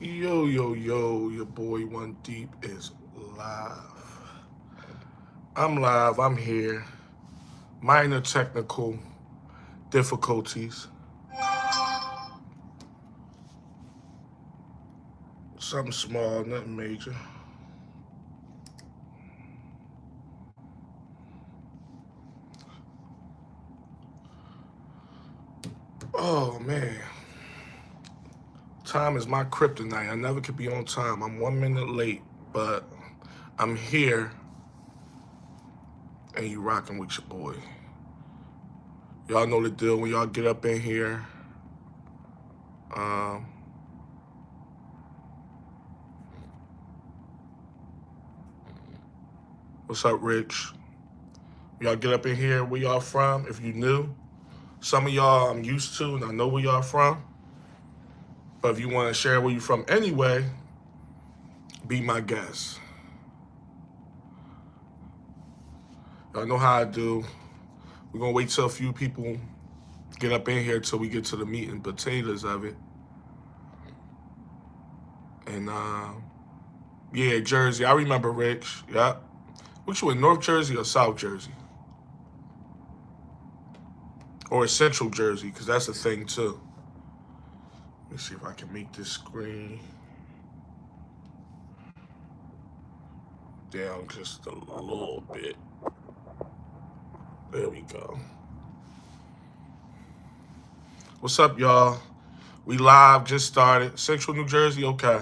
Yo, yo, yo, your boy One Deep is live. I'm live, I'm here. Minor technical difficulties. Something small, nothing major. Oh, man. Time is my kryptonite. I never could be on time. I'm 1 minute late, but I'm here and you rocking with your boy. Y'all know the deal when y'all get up in here. Um, what's up, Rich? Y'all get up in here. Where y'all from? If you new, some of y'all I'm used to, and I know where y'all from. But if you want to share where you from anyway, be my guest. Y'all know how I do. We're gonna wait till a few people get up in here till we get to the meat and potatoes of it. And yeah, Jersey. I remember Rich. Yep. What you in North Jersey or South Jersey? Or Central Jersey, because that's a thing too. Let me see if I can make this screen down just a little bit. There we go. What's up, y'all? We live, just started. Central New Jersey, okay.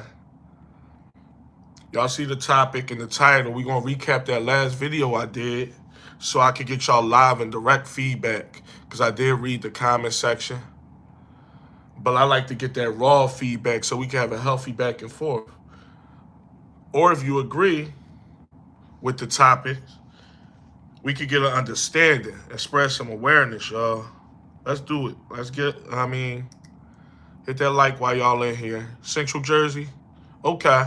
Y'all see the topic and the title. We're going to recap that last video I did so I could get y'all live and direct feedback, because I did read the comment section. But I like to get that raw feedback so we can have a healthy back and forth. Or if you agree with the topic, we could get an understanding, express some awareness, y'all. Let's do it. Let's get, hit that like while y'all in here. Central Jersey? Okay.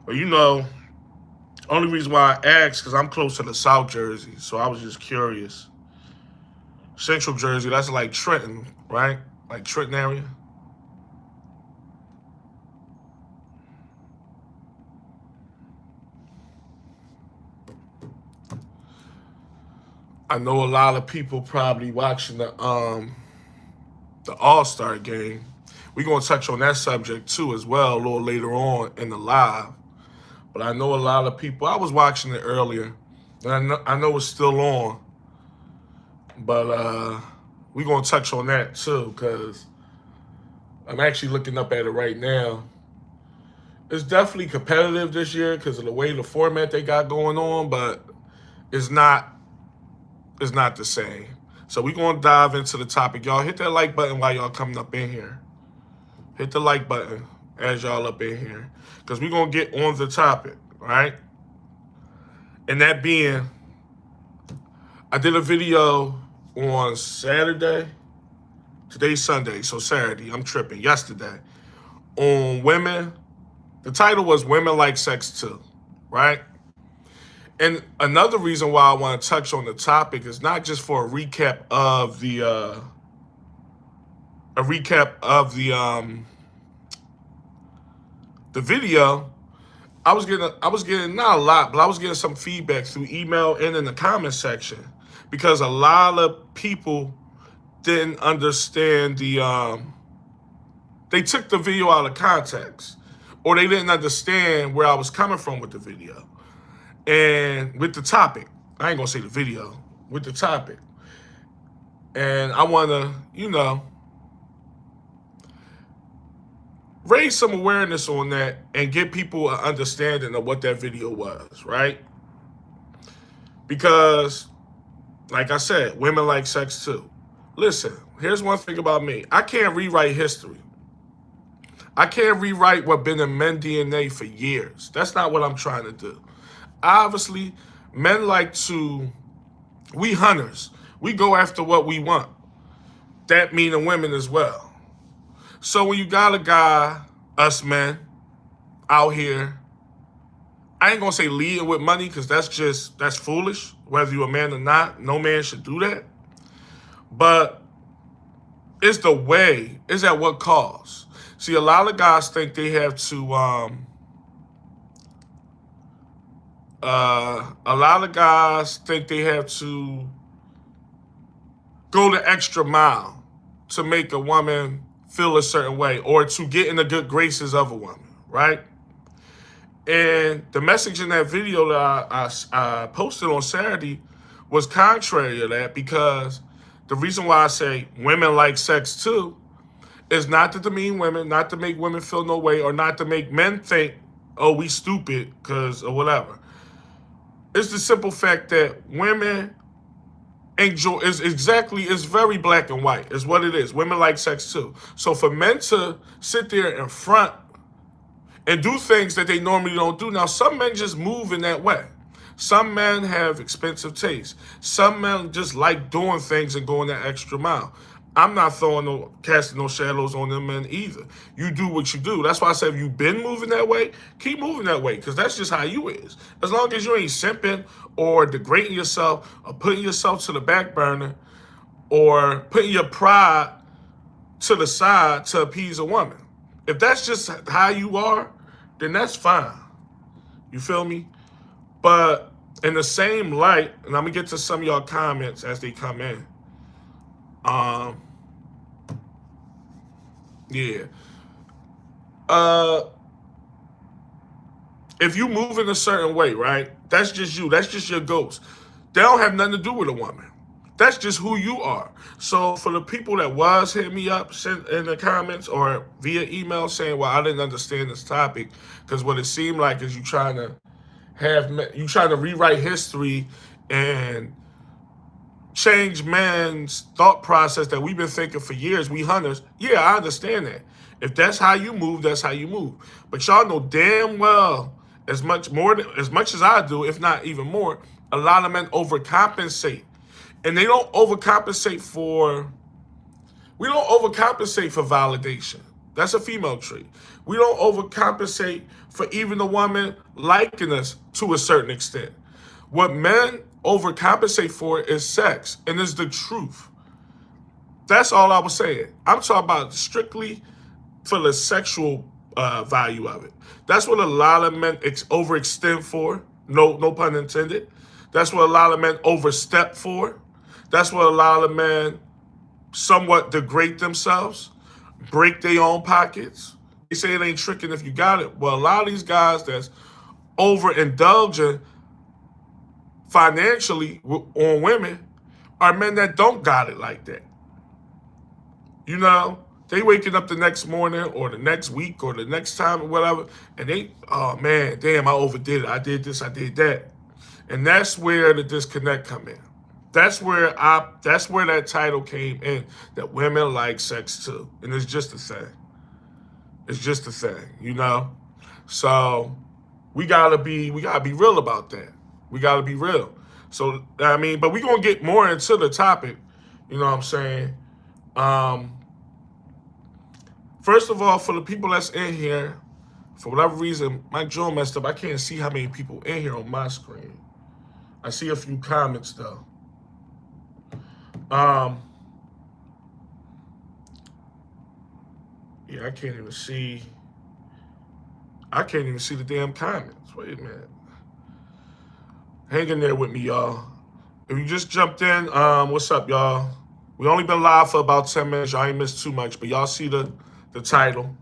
Well, you know, only reason why I asked, because I'm close to the South Jersey, so I was just curious. Central Jersey, that's like Trenton, right? Like Trenton area. I know a lot of people probably watching the All-Star game. We're going to touch on that subject too as well a little later on in the live. But I know a lot of people, I was watching it earlier, and I know it's still on. But we're going to touch on that too, because I'm actually looking up at it right now. It's definitely competitive this year because of the way the format they got going on, but it's not the same. So we're going to dive into the topic. Y'all hit that like button while y'all coming up in here. Hit the like button as y'all up in here, because we're going to get on the topic, right? And that being, I did a video on Saturday. Today's Sunday, so Saturday. I'm tripping. Yesterday. On women. The title was Women Like Sex Too, right? And another reason why I want to touch on the topic is not just for a recap of the video. I was getting not a lot, but I was getting some feedback through email and in the comment section, because a lot of people didn't understand they took the video out of context, or they didn't understand where I was coming from with the video and with the topic. I ain't gonna say the video, with the topic. And I wanna, raise some awareness on that and give people an understanding of what that video was, right? Because, like I said, women like sex too. Listen, here's one thing about me. I can't rewrite history. I can't rewrite what's been in men DNA for years. That's not what I'm trying to do. Obviously, men we hunters. We go after what we want. That meaning women as well. So when you got a guy, us men, out here, I ain't gonna say leading with money, because that's foolish. Whether you're a man or not, no man should do that. But it's the way, it's at what cost. See, a lot of guys think they have to. A lot of guys think they have to go the extra mile to make a woman feel a certain way or to get in the good graces of a woman, right? And the message in that video that I posted on Saturday was contrary to that, because the reason why I say women like sex too is not to demean women, not to make women feel no way, or not to make men think, oh, we stupid because or whatever. It's the simple fact that women enjoy, it's very black and white, is what it is. Women like sex too. So for men to sit there in front and do things that they normally don't do. Now, some men just move in that way. Some men have expensive taste. Some men just like doing things and going that extra mile. I'm not casting no shadows on them men either. You do what you do. That's why I said if you've been moving that way, keep moving that way, because that's just how you is. As long as you ain't simping or degrading yourself or putting yourself to the back burner or putting your pride to the side to appease a woman. If that's just how you are, then that's fine. You feel me? But in the same light, and I'm gonna get to some of y'all comments as they come in. Yeah. If you move in a certain way, right? That's just you. That's just your ghost. They don't have nothing to do with a woman. That's just who you are. So for the people that was hitting me up in the comments or via email saying, well, I didn't understand this topic, because what it seemed like is you trying to rewrite history and change man's thought process that we've been thinking for years, we hunters. Yeah, I understand that. If that's how you move, that's how you move. But y'all know damn well, as much as I do, if not even more, a lot of men overcompensate. And they don't overcompensate we don't overcompensate for validation. That's a female trait. We don't overcompensate for even a woman liking us to a certain extent. What men overcompensate for is sex, and it's the truth. That's all I was saying. I'm talking about strictly for the sexual value of it. That's what a lot of men overextend for. No pun intended. That's what a lot of men overstep for. That's what a lot of men somewhat degrade themselves, break their own pockets. They say it ain't tricking if you got it. Well, a lot of these guys that's overindulging financially on women are men that don't got it like that. You know, they waking up the next morning or the next week or the next time or whatever, and they, oh man, damn, I overdid it. I did this, I did that. And that's where the disconnect come in. That's where that title came in, that women like sex too. And it's just a thing. It's just a thing, you know? So we gotta be real about that. We gotta be real. So I mean, but we're gonna get more into the topic, you know what I'm saying? First of all, for the people that's in here, for whatever reason, my joint messed up. I can't see how many people in here on my screen. I see a few comments though. Yeah, I can't even see the damn comments. Wait a minute. Hang in there with me, y'all. If you just jumped in, what's up, y'all? We only been live for about 10 minutes. Y'all ain't missed too much, but y'all see the title.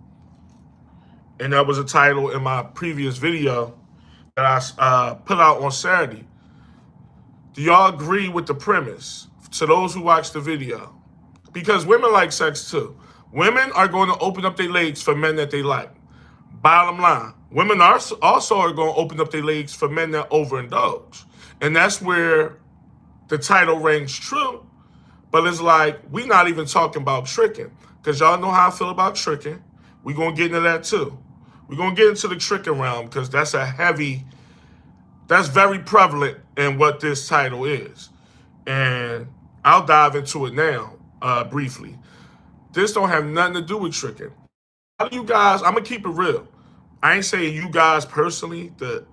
And that was a title in my previous video that I put out on Saturday. Do y'all agree with the premise? To those who watch the video. Because women like sex too. Women are going to open up their legs for men that they like. Bottom line. Women also are going to open up their legs for men that overindulge. And that's where the title rings true. But it's like, we not even talking about tricking. Because y'all know how I feel about tricking. We're going to get into that too. We're going to get into the tricking realm because that's very prevalent in what this title is. And I'll dive into it now, briefly. This don't have nothing to do with tricking. How do you guys, I'm going to keep it real. I ain't saying you guys personally, the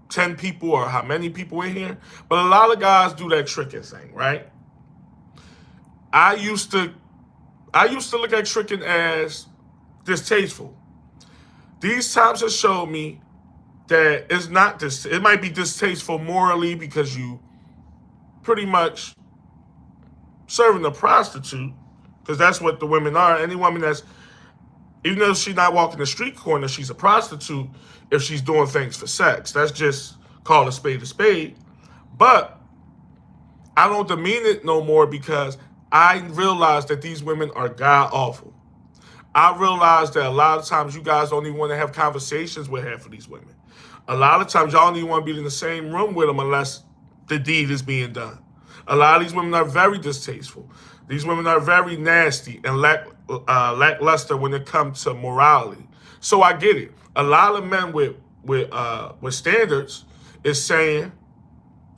10 people or how many people in here, but a lot of guys do that tricking thing, right? I used to look at tricking as distasteful. These times have showed me that it's not this. It might be distasteful morally because you pretty much serving a prostitute, because that's what the women are. Any woman that's, even though she's not walking the street corner, she's a prostitute if she's doing things for sex. That's just call a spade a spade. But I don't demean it no more because I realize that these women are god awful. I realize that a lot of times you guys don't even want to have conversations with half of these women. A lot of times y'all don't even want to be in the same room with them unless the deed is being done. A lot of these women are very distasteful. These women are very nasty and lackluster when it comes to morality. So I get it. A lot of men with standards is saying,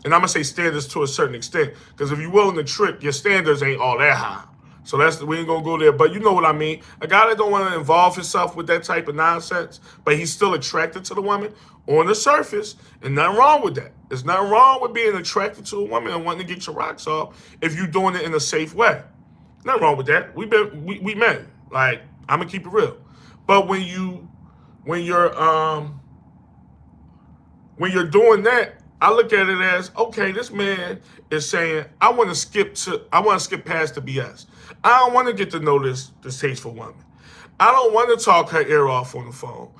and I'm gonna say standards to a certain extent, because if you're willing to trick, your standards ain't all that high. So we ain't gonna go there, but you know what I mean. A guy that don't want to involve himself with that type of nonsense, but he's still attracted to the woman on the surface, and nothing wrong with that. There's nothing wrong with being attracted to a woman and wanting to get your rocks off if you're doing it in a safe way. Nothing wrong with that. We men. Like, I'm gonna keep it real. But when you're doing that, I look at it as, okay, this man is saying, I want to skip past the BS. I don't want to get to know this distasteful woman. I don't want to talk her ear off on the phone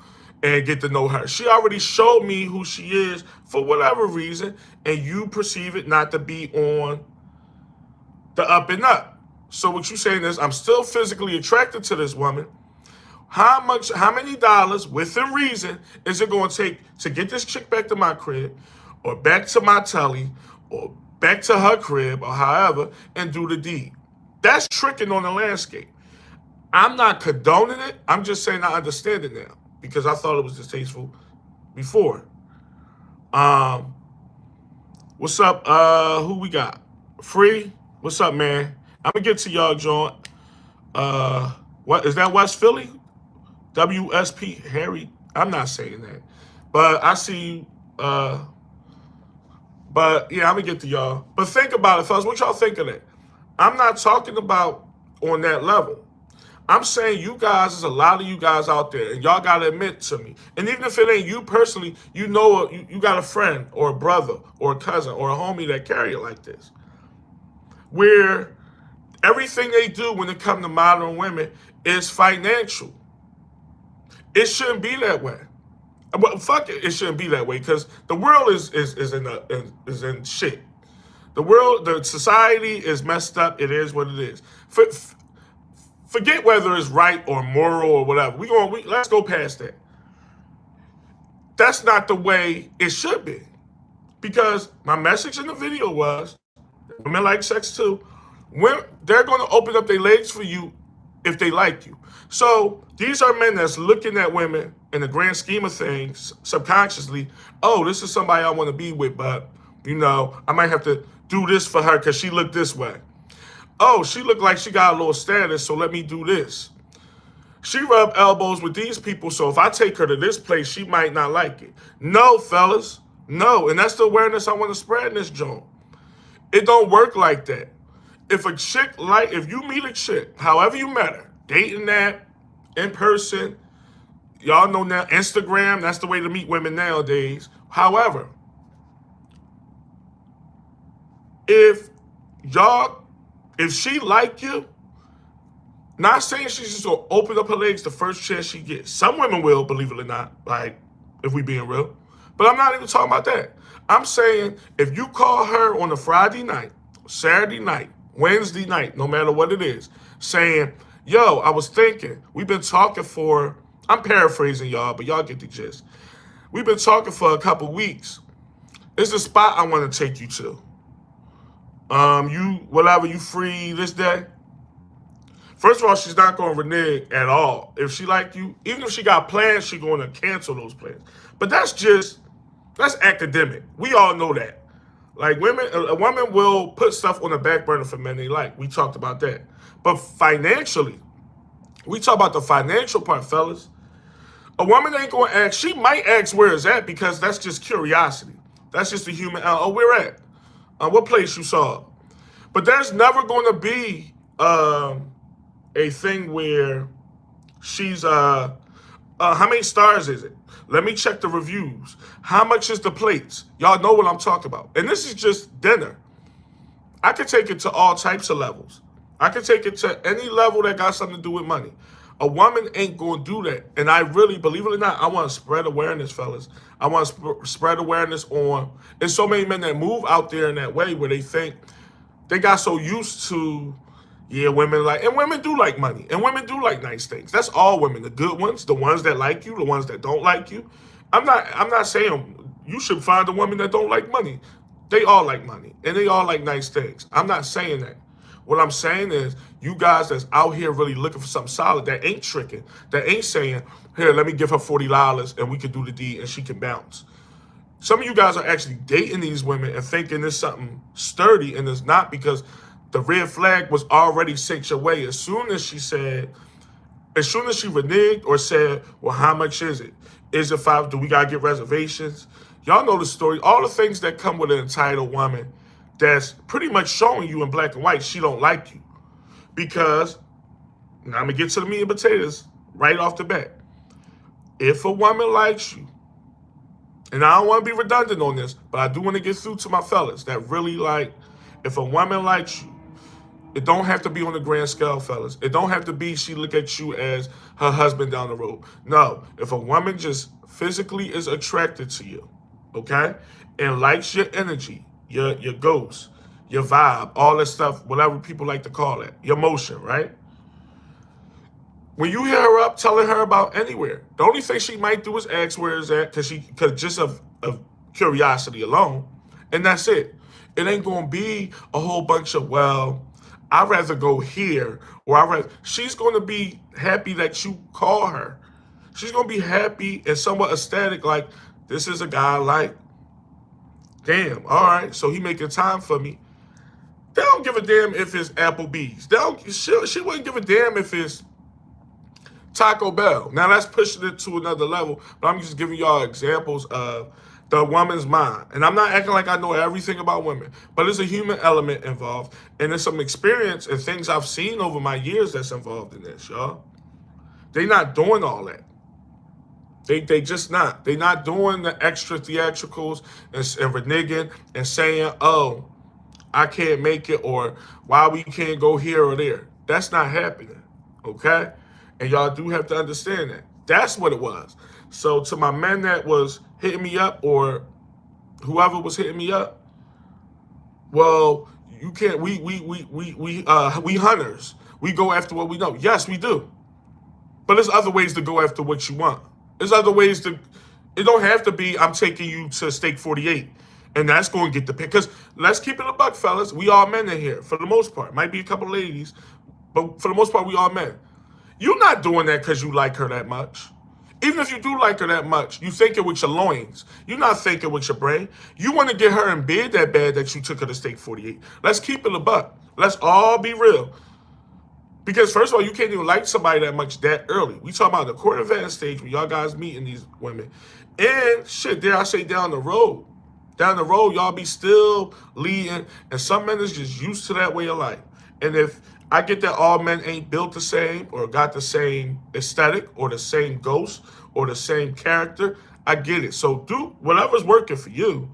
and get to know her. She already showed me who she is for whatever reason, and you perceive it not to be on the up and up. So what you're saying is, I'm still physically attracted to this woman. How many dollars, within reason, is it going to take to get this chick back to my crib, or back to my telly, or back to her crib, or however, and do the deed? That's tricking on the landscape. I'm not condoning it. I'm just saying I understand it now, because I thought it was distasteful before. What's up? Who we got? Free? What's up, man? I'm gonna get to y'all, John. What is that? West Philly? WSP Harry? I'm not saying that, but I see you. But yeah, I'm gonna get to y'all. But think about it, fellas. What y'all think of that? I'm not talking about on that level. I'm saying you guys, there's a lot of you guys out there, and y'all gotta admit to me. And even if it ain't you personally, you know you got a friend or a brother or a cousin or a homie that carry it like this, where everything they do when it comes to modern women is financial. It shouldn't be that way. Well, fuck it, it shouldn't be that way, because the world is in shit. The society is messed up. It is what it is. Forget whether it's right or moral or whatever. Let's go past that. That's not the way it should be. Because my message in the video was, women like sex too. They're going to open up their legs for you if they like you. So these are men that's looking at women in the grand scheme of things, subconsciously. Oh, this is somebody I want to be with, but I might have to do this for her because she looked this way. Oh, she looked like she got a little status, so let me do this. She rubbed elbows with these people, so if I take her to this place, she might not like it. No, fellas, no. And that's the awareness I want to spread in this joint. It don't work like that. If you meet a chick, however you met her, dating that, in person, y'all know now, Instagram, that's the way to meet women nowadays. However, if she like you, not saying she's just gonna open up her legs the first chance she gets. Some women will, believe it or not, like, if we being real. But I'm not even talking about that. I'm saying if you call her on a Friday night, Saturday night, Wednesday night, no matter what it is, saying, yo, I was thinking, we've been talking I'm paraphrasing y'all, but y'all get the gist. We've been talking for a couple weeks. It's a spot I want to take you to. You free this day? First of all, she's not going to renege at all. If she like you, even if she got plans, she's going to cancel those plans. But that's academic. We all know that. Like a woman will put stuff on the back burner for men they like. We talked about that. But financially, we talk about the financial part, fellas. A woman ain't going to ask. She might ask where it's at because that's just curiosity. That's just a human. Where at? What place you saw? But there's never going to be a thing where She's how many stars is it? Let me check the reviews. How much is the plates? Y'all know what I'm talking about. And this is just dinner. I could take it to all types of levels. I could take it to any level that got something to do with money. A woman ain't going to do that. And I really, believe it or not, I want to spread awareness, fellas. I want to spread awareness on. There's so many men that move out there in that way where they think they got so used to, yeah, women like, and women do like money, and women do like nice things. That's all women, the good ones, the ones that like you, the ones that don't like you. I'm not saying you should find a woman that don't like money. They all like money, and they all like nice things. I'm not saying that. What I'm saying is, you guys that's out here really looking for something solid that ain't tricking, that ain't saying, here, let me give her $40 and we can do the deed and she can bounce. Some of you guys are actually dating these women and thinking it's something sturdy, and it's not, because the red flag was already sent your way as soon as she reneged or said, well, how much is it? Is it five? Do we gotta get reservations? Y'all know the story. All the things that come with an entitled woman that's pretty much showing you in black and white she don't like you. Because, now I'm gonna get to the meat and potatoes right off the bat. If a woman likes you, and I don't want to be redundant on this, but I do want to get through to my fellas that really like, if a woman likes you, it don't have to be on the grand scale, fellas. It don't have to be she look at you as her husband down the road. No, if a woman just physically is attracted to you, okay, and likes your energy, your ghost, your vibe, all that stuff, whatever people like to call it, your motion, right? When you hit her up, telling her about anywhere, the only thing she might do is ask where is that, because just of curiosity alone, and that's it. It ain't gonna be a whole bunch of, well, I'd rather go here, or she's gonna be happy that you call her. She's gonna be happy and somewhat ecstatic, like, this is a guy like, damn, all right, so he making time for me. They don't give a damn if it's Applebee's. She wouldn't give a damn if it's Taco Bell. Now that's pushing it to another level, but I'm just giving y'all examples of the woman's mind. And I'm not acting like I know everything about women, but there's a human element involved, and there's some experience and things I've seen over my years that's involved in this, y'all. They not doing all that. They just not. They not doing the extra theatricals and reneging and saying, oh, I can't make it, or why we can't go here or there. That's not happening, okay? And y'all do have to understand that. That's what it was. So to my men that was hitting me up, or whoever was hitting me up, well, you can't. We hunters. We go after what we know. Yes, we do. But there's other ways to go after what you want. There's other ways to. It don't have to be, I'm taking you to Steak 48. And that's going to get the pick. Because let's keep it a buck, fellas. We all men in here, for the most part. Might be a couple ladies, but for the most part, we all men. You're not doing that because you like her that much. Even if you do like her that much, you think it with your loins. You're not thinking with your brain. You want to get her in bed that bad that you took her to Steak 48. Let's keep it a buck. Let's all be real. Because first of all, you can't even like somebody that much that early. We talking about the court advance stage when y'all guys meeting these women. And shit, dare I say down the road. Down the road, y'all be still leading, and some men is just used to that way of life. And if I get that all men ain't built the same, or got the same aesthetic, or the same ghost, or the same character, I get it. So do whatever's working for you.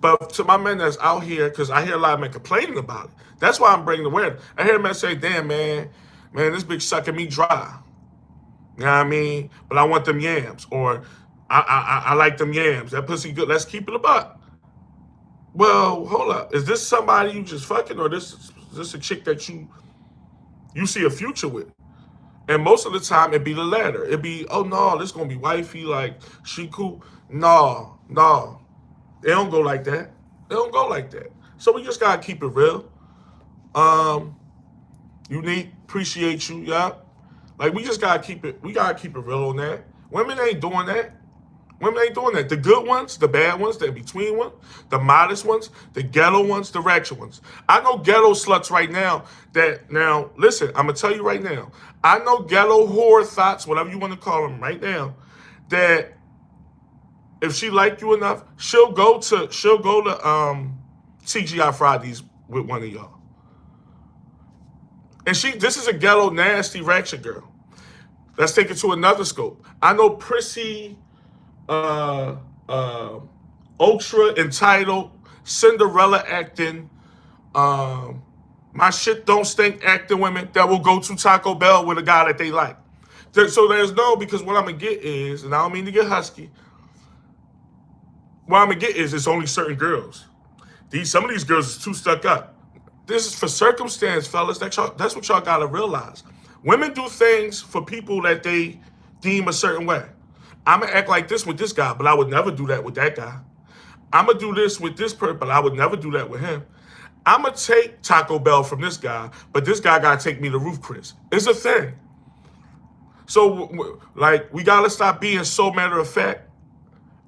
But to my men that's out here, because I hear a lot of men complaining about it. That's why I'm bringing the awareness. I hear men say, damn, man, this bitch sucking me dry. You know what I mean? But I want them yams, or I like them yams. That pussy good. Let's keep it a buck. Well, hold up. Is this somebody you just fucking, or this a chick that you see a future with? And most of the time, it be the latter. It be, oh no, this gonna be wifey. Like she cool. No. They don't go like that. They don't go like that. So we just gotta keep it real. Unique, appreciate you, yeah. Like we just gotta keep it. We gotta keep it real on that. Women ain't doing that. Women ain't doing that. The good ones, the bad ones, the in-between ones, the modest ones, the ghetto ones, the ratchet ones. I know ghetto sluts right now that, now, listen, I'm going to tell you right now. I know ghetto whore thoughts, whatever you want to call them right now, that if she like you enough, she'll go to TGI Fridays with one of y'all. And this is a ghetto nasty ratchet girl. Let's take it to another scope. I know Prissy, uh, uh, ultra entitled, Cinderella acting, um, my shit don't stink acting women that will go to Taco Bell with a guy that they like. So there's no, because what I'm gonna get is, and I don't mean to get husky, what I'm gonna get is it's only certain girls. Some of these girls is too stuck up. This is for circumstance, fellas. That's what y'all gotta realize. Women do things for people that they deem a certain way. I'm gonna act like this with this guy, but I would never do that with that guy. I'm gonna do this with this person, but I would never do that with him. I'm gonna take Taco Bell from this guy, but this guy gotta take me to Ruth Chris. It's a thing. So, like, we gotta stop being so matter of fact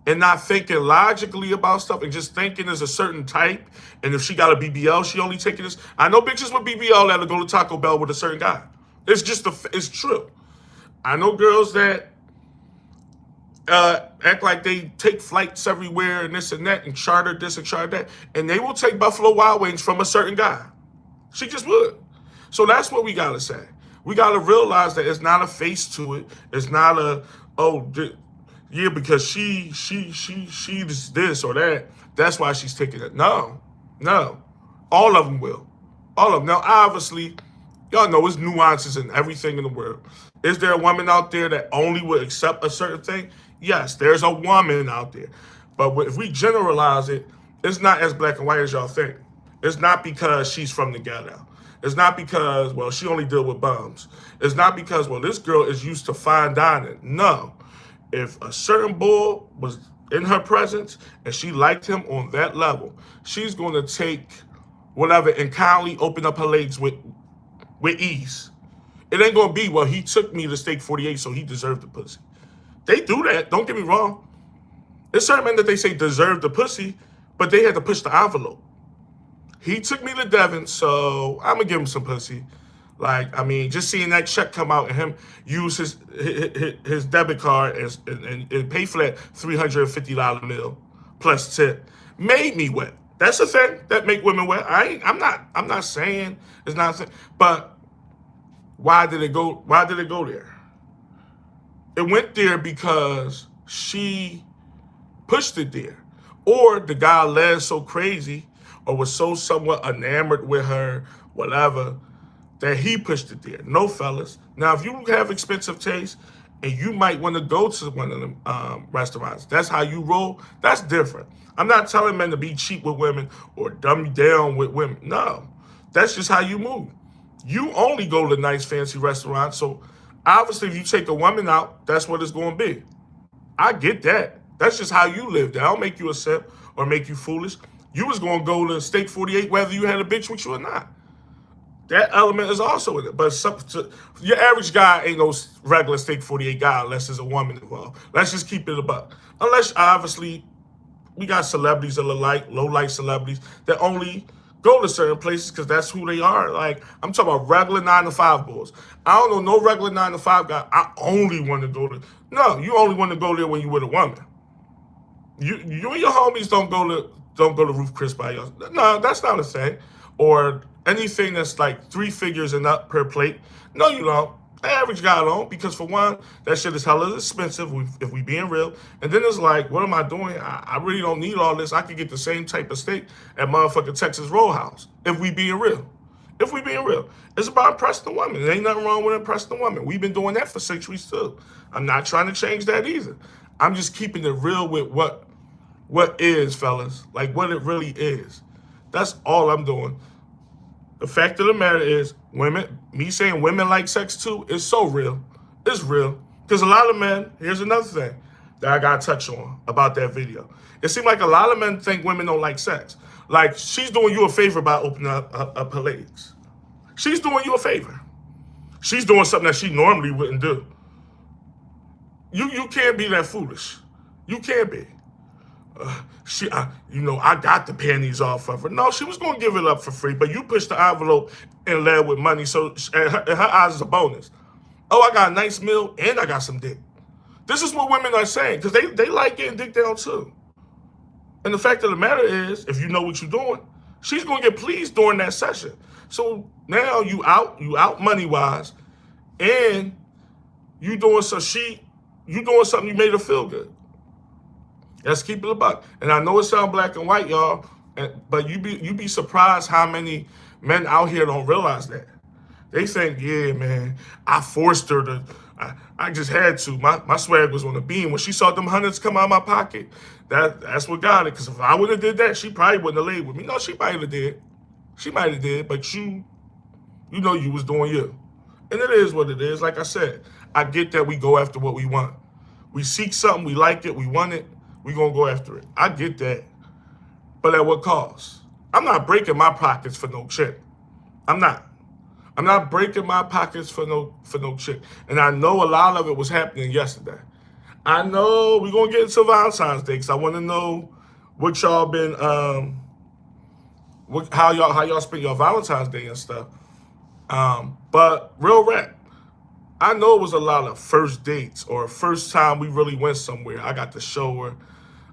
and not thinking logically about stuff and just thinking there's a certain type. And if she got a BBL, she only taking this. I know bitches with BBL that'll go to Taco Bell with a certain guy. It's just it's true. I know girls that act like they take flights everywhere and this and that and charter this and charter that, and they will take Buffalo Wild Wings from a certain guy. She just would. So that's what we gotta say. We gotta realize that it's not a face to it. It's not a yeah, because she is this or that. That's why she's taking it. No. All of them will. All of them. Now, obviously, y'all know there's nuances in everything in the world. Is there a woman out there that only would accept a certain thing? Yes, there's a woman out there. But if we generalize it, it's not as black and white as y'all think. It's not because she's from the ghetto. It's not because, well, she only deal with bums. It's not because, well, this girl is used to fine dining. No. If a certain bull was in her presence and she liked him on that level, she's going to take whatever and kindly open up her legs with ease. It ain't going to be, well, he took me to Steak 48, so he deserved the pussy. They do that. Don't get me wrong. There's certain men that they say deserve the pussy, but they had to push the envelope. He took me to Devin, so I'm going to give him some pussy. Like, I mean, just seeing that check come out and him use his debit card and pay for that $350 meal plus tip made me wet. That's a thing that make women wet. I'm not saying it's not a thing, but why did it go there? It went there because she pushed it there. Or the guy led so crazy or was so somewhat enamored with her, whatever, that he pushed it there. No, fellas. Now, if you have expensive taste and you might want to go to one of them restaurants, that's how you roll, that's different. I'm not telling men to be cheap with women or dumb down with women. No, that's just how you move. You only go to nice, fancy restaurants. So obviously, if you take a woman out, that's what it's going to be. I get that. That's just how you live. That don't make you a simp or make you foolish. You was going to go to Steak 48 whether you had a bitch with you or not. That element is also in it. But your average guy ain't no regular Steak 48 guy unless there's a woman involved. Let's just keep it about. Unless, obviously, we got celebrities that look like low-light celebrities that only go to certain places because that's who they are. Like, I'm talking about regular 9-to-5 boys. I don't know no regular 9-to-5 guy. I only want to go to. No, you only want to go there when you with a woman. You and your homies don't go to Ruth Chris by yourself. No, that's not a thing. Or anything that's like 3 figures and up per plate. No, you don't. The average guy don't, because for one, that shit is hella expensive if we being real. And then it's like, what am I doing? I really don't need all this. I could get the same type of steak at motherfucking Texas Roadhouse if we being real. If we being real. It's about impressing the woman. There ain't nothing wrong with impressing the woman. We've been doing that for centuries too. I'm not trying to change that either. I'm just keeping it real with what is, fellas. Like what it really is. That's all I'm doing. The fact of the matter is, me saying women like sex too is so real. It's real. Because a lot of men, here's another thing that I got to touch on about that video. It seemed like a lot of men think women don't like sex. Like, she's doing you a favor by opening up her legs. She's doing you a favor. She's doing something that she normally wouldn't do. You can't be that foolish. You can't be. I got the panties off of her. No, she was going to give it up for free, but you pushed the envelope and led with money, so in her eyes is a bonus. Oh, I got a nice meal and I got some dick. This is what women are saying, because they like getting dick down too. And the fact of the matter is, if you know what you're doing, she's going to get pleased during that session. So now you out money-wise, and You doing you doing something you made her feel good. Let's keep it a buck. And I know it sounds black and white, y'all, but you be surprised how many men out here don't realize that. They think, yeah, man, I forced her to. I just had to. My swag was on the beam. When she saw them hundreds come out of my pocket, that's what got it. Because if I would have did that, she probably wouldn't have laid with me. No, she might have did. She might have did, but you know you was doing you. And it is what it is. Like I said, I get that we go after what we want. We seek something, we like it, we want it, we gonna go after it. I get that. But at what cost? I'm not breaking my pockets for no chick. I'm not. I'm not breaking my pockets for no chick. And I know a lot of it was happening yesterday. I know we're gonna get into Valentine's Day because I want to know what y'all been how y'all spend your Valentine's Day and stuff. But real rap, I know it was a lot of first dates or first time we really went somewhere. I got to show her.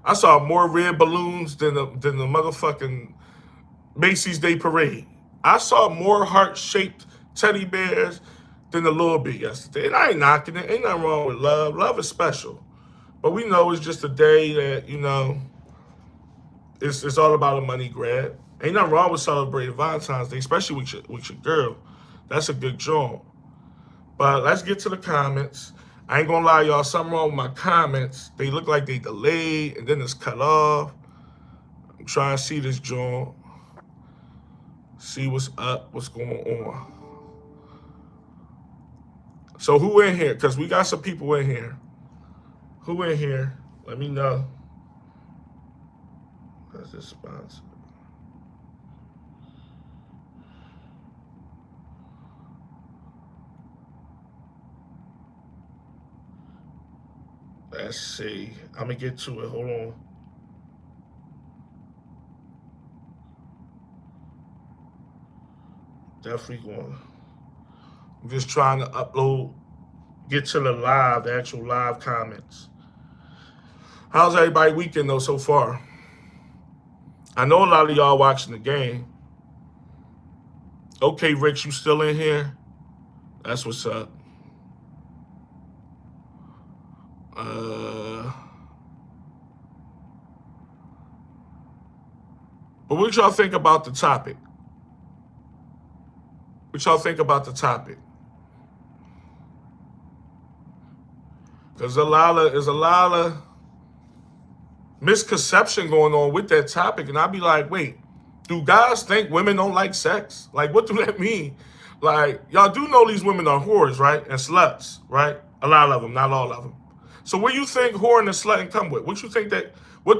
I saw more red balloons than the motherfucking Macy's Day Parade. I saw more heart-shaped teddy bears than the little bit yesterday. And I ain't knocking it. Ain't nothing wrong with love. Love is special. But we know it's just a day that, you know, it's all about a money grab. Ain't nothing wrong with celebrating Valentine's Day, especially with your girl. That's a good job. But let's get to the comments. I ain't gonna lie, y'all, something wrong with my comments. They look like they delayed and then it's cut off. I'm trying to see this joint. See what's up, what's going on. So who in here? Because we got some people in here. Who in here? Let me know. That's this sponsor. Let's see. I'm going to get to it. Hold on. Definitely going. I'm just trying to upload, get to the actual live comments. How's everybody weekend, though, so far? I know a lot of y'all watching the game. Okay, Rich, you still in here? That's what's up. But what y'all think about the topic? What y'all think about the topic? There's a lot of misconception going on with that topic, and I'll be like, wait, do guys think women don't like sex? Like, what do that mean? Like, y'all do know these women are whores, right? And sluts, right? A lot of them, not all of them. So what do you think whore and the slutting come with? What do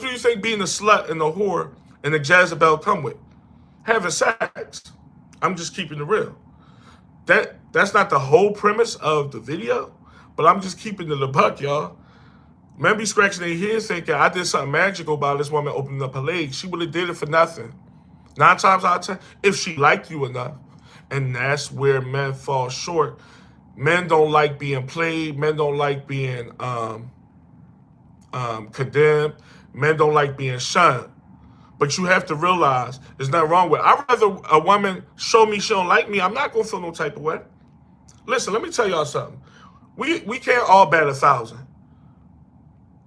you think being a slut and a whore and the Jezebel come with? Having sex. I'm just keeping it real. That's not the whole premise of the video, but I'm just keeping it a buck, y'all. Men be scratching their heads thinking I did something magical by this woman opening up her legs. She would have did it for nothing. 9 times out of 10, if she liked you enough. And that's where men fall short. Men don't like being played. Men don't like being condemned. Men don't like being shunned. But you have to realize there's nothing wrong with it. I'd rather a woman show me she don't like me. I'm not going to feel no type of way. Listen, let me tell y'all something. We can't all bat 1,000.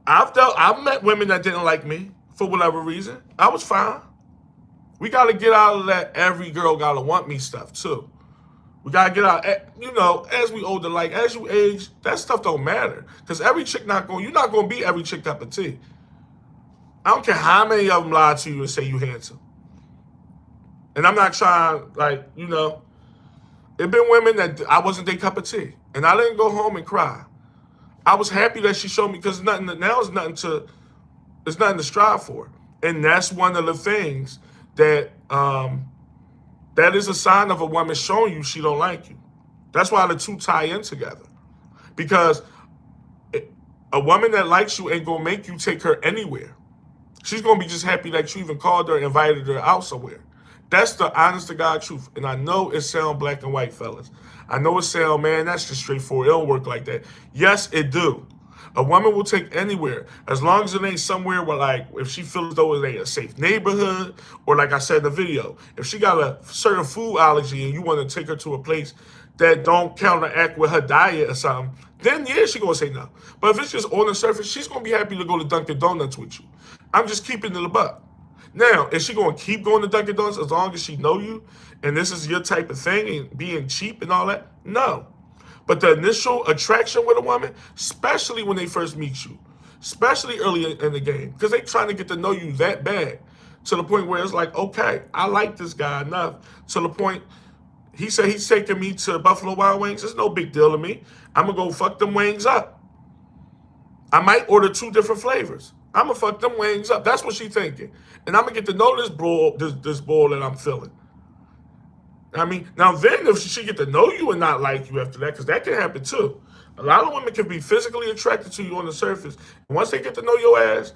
I've met women that didn't like me for whatever reason. I was fine. We got to get out of that every girl got to want me stuff, too. We got to get out, you know, as we older, like, as you age, that stuff don't matter. Because every chick you're not going to be every chick cup of tea. I don't care how many of them lie to you and say you handsome. And I'm not trying, like, you know, there been women that I wasn't their cup of tea. And I didn't go home and cry. I was happy that she showed me because now it's nothing to strive for. And that's one of the things that that is a sign of a woman showing you she don't like you. That's why the two tie in together. Because a woman that likes you ain't going to make you take her anywhere. She's going to be just happy that you even called her and invited her out somewhere. That's the honest to God truth. And I know it sound black and white, fellas. I know it sound, man, that's just straightforward. It don't work like that. Yes, it do. A woman will take anywhere as long as it ain't somewhere where, like, if she feels though it ain't a safe neighborhood, or like I said in the video, if she got a certain food allergy and you want to take her to a place that don't counteract with her diet or something, then yeah, she gonna say no. But if it's just on the surface, she's gonna be happy to go to Dunkin' Donuts with you. I'm just keeping it a buck. Now, is she gonna keep going to Dunkin' Donuts as long as she know you and this is your type of thing and being cheap and all that? No. But the initial attraction with a woman, especially when they first meet you, especially early in the game, because they trying to get to know you that bad to the point where it's like, okay, I like this guy enough to the point he said he's taking me to Buffalo Wild Wings. It's no big deal to me. I'm going to go fuck them wings up. I might order 2 different flavors. I'm going to fuck them wings up. That's what she's thinking. And I'm going to get to know this bull that I'm feeling. I mean, now then if she get to know you and not like you after that, because that can happen too. A lot of women can be physically attracted to you on the surface. And once they get to know your ass,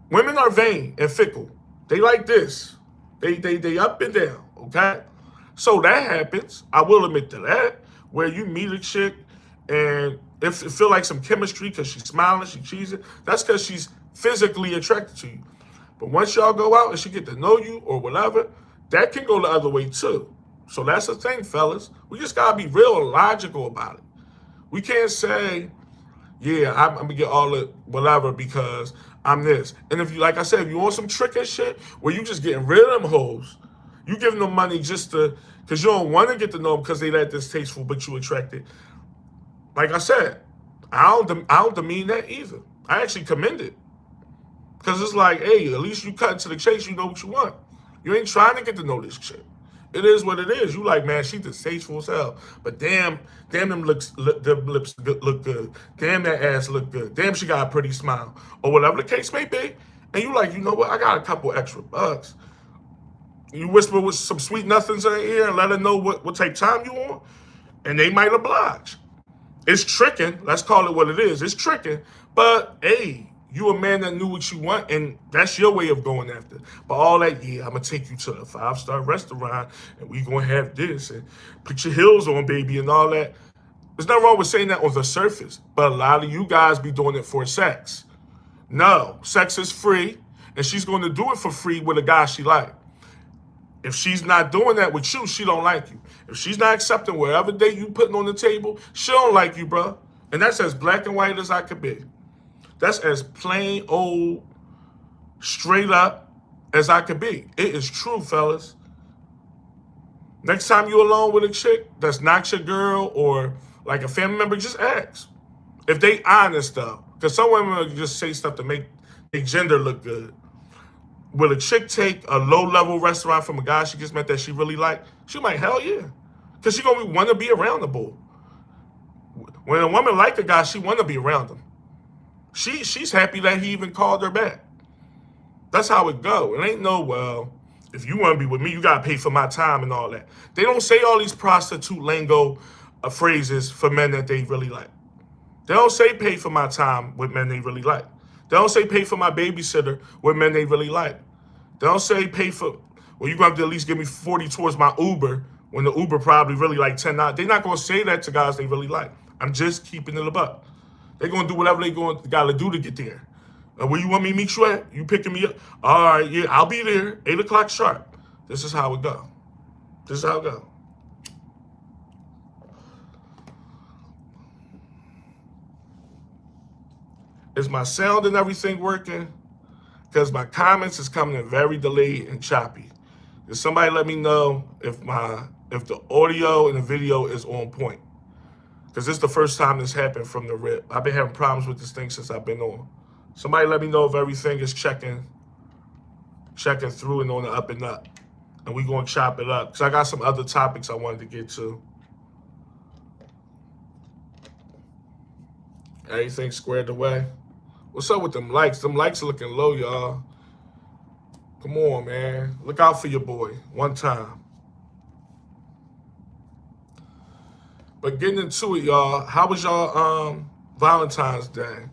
women are vain and fickle. They like this. They up and down, okay? So that happens. I will admit to that, where you meet a chick and if it feel like some chemistry because she's smiling, she's cheesing, that's because she's physically attracted to you. But once y'all go out and she get to know you or whatever, that can go the other way too. So that's the thing, fellas. We just gotta be real and logical about it. We can't say, yeah, I'm gonna get all the whatever because I'm this. And if you, like I said, if you want some trick and shit where you just getting rid of them hoes, you giving them money just to, because you don't want to get to know them because they that distasteful, but you attracted. Like I said, I don't demean that either. I actually commend it. Because it's like, hey, at least you cut to the chase, you know what you want. You ain't trying to get to know this shit. It is what it is. You like, man, she distasteful as hell. But damn, them lips look good. Damn, that ass look good. Damn, she got a pretty smile. Or whatever the case may be. And you like, you know what? I got a couple extra bucks. You whisper with some sweet nothings in her ear and let her know what type of time you on. And they might oblige. It's tricking. Let's call it what it is. It's tricking. But, hey, you a man that knew what you want, and that's your way of going after. But all that, yeah, I'm going to take you to a 5-star restaurant, and we going to have this, and put your heels on, baby, and all that. There's nothing wrong with saying that on the surface, but a lot of you guys be doing it for sex. No, sex is free, and she's going to do it for free with a guy she like. If she's not doing that with you, she don't like you. If she's not accepting whatever date you putting on the table, she don't like you, bro. And that's as black and white as I could be. That's as plain old, straight up as I could be. It is true, fellas. Next time you're alone with a chick that's not your girl or like a family member, just ask. If they honest, though. Because some women will just say stuff to make their gender look good. Will a chick take a low-level restaurant from a guy she just met that she really like? She might, hell yeah. Because she going to want to be around the bull. When a woman like a guy, she want to be around him. She's happy that he even called her back. That's how it go. It ain't no, well, if you want to be with me, you got to pay for my time and all that. They don't say all these prostitute lingo phrases for men that they really like. They don't say pay for my time with men they really like. They don't say pay for my babysitter with men they really like. They don't say pay for, well, you're going to have to at least give me 40 towards my Uber when the Uber probably really like $10. They're not going to say that to guys they really like. I'm just keeping it a buck. They're going to do whatever they got to do to get there. Where you want me to meet you at? You picking me up? All right, yeah, I'll be there, 8 o'clock sharp. This is how it go. This is how it go. Is my sound and everything working? Because my comments is coming in very delayed and choppy. Does somebody let me know if the audio and the video is on point? Because this is the first time this happened from the rip. I've been having problems with this thing since I've been on. Somebody let me know if everything is checking through and on the up and up. And we going to chop it up. Because I got some other topics I wanted to get to. Everything squared away. What's up with them likes? Them likes are looking low, y'all. Come on, man. Look out for your boy. One time. But getting into it, y'all. How was y'all Valentine's Day?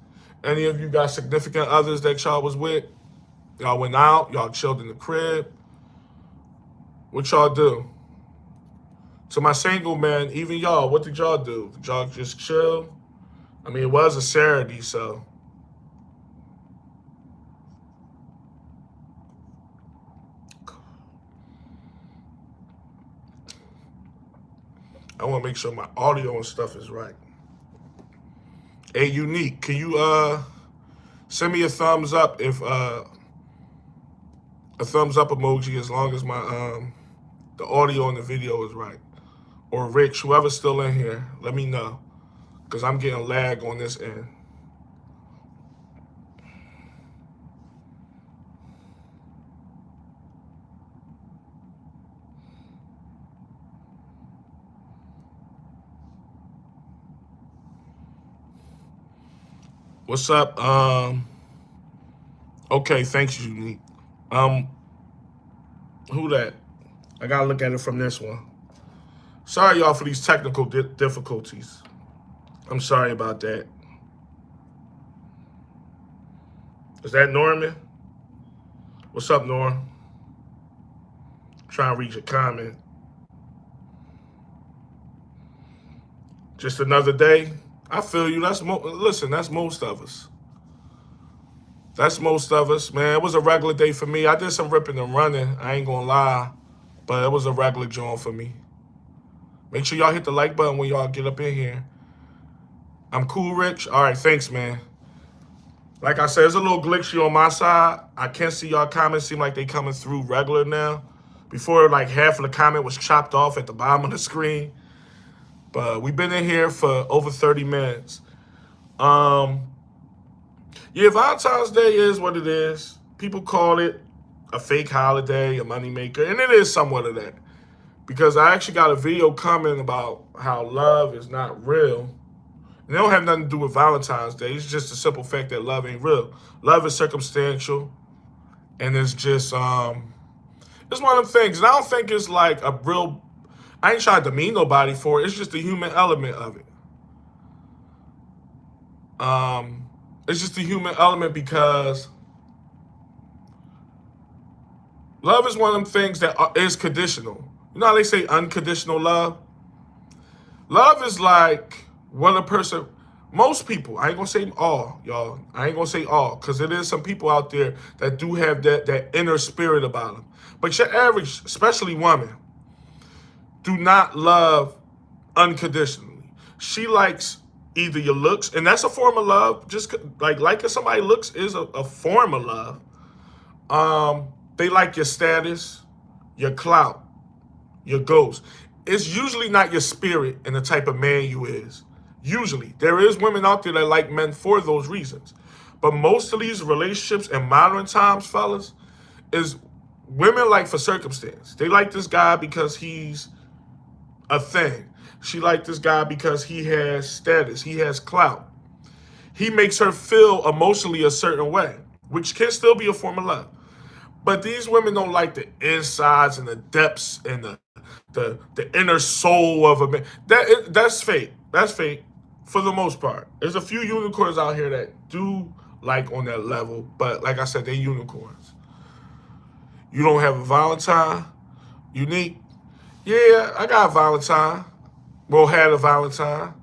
Any of you got significant others that y'all was with? Y'all went out? Y'all chilled in the crib? What y'all do? To my single man, even y'all, what did y'all do? Did y'all just chill? I mean, it was a Saturday, so. I want to make sure my audio and stuff is right. Hey, Unique, can you send me a thumbs up if a thumbs up emoji as long as my the audio and the video is right. Or Rich, whoever's still in here, let me know. Because I'm getting lag on this end. What's up? Okay, thanks, Unique. Um, who that? I gotta look at it from this one. Sorry, y'all, for these technical difficulties. I'm sorry about that. Is that Norman? What's up, Norm? Trying to reach a comment. Just another day. I feel you. Listen. That's most of us. That's most of us, man. It was a regular day for me. I did some ripping and running. I ain't gonna lie, but it was a regular joint for me. Make sure y'all hit the like button when y'all get up in here. I'm cool, Rich. All right, thanks, man. Like I said, it's a little glitchy on my side. I can't see y'all comments. Seem like they coming through regular now. Before, like, half of the comment was chopped off at the bottom of the screen. But we've been in here for over 30 minutes. Yeah, Valentine's Day is what it is. People call it a fake holiday, a moneymaker, and it is somewhat of that. Because I actually got a video coming about how love is not real. And it don't have nothing to do with Valentine's Day. It's just the simple fact that love ain't real. Love is circumstantial. And it's just, it's one of them things. And I don't think it's like a real, I ain't trying to demean nobody for it. It's just the human element of it. It's just the human element because love is one of them things that is conditional. You know how they say unconditional love? Love is like when a person, most people, I ain't gonna say all, y'all. I ain't gonna say all, because there is some people out there that do have that inner spirit about them. But your average, especially woman, do not love unconditionally. She likes either your looks, and that's a form of love. Just like liking somebody looks is a form of love. They like your status, your clout, your ghost. It's usually not your spirit and the type of man you is. Usually. There is women out there that like men for those reasons. But most of these relationships in modern times, fellas, is women like for circumstance. They like this guy because he's a thing. She like this guy because he has status. He has clout. He makes her feel emotionally a certain way, which can still be a form of love. But these women don't like the insides and the depths and the inner soul of a man. That's fake. That's fake for the most part. There's a few unicorns out here that do like on that level, but like I said, they unicorns. You don't have a Valentine? Unique? Yeah, I got a Valentine. Well, had a Valentine.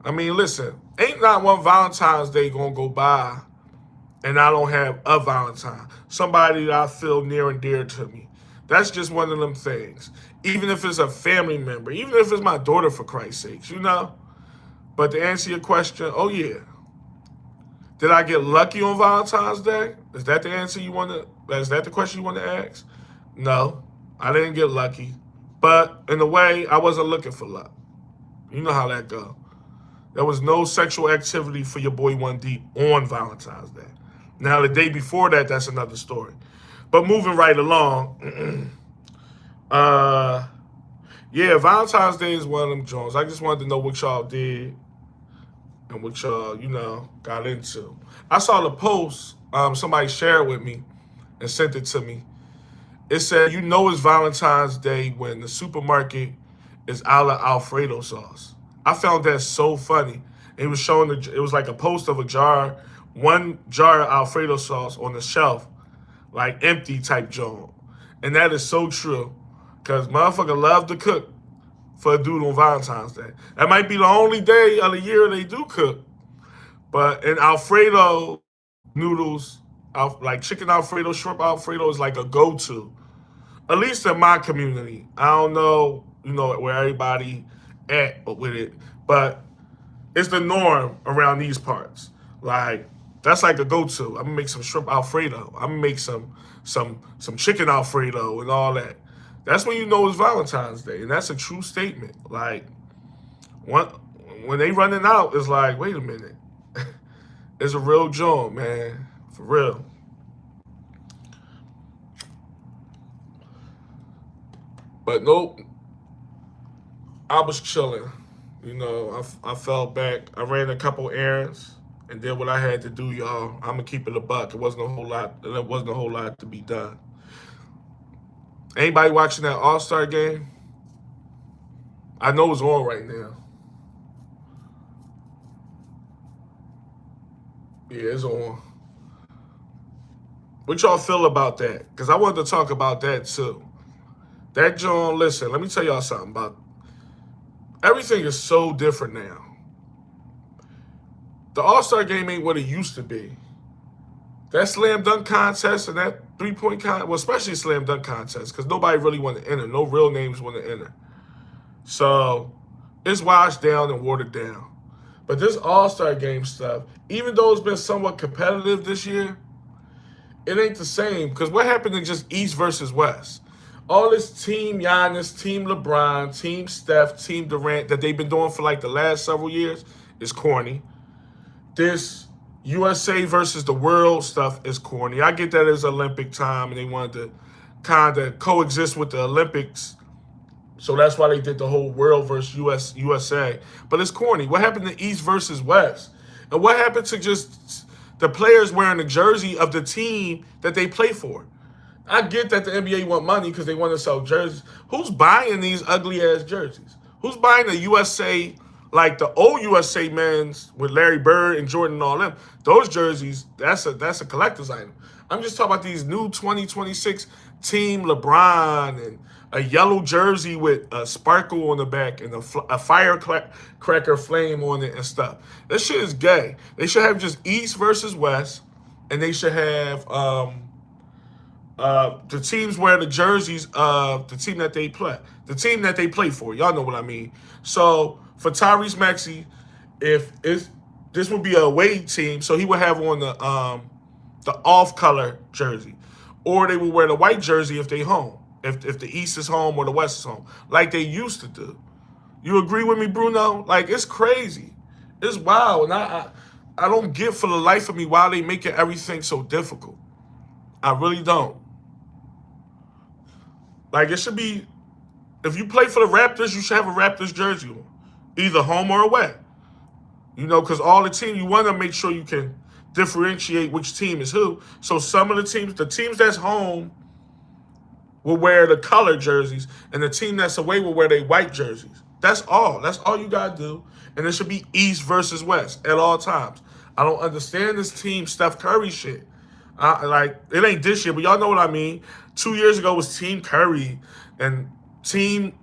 I mean, listen, ain't not one Valentine's Day gonna go by and I don't have a Valentine. Somebody that I feel near and dear to me. That's just one of them things. Even if it's a family member, even if it's my daughter, for Christ's sakes, you know? But to answer your question, oh yeah. Did I get lucky on Valentine's Day? Is that the answer you want to, is that the question you want to ask? No, I didn't get lucky. But in a way, I wasn't looking for luck. You know how that go. There was no sexual activity for your boy One Deep on Valentine's Day. Now, the day before that, that's another story. But moving right along, yeah, Valentine's Day is one of them joints. I just wanted to know what y'all did and what y'all, got into. I saw the post somebody shared with me and sent it to me. It said, it's Valentine's Day when the supermarket is out of Alfredo sauce. I found that so funny. It was showing, it was like a post of one jar of Alfredo sauce on the shelf, like empty type joint. And that is so true. Because motherfucker love to cook for a dude on Valentine's Day. That might be the only day of the year they do cook. But in Alfredo noodles, like chicken Alfredo, shrimp Alfredo is like a go-to. At least in my community. I don't know, where everybody at with it. But It's the norm around these parts. Like that's like a go-to. I'm gonna make some shrimp Alfredo. I'm gonna make some chicken Alfredo and all that. That's when you know it's Valentine's Day, and that's a true statement. Like when when they running out, it's like, wait a minute, it's a real joint, man, for real. But nope, I was chilling. You know, I fell back. I ran a couple errands and did what I had to do, y'all. I'm gonna keep it a buck. It wasn't a whole lot. There wasn't a whole lot to be done. Anybody watching that All Star game? I know it's on right now. Yeah, it's on. What y'all feel about that? Because I wanted to talk about that too. That John, listen, let me tell y'all something about everything is so different now. The All Star game ain't what it used to be. That slam dunk contest and that 3-point contest, well, especially slam dunk contest, because nobody really want to enter. No real names want to enter. So it's washed down and watered down. But this All Star game stuff, even though it's been somewhat competitive this year, it ain't the same. Because what happened in just East versus West? All this Team Giannis, Team LeBron, Team Steph, Team Durant that they've been doing for like the last several years is corny. This USA versus the world stuff is corny. I get that it's Olympic time and they wanted to kind of coexist with the Olympics. So that's why they did the whole world versus USA. But it's corny. What happened to East versus West? And what happened to just the players wearing the jersey of the team that they play for? I get that the NBA want money because they want to sell jerseys. Who's buying these ugly ass jerseys? Who's buying the USA, like the old USA men's with Larry Bird and Jordan and all them? Those jerseys, that's a collector's item. I'm just talking about these new 2026 Team LeBron and a yellow jersey with a sparkle on the back and a firecracker flame on it and stuff. This shit is gay. They should have just East versus West, and they should have the teams wear the jerseys of the team that they play, the team that they play for. Y'all know what I mean. So for Tyrese Maxey, if it's this would be a away team, so he would have on the off color jersey, or they would wear the white jersey if they home, if the East is home or the West is home, like they used to do. You agree with me, Bruno? Like it's crazy, it's wild, and I don't get for the life of me why they making everything so difficult. I really don't. Like it should be, if you play for the Raptors, you should have a Raptors jersey on, either home or away. You know, because all the team, you want to make sure you can differentiate which team is who. So some of the teams that's home will wear the color jerseys, and the team that's away will wear their white jerseys. That's all. That's all you gotta do. And it should be East versus West at all times. I don't understand this team Steph Curry shit. Like it ain't this year, but y'all know what I mean. 2 years ago was Team Curry and Team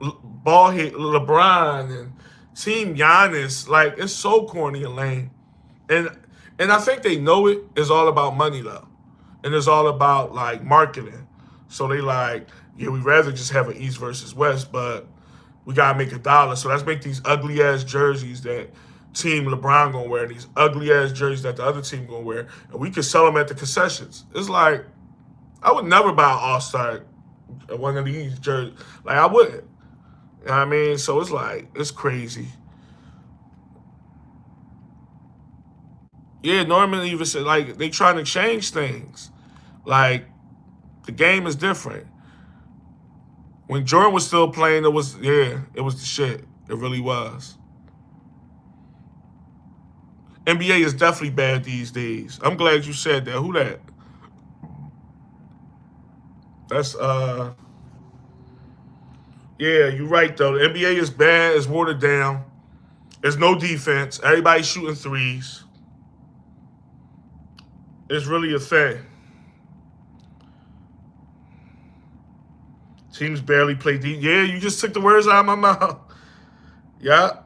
Ballhead LeBron and Team Giannis. Like it's so corny and lame, and I think they know it. It's all about money though, and it's all about like marketing. So they like, yeah, we'd rather just have an East versus West, but we gotta make $1. So let's make these ugly ass jerseys that Team LeBron gonna wear, these ugly ass jerseys that the other team gonna wear, and we could sell them at the concessions. It's like I would never buy an All Star one of these jerseys. Like I wouldn't. You know what I mean? So it's like it's crazy. Yeah, Norman even said like they trying to change things. Like the game is different. When Jordan was still playing, it was the shit. It really was. NBA is definitely bad these days. I'm glad you said that. Who that? That's yeah, you're right though. The NBA is bad, it's watered down. There's no defense. Everybody's shooting threes. It's really a thing. Teams barely play deep. Yeah, you just took the words out of my mouth. Yeah.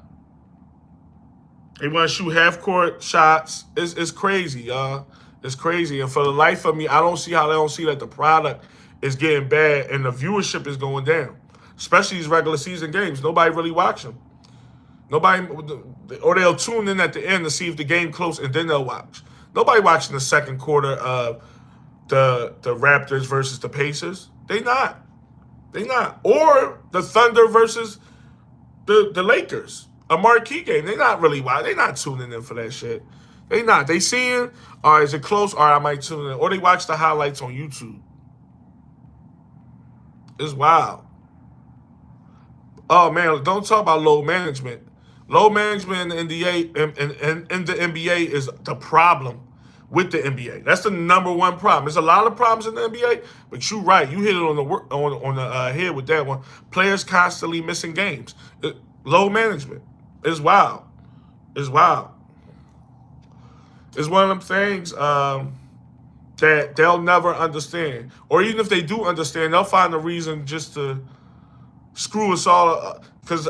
They want to shoot half court shots. It's crazy, y'all. It's crazy. And for the life of me, I don't see how they don't see that the product is getting bad and the viewership is going down. Especially these regular season games. Nobody really watch them. Nobody, or they'll tune in at the end to see if the game close, and then they'll watch. Nobody watching the second quarter of the Raptors versus the Pacers. They not. They not. Or the Thunder versus the Lakers. A marquee game. They not really watching. They not tuning in for that shit. They not. They seeing, all right, is it close? All right, I might tune in. Or they watch the highlights on YouTube. It's wild. Oh, man, don't talk about load management. Load management in the NBA, in the NBA is the problem with the NBA. That's the number one problem. There's a lot of problems in the NBA, but you're right. You hit it on the head with that one. Players constantly missing games. Load management is wild. It's wild. It's one of them things that they'll never understand. Or even if they do understand, they'll find a reason just to screw us all. Because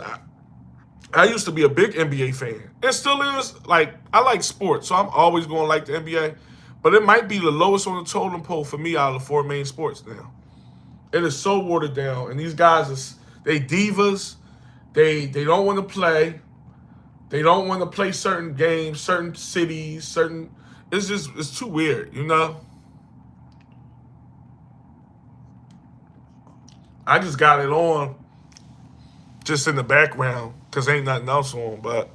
I used to be a big NBA fan. It still is. Like, I like sports, so I'm always going to like the NBA. But it might be the lowest on the totem pole for me out of the four main sports now. It is so watered down. And these guys, they divas. They don't want to play. They don't want to play certain games, certain cities, certain... It's too weird, you know? I just got it on just in the background because ain't nothing else on. But,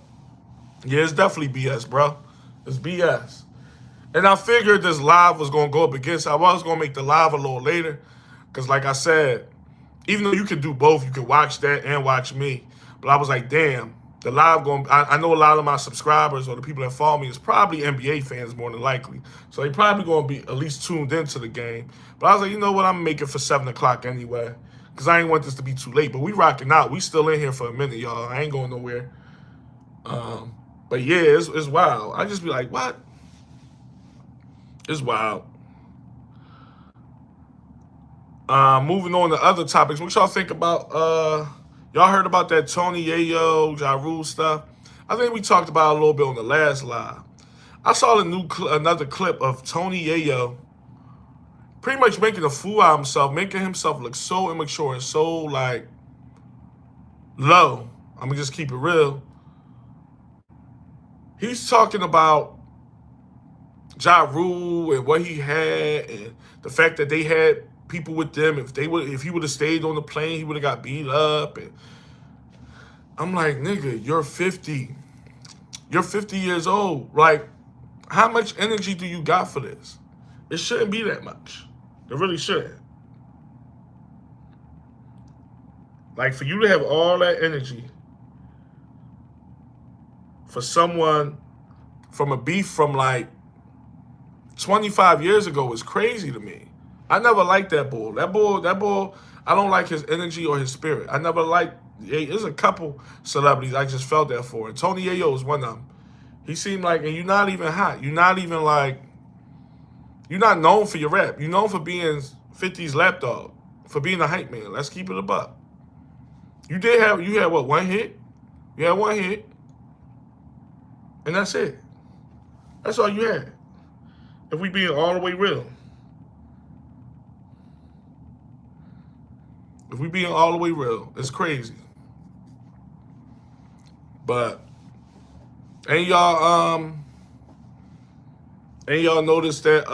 yeah, it's definitely BS, bro. It's BS. And I figured this live was going to go up against... I was going to make the live a little later because, like I said, even though you could do both, you could watch that and watch me. But I was like, damn. The live I know a lot of my subscribers or the people that follow me is probably NBA fans more than likely. So they probably going to be at least tuned into the game. But I was like, you know what? I'm going to make it for 7 o'clock anyway. Because I ain't want this to be too late. But we rocking out. We still in here for a minute, y'all. I ain't going nowhere. But yeah, it's wild. I just be like, what? It's wild. Moving on to other topics. What y'all think about... Y'all heard about that Tony Yayo, Ja Rule stuff? I think we talked about it a little bit on the last live. I saw another clip of Tony Yayo pretty much making a fool out of himself, making himself look so immature and so, like, low. I'm going to just keep it real. He's talking about Ja Rule and what he had and the fact that they had people with them. If he would have stayed on the plane, he would have got beat up. And I'm like, nigga, you're 50. You're 50 years old. Like, how much energy do you got for this? It shouldn't be that much. It really shouldn't. Like, for you to have all that energy for someone from a beef from like 25 years ago is crazy to me. I never liked that bull. That bull, I don't like his energy or his spirit. I never liked, there's a couple celebrities I just felt that for. And Tony Yayo is one of them. He seemed like, and you're not even hot. You're not even like, you're not known for your rap. You're known for being 50's lapdog, for being a hype man. Let's keep it a buck. You had what, one hit? You had one hit. And that's it. That's all you had. If we being all the way real. If we being all the way real, it's crazy. But ain't y'all noticed that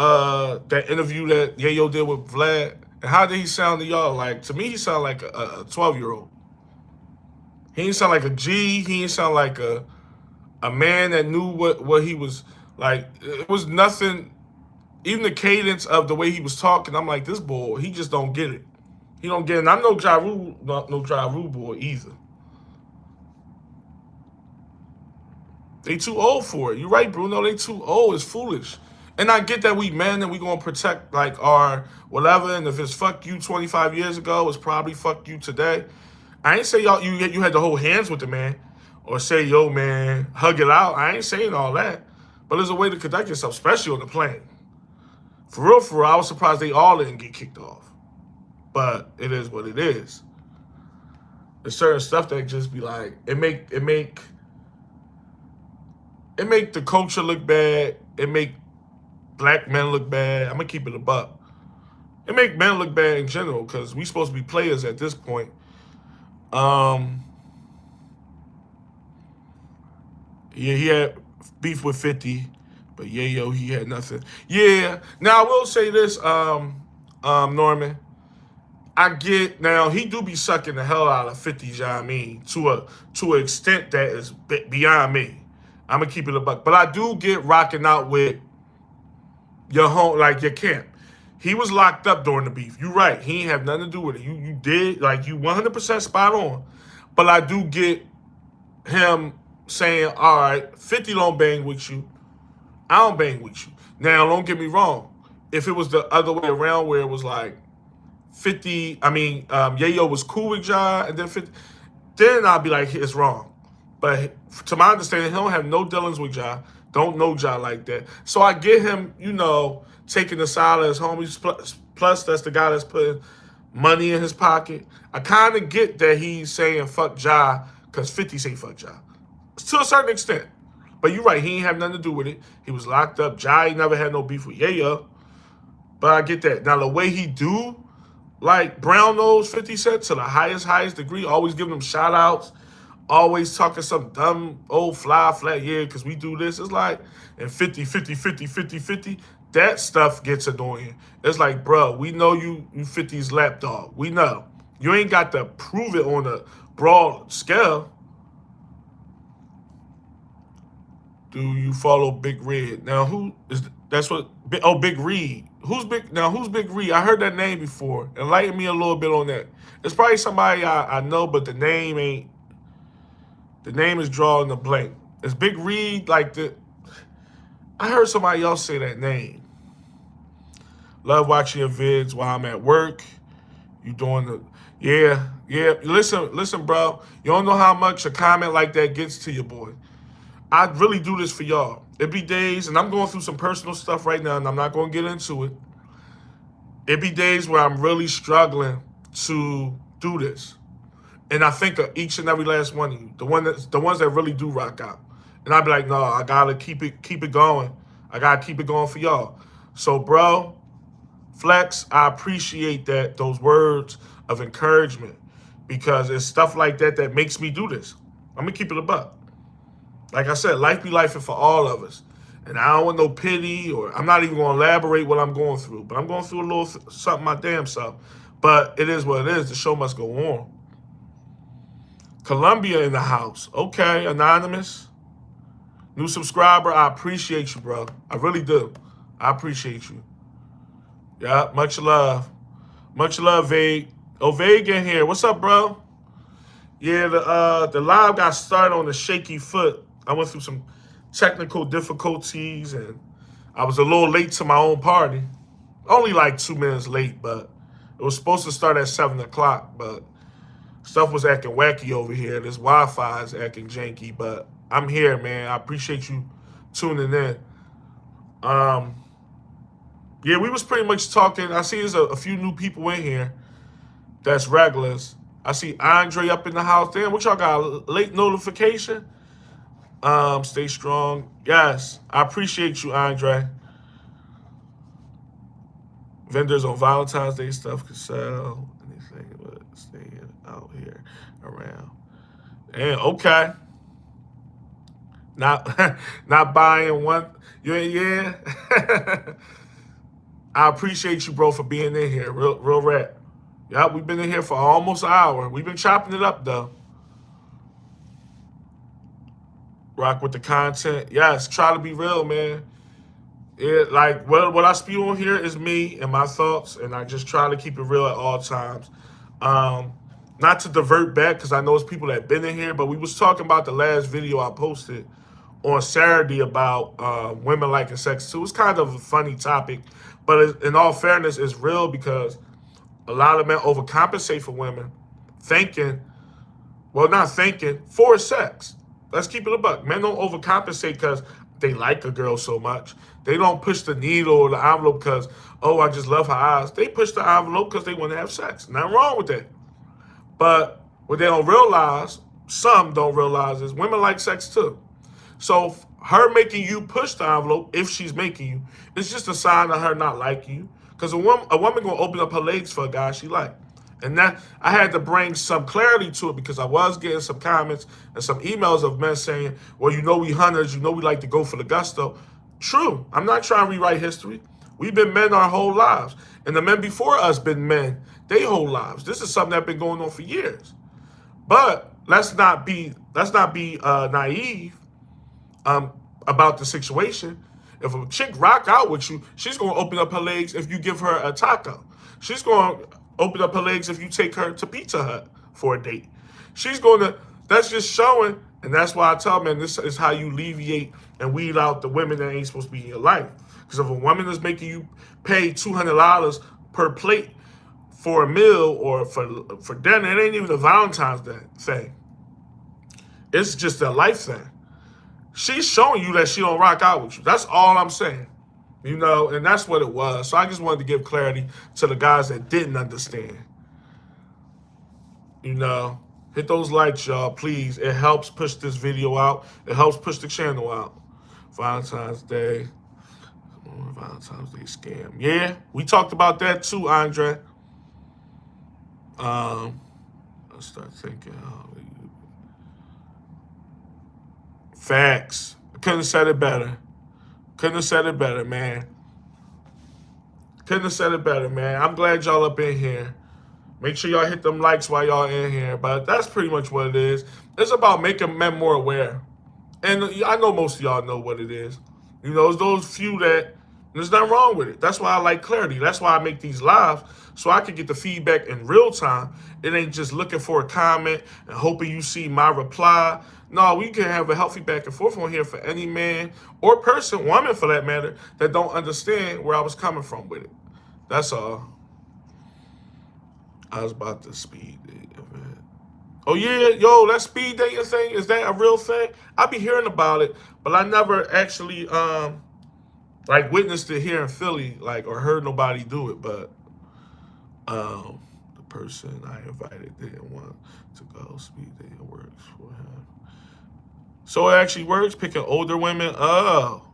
that interview that Yayo did with Vlad? And how did he sound to y'all? Like, to me, he sounded like a 12-year-old. He didn't sound like a G. He didn't sound like a man that knew what he was like. It was nothing. Even the cadence of the way he was talking, I'm like, this boy, he just don't get it. He don't get it. And I'm no Ja Rule boy either. They too old for it. You're right, Bruno. They too old. It's foolish. And I get that we men and we gonna protect like our whatever. And if it's fuck you 25 years ago, it's probably fuck you today. I ain't say y'all you had to hold hands with the man or say, yo, man, hug it out. I ain't saying all that. But there's a way to conduct yourself, especially on the plane. For real, I was surprised they all didn't get kicked off. But it is what it is. There's certain stuff that just be like, it make the culture look bad. It make black men look bad. I'm gonna keep it a buck. It make men look bad in general because we supposed to be players at this point. Yeah, he had beef with 50, but Yayo, he had nothing. Yeah. Now I will say this, Norman. I get now he do be sucking the hell out of 50, you know what I mean, to an extent that is beyond me. I'm gonna keep it a buck. But I do get rocking out with your home, like your camp. He was locked up during the beef. You right. He ain't have nothing to do with it. You did, like, you 100% spot on. But I do get him saying, all right, 50 don't bang with you. I don't bang with you. Now, don't get me wrong. If it was the other way around where it was like 50, Yayo was cool with Ja, and then 50, then I'll be like, it's wrong. But to my understanding, he don't have no dealings with Ja. Don't know Ja like that. So I get him, taking the side of his homies. Plus, that's the guy that's putting money in his pocket. I kind of get that he's saying fuck Ja because 50 say fuck Ja. To a certain extent. But you're right, he ain't have nothing to do with it. He was locked up. Ja ain't never had no beef with Yayo. But I get that. Now, the way he do, like brown nose 50 Cent to the highest degree, always giving them shout outs, always talking some dumb old flat, yeah, because we do this. It's like, and 50, 50, 50, 50, 50, that stuff gets annoying. It's like, bro, we know you 50's lapdog. We know. You ain't got to prove it on a broad scale. Do you follow Big Red? Now, who is that's what? Oh, Big Reed. Who's Big Reed? I heard that name before. Enlighten me a little bit on that. It's probably somebody I know, but the name ain't. The name is drawing the blank. Is Big Reed like the? I heard somebody else say that name. Love watching your vids while I'm at work. You doing the? Yeah. Listen, bro. You don't know how much a comment like that gets to your boy. I really do this for y'all. It be days, and I'm going through some personal stuff right now, and I'm not going to get into it. It be days where I'm really struggling to do this. And I think of each and every last one of you, the ones that really do rock out. And I'd be like, no, I gotta keep it going. I gotta keep it going for y'all. So, bro, Flex, I appreciate those words of encouragement, because it's stuff like that that makes me do this. I'm gonna keep it a buck. Like I said, life be life for all of us. And I don't want no pity, or I'm not even going to elaborate what I'm going through. But I'm going through a little something my damn self. But it is what it is. The show must go on. Columbia in the house. Okay, anonymous. New subscriber. I appreciate you, bro. I really do. I appreciate you. Yeah, much love. Much love, Vague. Oh, Vague in here. What's up, bro? Yeah, the live got started on a shaky foot. I went through some technical difficulties, and I was a little late to my own party. Only like 2 minutes late, but it was supposed to start at 7 o'clock, but stuff was acting wacky over here. This Wi-Fi is acting janky, but I'm here, man. I appreciate you tuning in. Yeah, we was pretty much talking. I see there's a few new people in here that's regulars. I see Andre up in the house. Damn, what y'all got? A late notification? Stay strong. Yes, I appreciate you, Andre. Vendors on Valentine's Day stuff could sell anything but staying out here around. And okay. Not buying one. Yeah. I appreciate you, bro, for being in here. Real rap. Yeah, we've been in here for almost an hour. We've been chopping it up, though. Rock with the content. Yes, try to be real, man. Like, what I spew on here is me and my thoughts, and I just try to keep it real at all times. Not to divert back, because I know it's people that have been in here, but we was talking about the last video I posted on Saturday about women liking sex, too. It's kind of a funny topic, but in all fairness, it's real, because a lot of men overcompensate for women, not thinking, for sex. Let's keep it a buck. Men don't overcompensate because they like a girl so much. They don't push the needle or the envelope because, oh, I just love her eyes. They push the envelope because they want to have sex. Nothing wrong with that. But what they don't realize, some don't realize, is women like sex too. So her making you push the envelope, if she's making you, it's just a sign of her not liking you. Because a woman going to open up her legs for a guy she like. And that I had to bring some clarity to it because I was getting some comments and some emails of men saying, well, you know we hunters, you know we like to go for the gusto. True. I'm not trying to rewrite history. We've been men our whole lives. And the men before us been men their whole lives. This is something that's been going on for years. But let's not be naive about the situation. If a chick rock out with you, she's going to open up her legs if you give her a taco. She's going to open up her legs if you take her to Pizza Hut for a date. She's going to, that's just showing, and that's why I tell men this is how you alleviate and weed out the women that ain't supposed to be in your life. Because if a woman is making you pay $200 per plate for a meal or for dinner, it ain't even a Valentine's Day thing. It's just a life thing. She's showing you that she don't rock out with you. That's all I'm saying. You know, and that's what it was. So I just wanted to give clarity to the guys that didn't understand. You know, hit those likes, y'all, please. It helps push this video out. It helps push the channel out. Valentine's Day. Valentine's Day scam. Yeah, we talked about that too, Andre. Let's start thinking. Facts. Couldn't have said it better. Couldn't have said it better, man. Couldn't have said it better, man. I'm glad y'all up in here. Make sure y'all hit them likes while y'all in here. But that's pretty much what it is. It's about making men more aware. And I know most of y'all know what it is. You know, it's those few that there's nothing wrong with it. That's why I like clarity. That's why I make these lives, so I can get the feedback in real time. It ain't just looking for a comment and hoping you see my reply. No, we can have a healthy back and forth on here for any man or person, woman for that matter, that don't understand where I was coming from with it. That's all. I was about to speed date event. Oh yeah, yo, that speed dating thing, is that a real thing? I be hearing about it, but I never actually like witnessed it here in Philly, like, or heard nobody do it. But the person I invited didn't want to go speed dating. Works for him. So it actually works, picking older women. Oh,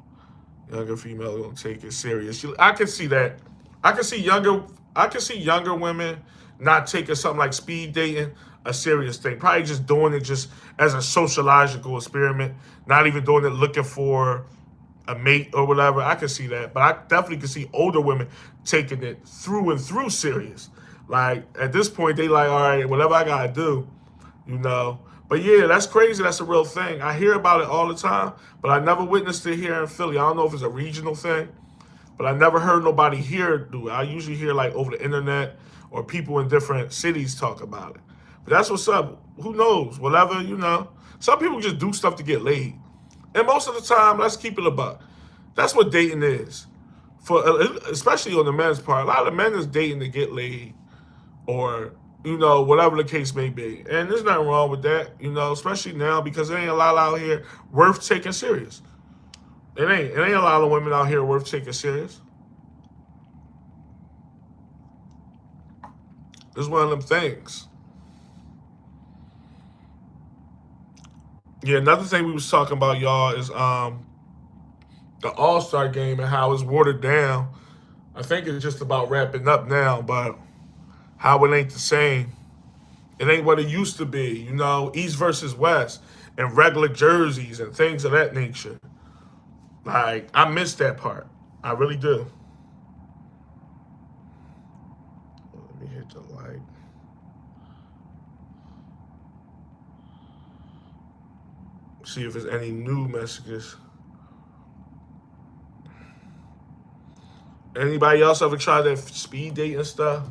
younger female don't take it serious. I can see that. I can see younger women not taking something like speed dating a serious thing. Probably just doing it just as a sociological experiment, not even doing it looking for a mate or whatever. I can see that. But I definitely can see older women taking it through and through serious. Like, at this point, they like, all right, whatever I got to do, you know. But yeah, that's crazy. That's a real thing. I hear about it all the time, but I never witnessed it here in Philly. I don't know if it's a regional thing, but I never heard nobody here do it. I usually hear like over the internet or people in different cities talk about it. But that's what's up. Who knows? Whatever, you know. Some people just do stuff to get laid. And most of the time, let's keep it a buck. That's what dating is. Especially on the men's part. A lot of men is dating to get laid or, you know, whatever the case may be. And there's nothing wrong with that, you know, especially now because there ain't a lot out here worth taking serious. It ain't a lot of women out here worth taking serious. It's one of them things. Yeah, another thing we was talking about, y'all, is the All-Star game and how it's watered down. I think it's just about wrapping up now, but how it ain't the same. It ain't what it used to be, you know, East versus West and regular jerseys and things of that nature. Like, I miss that part. I really do. Let me hit the like. See if there's any new messages. Anybody else ever try that speed dating stuff?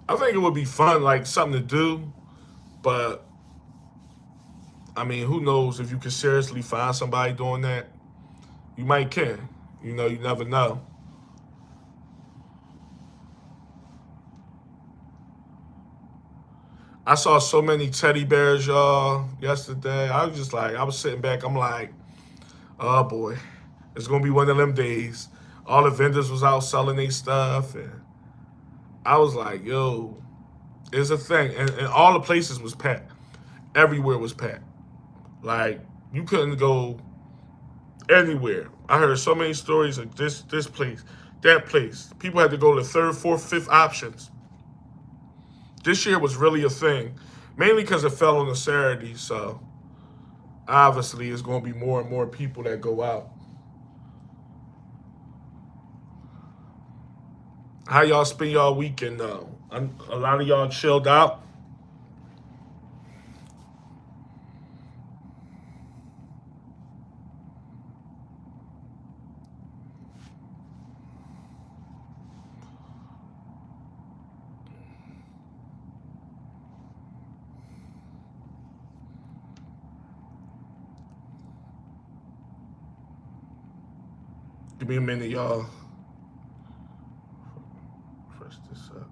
I think it would be fun, like something to do, but I mean, who knows if you can seriously find somebody doing that? You might can. You know, you never know. I saw so many teddy bears, y'all, yesterday. I was just like, I was sitting back, I'm like, oh boy, it's gonna be one of them days. All the vendors was out selling their stuff, and I was like, yo, it's a thing. And all the places was packed. Everywhere was packed. Like, you couldn't go anywhere. I heard so many stories of this place that place. People had to go to third, fourth, fifth options. This year was really a thing, mainly because it fell on a Saturday. So obviously, it's going to be more and more people that go out. How y'all spend y'all weekend though? A lot of y'all chilled out. Give me a minute, y'all. Fresh this up.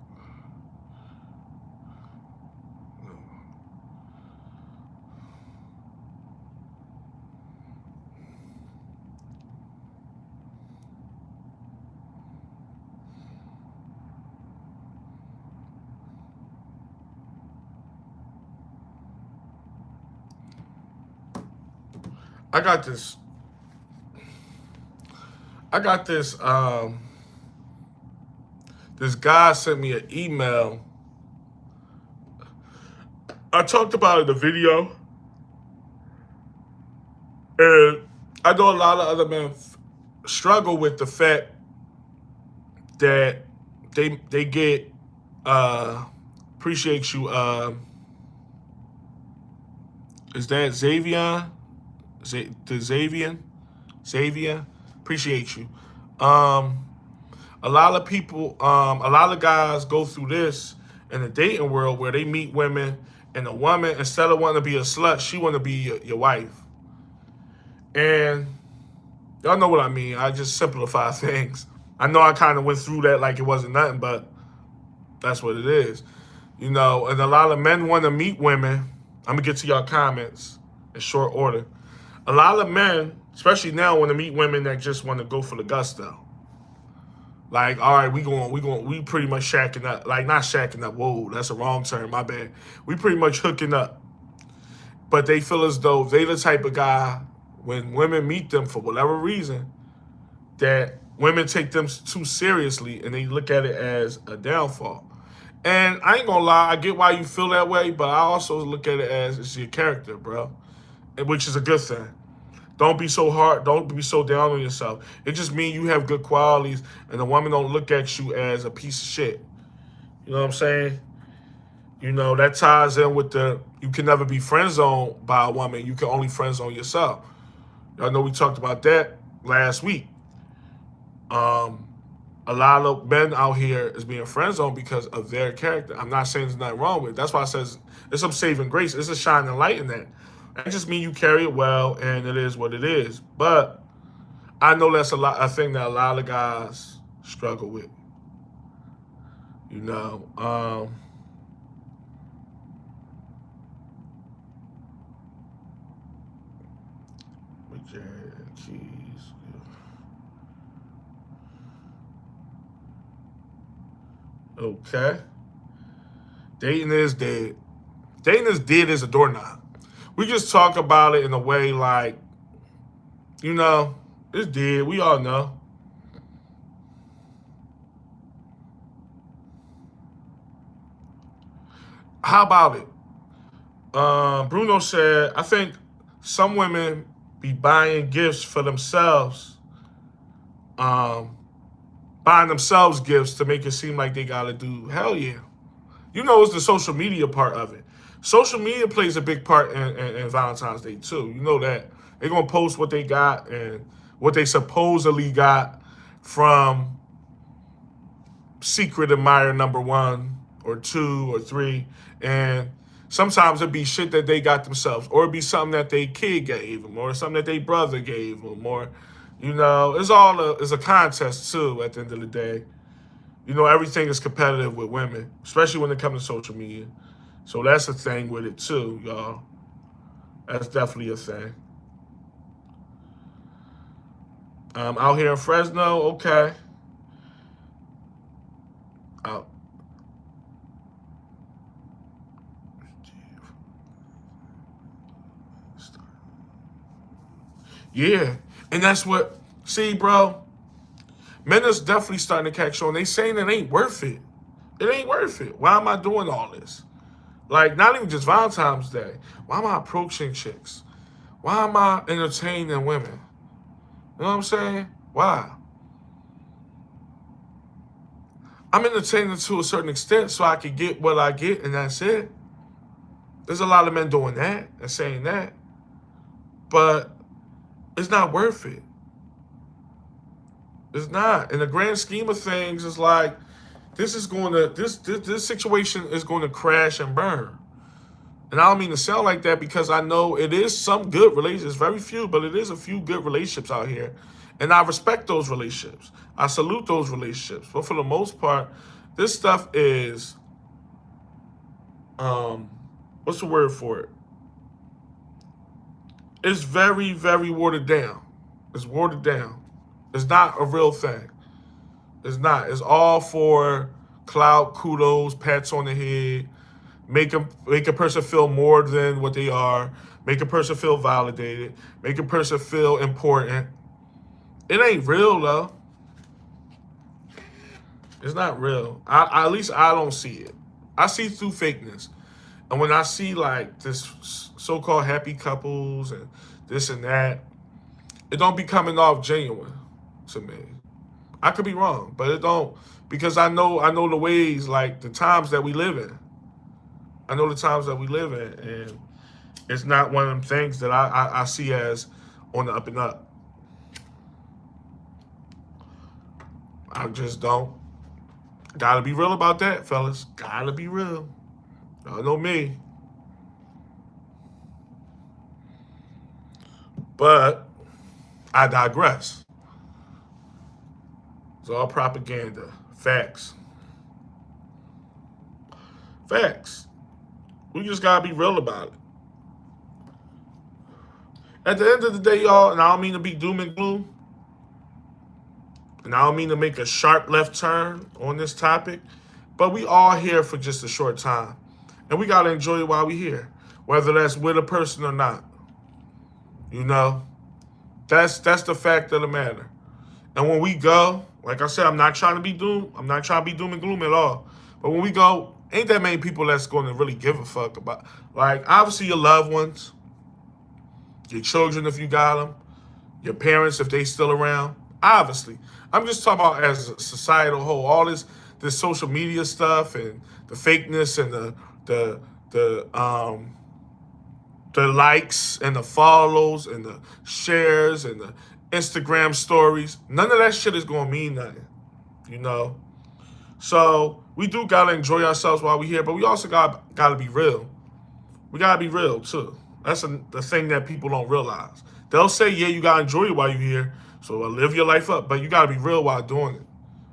I got this. I got this. This guy sent me an email. I talked about it in the video, and I know a lot of other men struggle with the fact that they get appreciate you. Is that Xavier? Xavier, appreciate you. A lot of people, a lot of guys go through this in the dating world where they meet women, and the woman, instead of wanting to be a slut, she want to be your wife. And y'all know what I mean. I just simplify things. I know I kind of went through that like it wasn't nothing, but that's what it is. You know, and a lot of men want to meet women. I'm going to get to y'all comments in short order. A lot of men, especially now, want to meet women that just want to go for the gusto. Like, all right, we pretty much shacking up. Like, not shacking up. Whoa, that's a wrong term. My bad. We pretty much hooking up. But they feel as though they the type of guy, when women meet them for whatever reason, that women take them too seriously and they look at it as a downfall. And I ain't gonna lie, I get why you feel that way, but I also look at it as it's your character, bro, which is a good thing. Don't be so hard. Don't be so down on yourself. It just means you have good qualities, and the woman don't look at you as a piece of shit. You know what I'm saying? You know, that ties in with you can never be friend zoned by a woman. You can only friend zone yourself. Y'all know we talked about that last week. A lot of men out here is being friend zoned because of their character. I'm not saying there's nothing wrong with it. That's why I says it's some saving grace. It's a shining light in that. That just means you carry it well, and it is what it is. But I know that's a thing that a lot of guys struggle with. You know, keys. Okay. Dating is dead. Dating is dead as a doorknob. We just talk about it in a way like, you know, it's dead. We all know. How about it? Bruno said, I think some women be buying gifts for themselves, um, buying themselves gifts to make it seem like they got to do. Hell yeah. You know, it's the social media part of it. Social media plays a big part in Valentine's Day, too. You know that. They're going to post what they got and what they supposedly got from secret admirer number 1 or 2 or 3. And sometimes it'd be shit that they got themselves, or it'd be something that their kid gave them, or something that their brother gave them, or, you know, it's a contest, too, at the end of the day. You know, everything is competitive with women, especially when it comes to social media. So that's a thing with it too, y'all. That's definitely a thing. Out here in Fresno, okay. Out. Yeah, and that's what. See, bro. Men is definitely starting to catch on. They saying it ain't worth it. It ain't worth it. Why am I doing all this? Like, not even just Valentine's Day. Why am I approaching chicks? Why am I entertaining women? You know what I'm saying? Why? I'm entertaining to a certain extent so I can get what I get, and that's it. There's a lot of men doing that and saying that, but it's not worth it. It's not. In the grand scheme of things, it's like this is going to this situation is going to crash and burn. And I don't mean to sound like that because I know it is some good relationships, very few, but it is a few good relationships out here. And I respect those relationships. I salute those relationships. But for the most part, this stuff is um what's the word for it? It's very, very watered down. It's watered down. It's not a real thing. It's not. It's all for clout, kudos, pats on the head, make a person feel more than what they are, make a person feel validated, make a person feel important. It ain't real though. It's not real. At least I don't see it. I see through fakeness. And when I see like this so-called happy couples and this and that, it don't be coming off genuine to me. I could be wrong, but it don't because I know the ways like the times that we live in. I know the times that we live in, and it's not one of them things that I see as on the up and up. I just don't. Gotta be real about that, fellas. Gotta be real. Y'all know me. But I digress. It's all propaganda. Facts. Facts. We just gotta be real about it. At the end of the day, y'all, and I don't mean to be doom and gloom, and I don't mean to make a sharp left turn on this topic, but we all here for just a short time. And we gotta enjoy it while we here. Whether that's with a person or not. You know? That's the fact of the matter. And when we go, like I said, I'm not trying to be doom. I'm not trying to be doom and gloom at all. But when we go, ain't that many people that's going to really give a fuck about. Like, obviously, your loved ones, your children if you got them, your parents if they still around. Obviously, I'm just talking about as a societal whole. All this social media stuff and the fakeness and the likes and the follows and the shares and the Instagram stories. None of that shit is gonna mean nothing, you know. So we do gotta enjoy ourselves while we're here, but we also gotta be real. We gotta be real too. That's the thing that people don't realize. They'll say, yeah, you gotta enjoy it while you're here, so live your life up, but you gotta be real while doing it,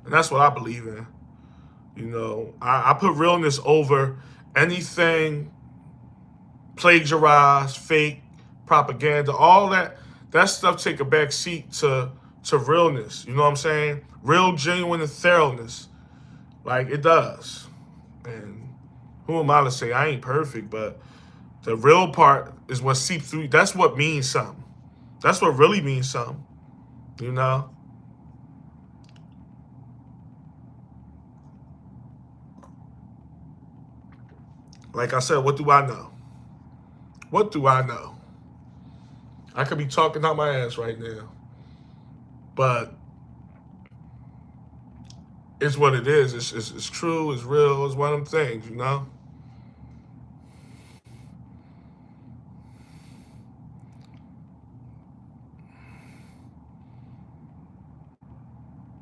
and that's what I believe in. You know, I put realness over anything plagiarized, fake, propaganda, all that stuff take a back seat to realness. You know what I'm saying? Real, genuine, and thoroughness. Like it does. And who am I to say I ain't perfect, but the real part is what seeps through. That's what means something. That's what really means something. You know? Like I said, what do I know? What do I know? I could be talking out my ass right now. But it's what it is. It's true, it's real, it's one of them things, you know?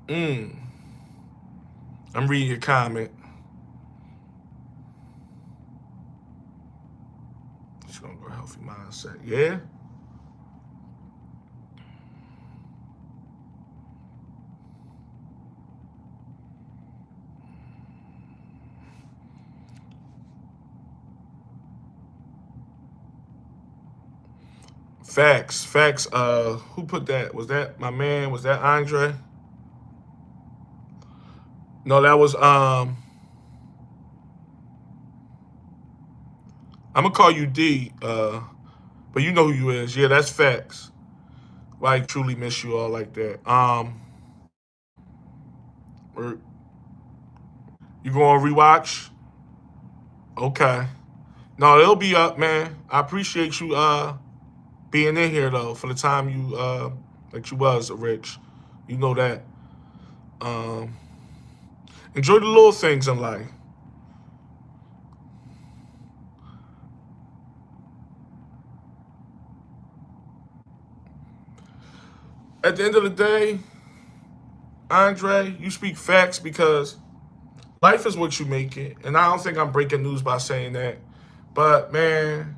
Mm. I'm reading your comment. She's gonna go healthy mindset. Yeah? Facts. Facts. Who put that? Was that my man? Was that Andre? No, that was I'm gonna call you D, but you know who you is. Yeah, that's facts. Like truly miss you all like that. Or you going to rewatch? Okay. No, it'll be up, man. I appreciate you being in here though for the time you that you was Rich. You know that. Um, enjoy the little things in life. At the end of the day, Andre, you speak facts because life is what you make it. And I don't think I'm breaking news by saying that. But man,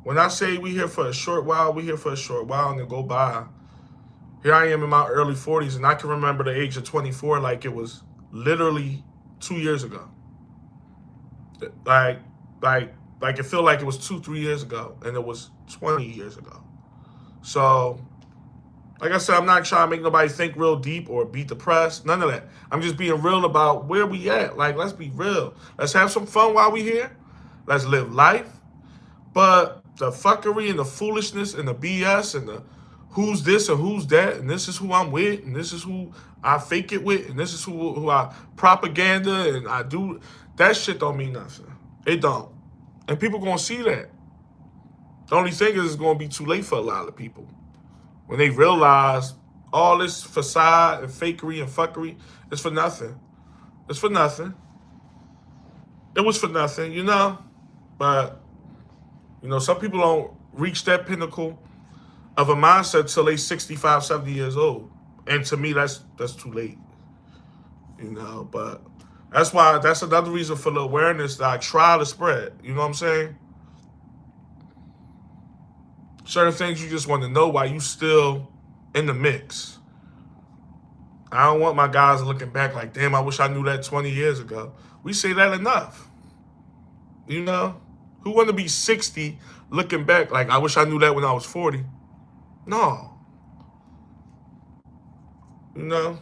when I say we here for a short while, we here for a short while and then go by. Here I am in my early 40s and I can remember the age of 24 like it was literally 2 years ago. Like, like, like it felt like it was 2, 3 years ago and it was 20 years ago. So like I said, I'm not trying to make nobody think real deep or be depressed. None of that. I'm just being real about where we at. Like, let's be real. Let's have some fun while we here. Let's live life. But the fuckery and the foolishness and the BS and the who's this and who's that and this is who I'm with and this is who I fake it with and this is who I propaganda and I do, that shit don't mean nothing. It don't. And people gonna see that. The only thing is it's gonna be too late for a lot of people. When they realize all this facade and fakery and fuckery is for nothing. It's for nothing. It was for nothing, you know? But, you know, some people don't reach that pinnacle of a mindset till they 65, 70 years old. And to me, that's too late. You know, but that's another reason for the awareness that I try to spread. You know what I'm saying? Certain things you just want to know while you still in the mix. I don't want my guys looking back like, damn, I wish I knew that 20 years ago. We say that enough. You know? Who want to be 60 looking back like, I wish I knew that when I was 40? No. You know?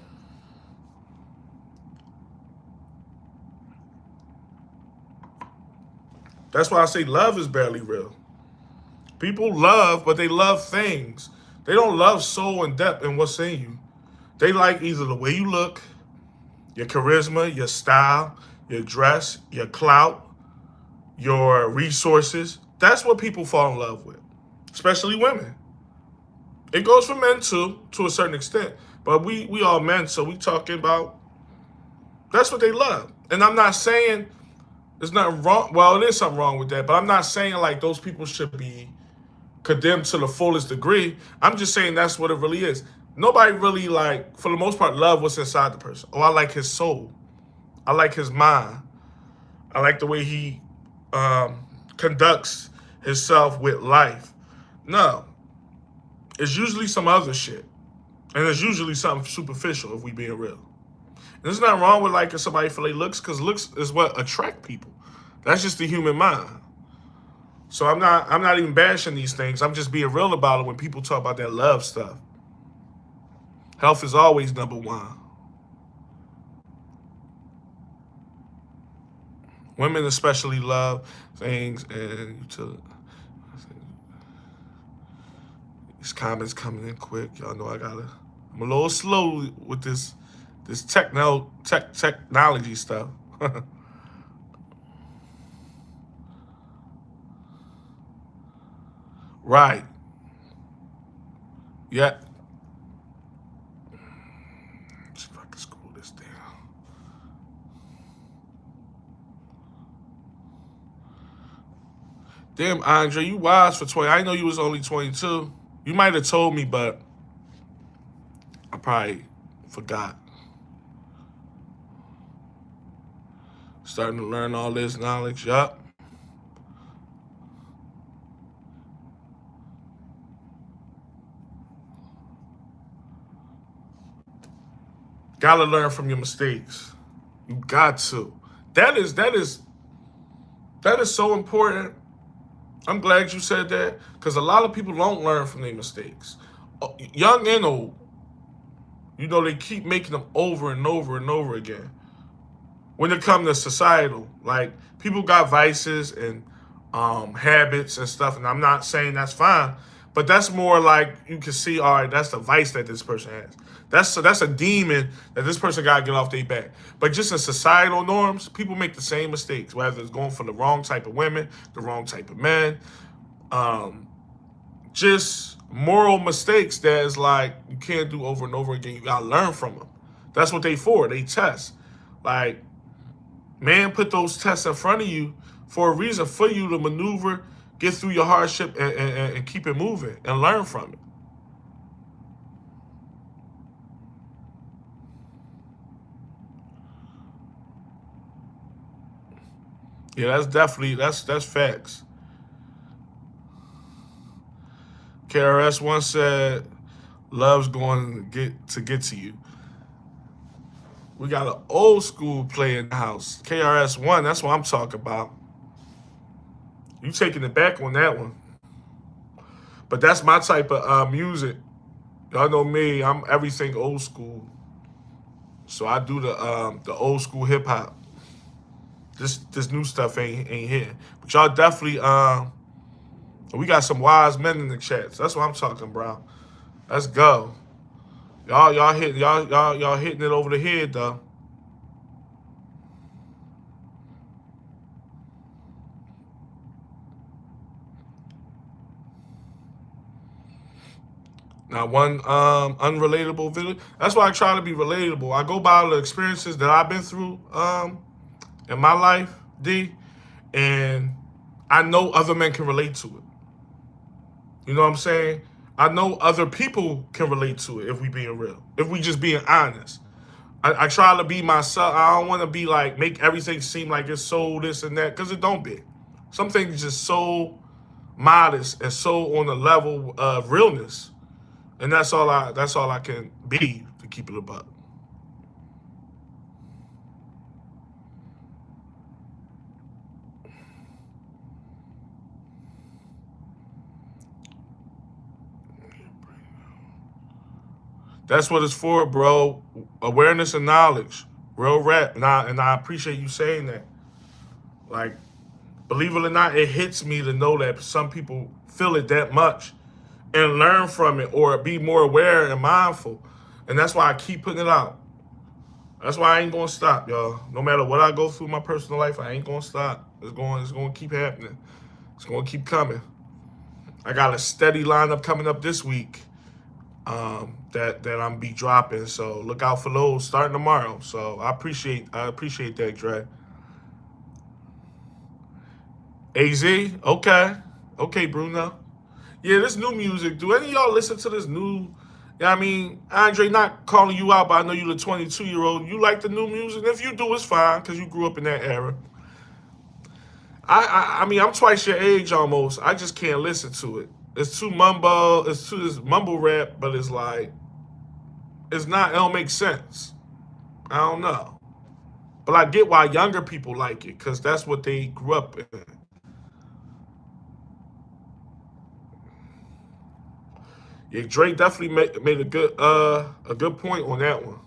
That's why I say love is barely real. People love, but they love things. They don't love soul and depth and what's in you. They like either the way you look, your charisma, your style, your dress, your clout, your resources. That's what people fall in love with, especially women. It goes for men too, to a certain extent. But we all men, so we talking about that's what they love. And I'm not saying there's nothing wrong. Well, it is something wrong with that, but I'm not saying like those people should be condemned to the fullest degree. I'm just saying that's what it really is. Nobody really, like, for the most part, love what's inside the person. Oh, I like his soul. I like his mind. I like the way he conducts himself with life. No. It's usually some other shit. And it's usually something superficial, if we being real. And there's nothing wrong with liking somebody for their looks, because looks is what attract people. That's just the human mind. So I'm not even bashing these things. I'm just being real about it when people talk about that love stuff. Health is always number one. Women especially love things and these comments coming in quick. Y'all know I'm a little slow with this technology stuff. Right. Yeah. Let's see if I can scroll this down. Damn, Andre, you wise for 20. I didn't know you was only 22. You might have told me, but I probably forgot. Starting to learn all this knowledge. Yup. Gotta learn from your mistakes. You got to. That is so important. I'm glad you said that because a lot of people don't learn from their mistakes. Young and old, you know, they keep making them over and over and over again. When it comes to societal, like people got vices and habits and stuff, and I'm not saying that's fine, But that's more like you can see, all right, that's the vice that this person has. That's a demon that this person got to get off their back. But just in societal norms, people make the same mistakes, whether it's going for the wrong type of women, the wrong type of men, um, just moral mistakes that is like you can't do over and over again. You gotta learn from them. That's what they for. They test. Like, man, put those tests in front of you for a reason, for you to maneuver, get through your hardship, and keep it moving and learn from it. Yeah, that's definitely that's facts. KRS once said, "Love's going to get to you." We got an old school player in the house. KRS One. That's what I'm talking about. You taking it back on that one. But that's my type of music. Y'all know me. I'm everything old school. So I do the old school hip hop. This new stuff ain't here. But y'all definitely we got some wise men in the chats. That's what I'm talking about. Let's go. Y'all hitting it over the head though. Now one unrelatable video. That's why I try to be relatable. I go by the experiences that I've been through in my life, D, and I know other men can relate to it. You know what I'm saying? I know other people can relate to it if we being real. If we just being honest. I try to be myself. I don't want to be like make everything seem like it's so this and that, because it don't be. Some things just so modest and so on the level of realness. And that's all I can be to keep it a buck. That's what it's for, bro. Awareness and knowledge. Real rap. And I appreciate you saying that. Like, believe it or not, it hits me to know that some people feel it that much and learn from it or be more aware and mindful. And that's why I keep putting it out. That's why I ain't gonna stop, y'all. No matter what I go through in my personal life, I ain't gonna stop. It's gonna keep happening. It's gonna keep coming. I got a steady lineup coming up this week that I'm be dropping. So look out for those starting tomorrow. So I appreciate that, Dre. AZ, okay, okay, Bruno. Yeah, this new music. Do any of y'all listen to this new? Yeah, I mean, Andre, not calling you out, but I know you're the 22-year-old. You like the new music? If you do, it's fine because you grew up in that era. I mean, I'm twice your age almost. I just can't listen to it. It's too mumble. It's too this mumble rap, but it's like it's not. It don't make sense. I don't know, but I get why younger people like it because that's what they grew up in. Yeah, Drake definitely made a good point on that one.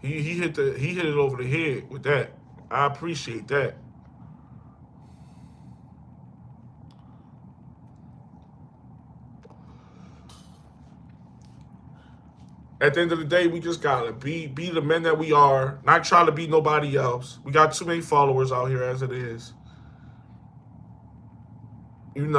He hit it over the head with that. I appreciate that. At the end of the day, we just gotta be the men that we are, not try to be nobody else. We got too many followers out here as it is, and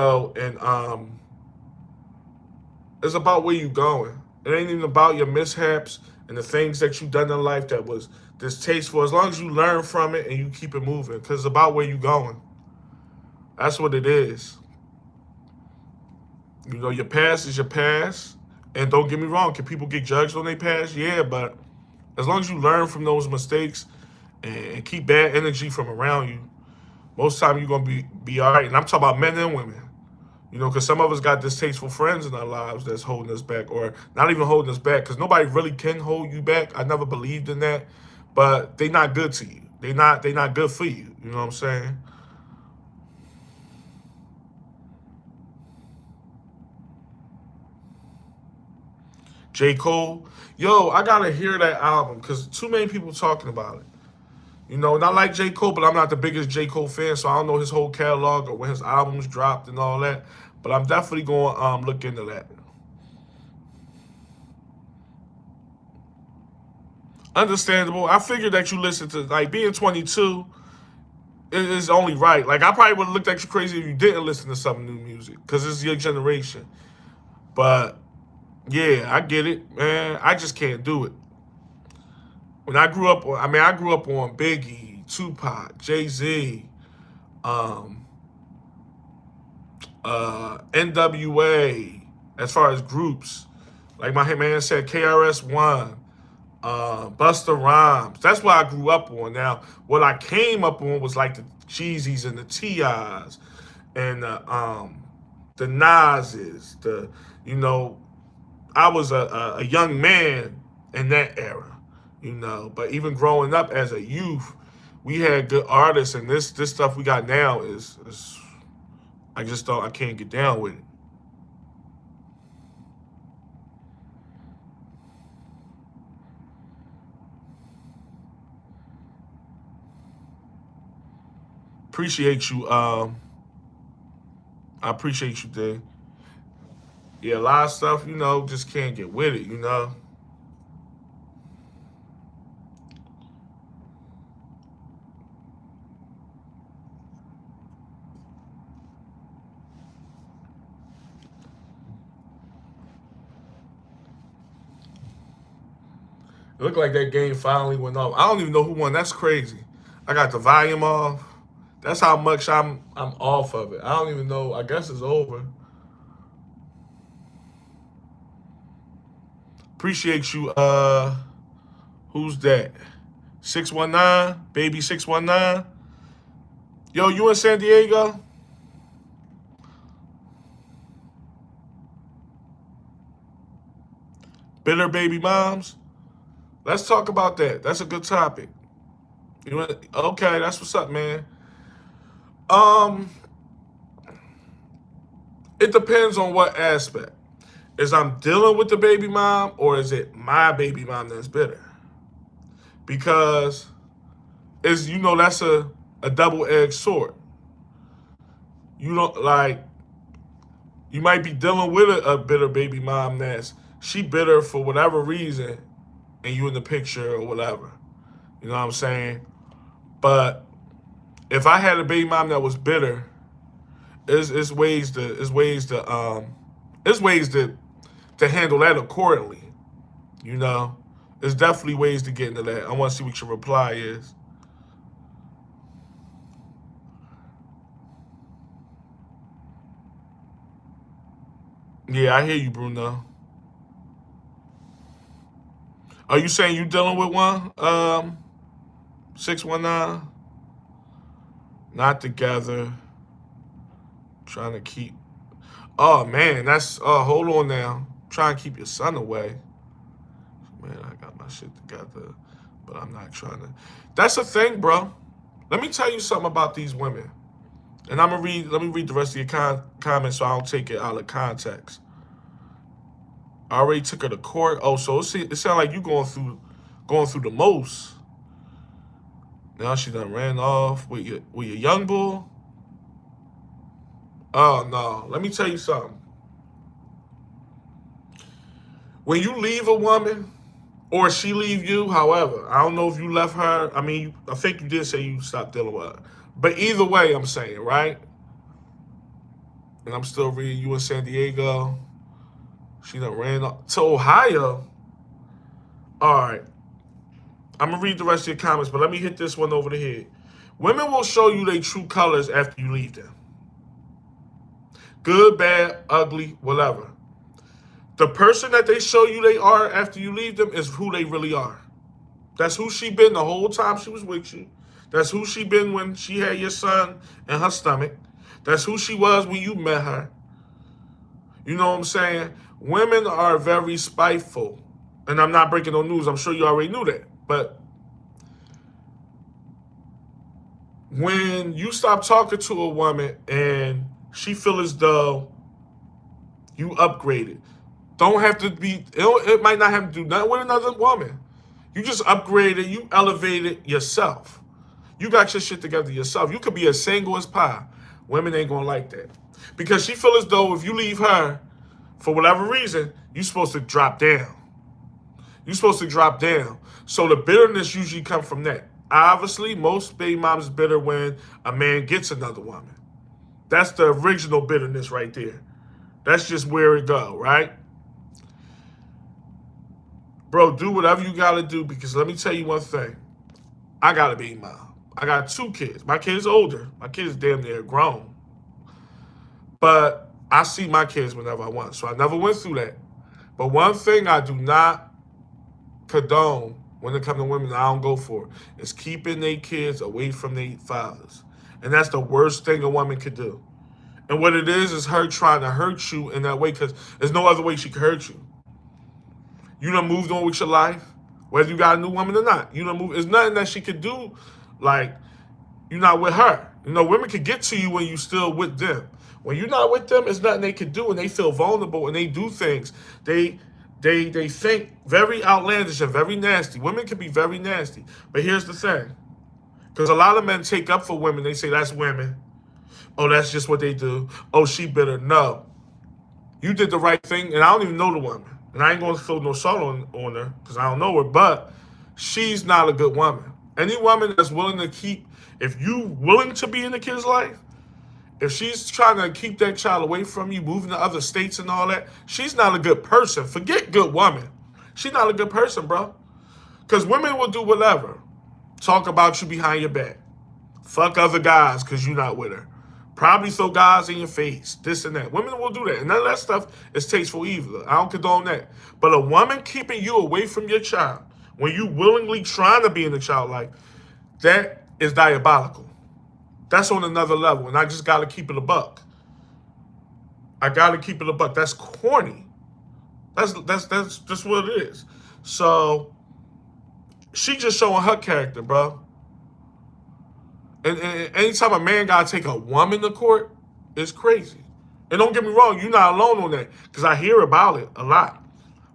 it's about where you going. It ain't even about your mishaps and the things that you done in life that was distasteful. As long as you learn from it and you keep it moving, because it's about where you going. That's what it is. Your past is your past. And don't get me wrong, can people get judged on their past? Yeah, but as long as you learn from those mistakes and keep bad energy from around you, most of the time you're gonna be all right. And I'm talking about men and women. Because some of us got distasteful friends in our lives that's holding us back, or not even holding us back, because nobody really can hold you back. I never believed in that, but they not good to you. They not good for you. You know what I'm saying? J. Cole, yo, I gotta hear that album because too many people talking about it. And I like J. Cole, but I'm not the biggest J. Cole fan, so I don't know his whole catalog or when his albums dropped and all that. But I'm definitely going to look into that. Understandable. I figured that you listen to, like, being 22 is only right. Like, I probably would have looked at you crazy if you didn't listen to some new music because it's your generation. But yeah, I get it, man. I just can't do it. When I grew up, I grew up on Biggie, Tupac, Jay Z, um, NWA. As far as groups, like my man said, KRS One, Busta Rhymes. That's what I grew up on. Now, what I came up on was like the Jeezys and the T.I.s and the Nas's. You know, I was a young man in that era, you know. But even growing up as a youth, we had good artists, and this stuff we got now is I just don't I can't get down with it. Appreciate you. I appreciate you, Dave. Yeah, a lot of stuff, you know, just can't get with it, you know. It looked like that game finally went off. I don't even know who won. That's crazy. I got the volume off. That's how much I'm off of it. I don't even know. I guess it's over. Appreciate you. Who's that? 619, baby 619. Yo, you in San Diego? Bitter baby moms. Let's talk about that. That's a good topic. Okay? That's what's up, man. Um, it depends on what aspect. Is I'm dealing with the baby mom, or is it my baby mom that's bitter? Because is that's a double edged sword. You don't like you might be dealing with a bitter baby mom that's she bitter for whatever reason, and you in the picture or whatever. You know what I'm saying? But if I had a baby mom that was bitter, it's ways to it's ways to handle that accordingly. You know, there's definitely ways to get into that. I want to see what your reply is. Yeah, I hear you, Bruno. Are you saying you dealing with one? 619, not together, trying to keep. Oh man, that's. Hold on now. Trying to keep your son away. Man, I got my shit together, but I'm not trying to. That's the thing, bro. Let me tell you something about these women, and I'm gonna read. Let me read the rest of your comments so I don't take it out of context. I already took her to court. Oh, so it sounds like you going through the most. Now she done ran off with your young bull. Oh no, let me tell you something. When you leave a woman, or she leave you, however, I don't know if you left her. I mean, I think you did say you stopped dealing with her. But either way, I'm saying, right? And I'm still reading you in San Diego. She done ran off to Ohio. All right. I'm gonna read the rest of your comments, but let me hit this one over the head. Women will show you their true colors after you leave them. Good, bad, ugly, whatever. The person that they show you they are after you leave them is who they really are. That's who she been the whole time she was with you. That's who she been when she had your son in her stomach. That's who she was when you met her. You know what I'm saying? Women are very spiteful. And I'm not breaking no news. I'm sure you already knew that. But when you stop talking to a woman and she feel as though you upgraded, don't have to be, it might not have to do nothing with another woman. You just upgraded, you elevated yourself. You got your shit together yourself. You could be as single as pie. Women ain't gonna like that. Because she feel as though if you leave her, for whatever reason, you're supposed to drop down. You're supposed to drop down. So the bitterness usually comes from that. Obviously, most baby moms is bitter when a man gets another woman. That's the original bitterness right there. That's just where it go, right? Bro, do whatever you gotta do, because let me tell you one thing. I got a baby mom. I got 2 kids. My kid's older. My kid's damn near grown. But I see my kids whenever I want. So I never went through that. But one thing I do not condone when it comes to women that I don't go for is keeping their kids away from their fathers. And that's the worst thing a woman could do. And what it is her trying to hurt you in that way, because there's no other way she could hurt you. You done moved on with your life, whether you got a new woman or not. You done moved. There's nothing that she could do, like, you're not with her. You know, women could get to you when you still with them. When you're not with them, there's nothing they could do, and they feel vulnerable, and they do things. They think very outlandish and very nasty. Women can be very nasty. But here's the thing. Because a lot of men take up for women. They say, that's women. Oh, that's just what they do. Oh, she bitter. No. You did the right thing, and I don't even know the woman. And I ain't going to throw no salt on her because I don't know her, but she's not a good woman. Any woman that's willing to keep, if you willing to be in the kid's life, if she's trying to keep that child away from you, moving to other states and all that, she's not a good person. Forget good woman. She's not a good person, bro. Because women will do whatever. Talk about you behind your back. Fuck other guys because you're not with her. Probably throw guys in your face, this and that. Women will do that. And none of that stuff is tasteful either. I don't condone that. But a woman keeping you away from your child, when you willingly trying to be in the child life, that is diabolical. That's on another level. And I just got to keep it a buck. I got to keep it a buck. That's corny. That's just what it is. So she just showing her character, bro. And anytime a man got to take a woman to court, it's crazy. And don't get me wrong, you're not alone on that. Because I hear about it a lot.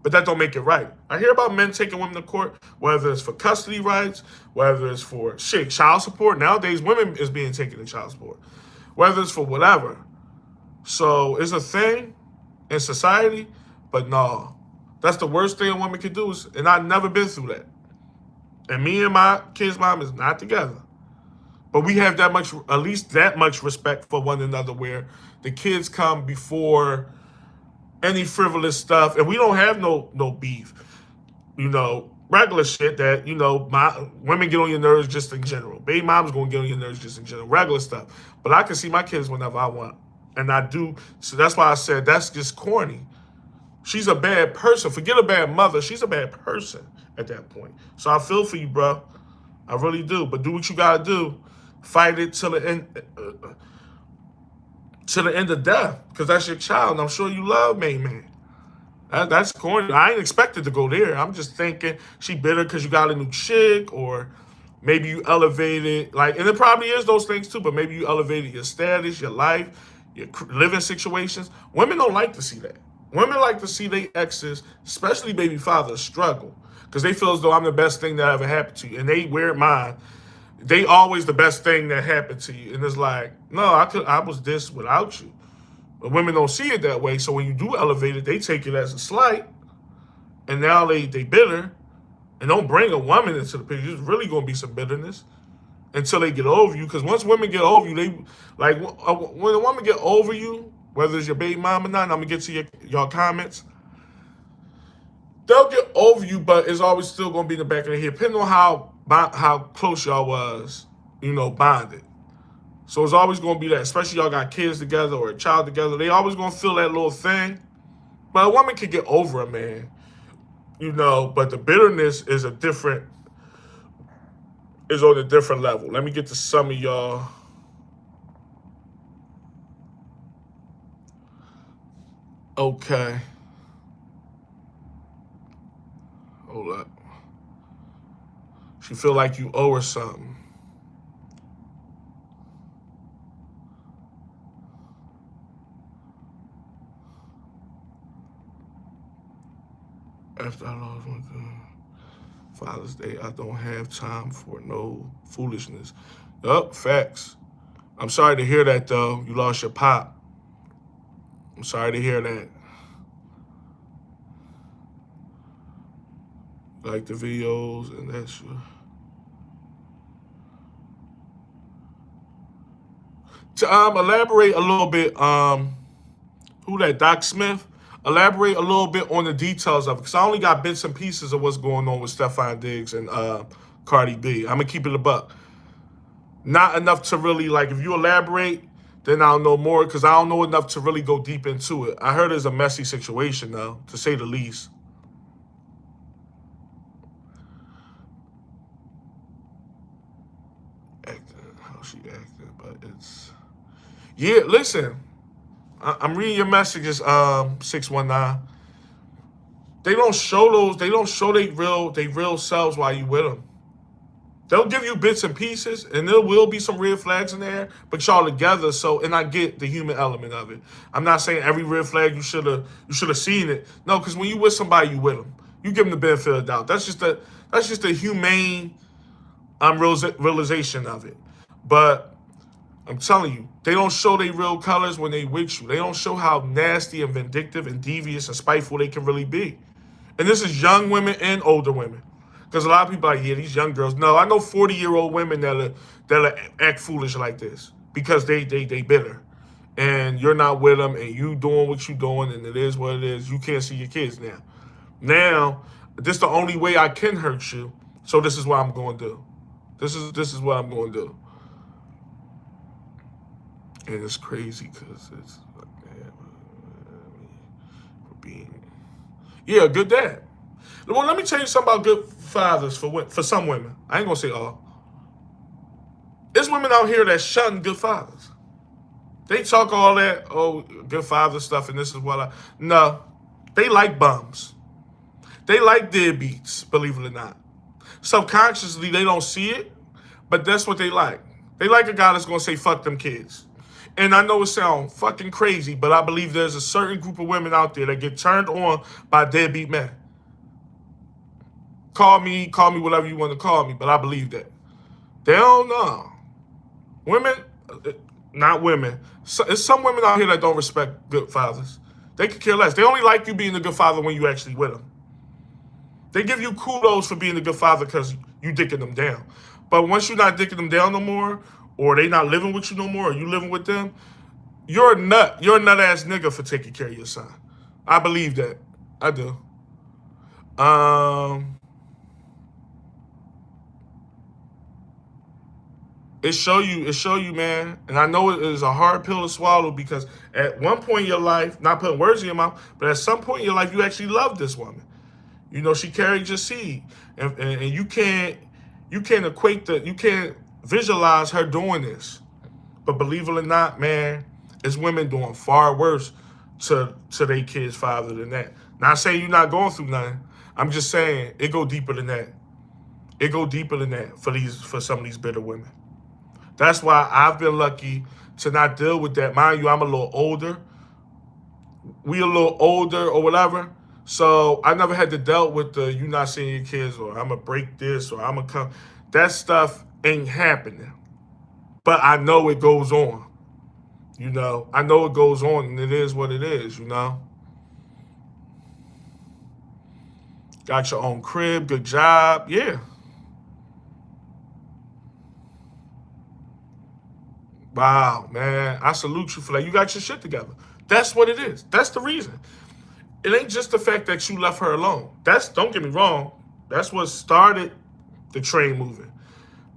But that don't make it right. I hear about men taking women to court, whether it's for custody rights, whether it's for, child support. Nowadays, women is being taken to child support. Whether it's for whatever. So it's a thing in society, but no. That's the worst thing a woman could do. And I've never been through that. And me and my kid's mom is not together. But we have that much, at least that much respect for one another, where the kids come before any frivolous stuff, and we don't have no beef. You know, regular shit that, you know, my women get on your nerves just in general. Baby mom's gonna get on your nerves just in general. Regular stuff. But I can see my kids whenever I want. And I do. So that's why I said that's just corny. She's a bad person. Forget a bad mother. She's a bad person at that point. So I feel for you, bro. I really do. But do what you gotta do. Fight it till the end of death, because that's your child. And I'm sure you love man. That's corny. I ain't expected to go there. I'm just thinking she bitter because you got a new chick, or maybe you elevated, like, and it probably is those things too, but maybe you elevated your status, your life, your living situations. Women don't like to see that. Women like to see their exes, especially baby fathers, struggle, because they feel as though I'm the best thing that ever happened to you, and they wear mine. They always the best thing that happened to you. And it's like, no, I was this without you. But women don't see it that way. So when you do elevate it, they take it as a slight. And now they bitter. And don't bring a woman into the picture. There's really going to be some bitterness until they get over you. Because once women get over you, they, like, when a woman get over you, whether it's your baby mom or not, and I'm going to get to y'all comments, they'll get over you, but it's always still going to be in the back of their head, depending on how close y'all was, you know, bonded. So it's always going to be that, especially y'all got kids together or a child together. They always going to feel that little thing. But a woman can get over a man, you know, but the bitterness is on a different level. Let me get to some of y'all. Okay. Hold up. She feel like you owe her something. After I lost my Father's Day, I don't have time for no foolishness. Yup, facts. I'm sorry to hear that, though. You lost your pop. I'm sorry to hear that. Like the videos and that shit. To elaborate a little bit, who that, Doc Smith? Elaborate a little bit on the details of it, because I only got bits and pieces of what's going on with Stefon Diggs and Cardi B. I'm gonna keep it a buck. Not enough to really, like, if you elaborate, then I'll know more, because I don't know enough to really go deep into it. I heard it's a messy situation, though, to say the least. Acting, how she acting, but it's... Yeah, listen, I'm reading your messages, 619. They don't show those, they don't show they real selves while you with them. They'll give you bits and pieces, and there will be some red flags in there, but y'all together. So, and I get the human element of it. I'm not saying every red flag you should have seen it. No, because when you with somebody, you with them. You give them the benefit of the doubt. That's just a humane realization of it. But I'm telling you, they don't show their real colors when they with you. They don't show how nasty and vindictive and devious and spiteful they can really be. And this is young women and older women. Because a lot of people are like, yeah, these young girls. No, I know 40-year-old women that act foolish like this because they bitter. And you're not with them, and you doing what you doing, and it is what it is. You can't see your kids now. Now, this is the only way I can hurt you, so this is what I'm going to do. This is what I'm going to do. And it's crazy because it's like, man, for being... Yeah, good dad. Well, let me tell you something about good fathers for some women. I ain't gonna say all. There's women out here that shun good fathers. They talk all that, oh, good father stuff, and this is what I... No, they like bums. They like deadbeats, believe it or not. Subconsciously, they don't see it, but that's what they like. They like a guy that's gonna say, fuck them kids. And I know it sounds fucking crazy, but I believe there's a certain group of women out there that get turned on by deadbeat men. Call me whatever you want to call me, but I believe that. They don't know. Women, not women. There's some women out here that don't respect good fathers. They could care less. They only like you being a good father when you actually with them. They give you kudos for being a good father because you dicking them down. But once you're not dicking them down no more, or they not living with you no more, or you living with them, you're a nut. You're a nut-ass nigga for taking care of your son. I believe that. I do. It show you, man. And I know it is a hard pill to swallow because at one point in your life, not putting words in your mouth, but at some point in your life, you actually love this woman. You know, she carried your seed. And you can't visualize her doing this. But believe it or not, man, it's women doing far worse to their kids' father than that. Not saying you're not going through nothing. I'm just saying it go deeper than that. It go deeper than that for some of these bitter women. That's why I've been lucky to not deal with that. Mind you, I'm a little older. We a little older or whatever. So I never had to deal with the you not seeing your kids or I'm going to break this or I'm going to come. That stuff ain't happening. But I know it goes on. You know, I know it goes on and it is what it is, you know. Got your own crib, good job. Yeah. Wow, man. I salute you for that. You got your shit together. That's what it is. That's the reason. It ain't just the fact that you left her alone. Don't get me wrong. That's what started the train moving.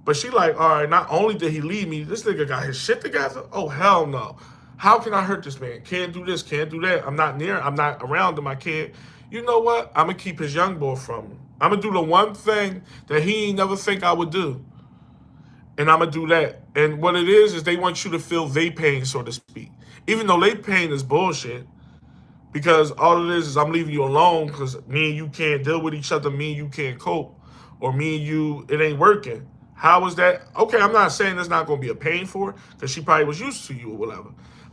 But she like, all right, not only did he leave me, this nigga got his shit together. Oh, hell no. How can I hurt this man? Can't do this, can't do that. I'm not around him. I can't. You know what? I'm going to keep his young boy from him. I'm going to do the one thing that he ain't never think I would do. And I'm going to do that. And what it is they want you to feel they pain, so to speak. Even though they pain is bullshit. Because all it is I'm leaving you alone because me and you can't deal with each other. Me and you can't cope. Or me and you, it ain't working. How is that? Okay, I'm not saying there's not going to be a pain for her because she probably was used to you or whatever.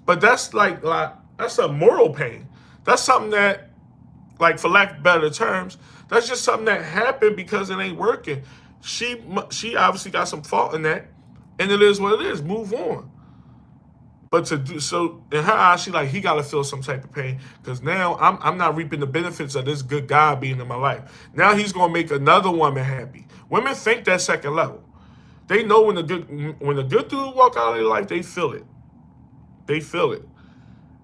But that's like that's a moral pain. That's something that, like, for lack of better terms, that's just something that happened because it ain't working. She obviously got some fault in that, and it is what it is. Move on. But to do so, in her eyes, she like he got to feel some type of pain because now I'm not reaping the benefits of this good guy being in my life. Now he's gonna make another woman happy. Women think that second level. They know when the good dude walk out of their life, they feel it. They feel it.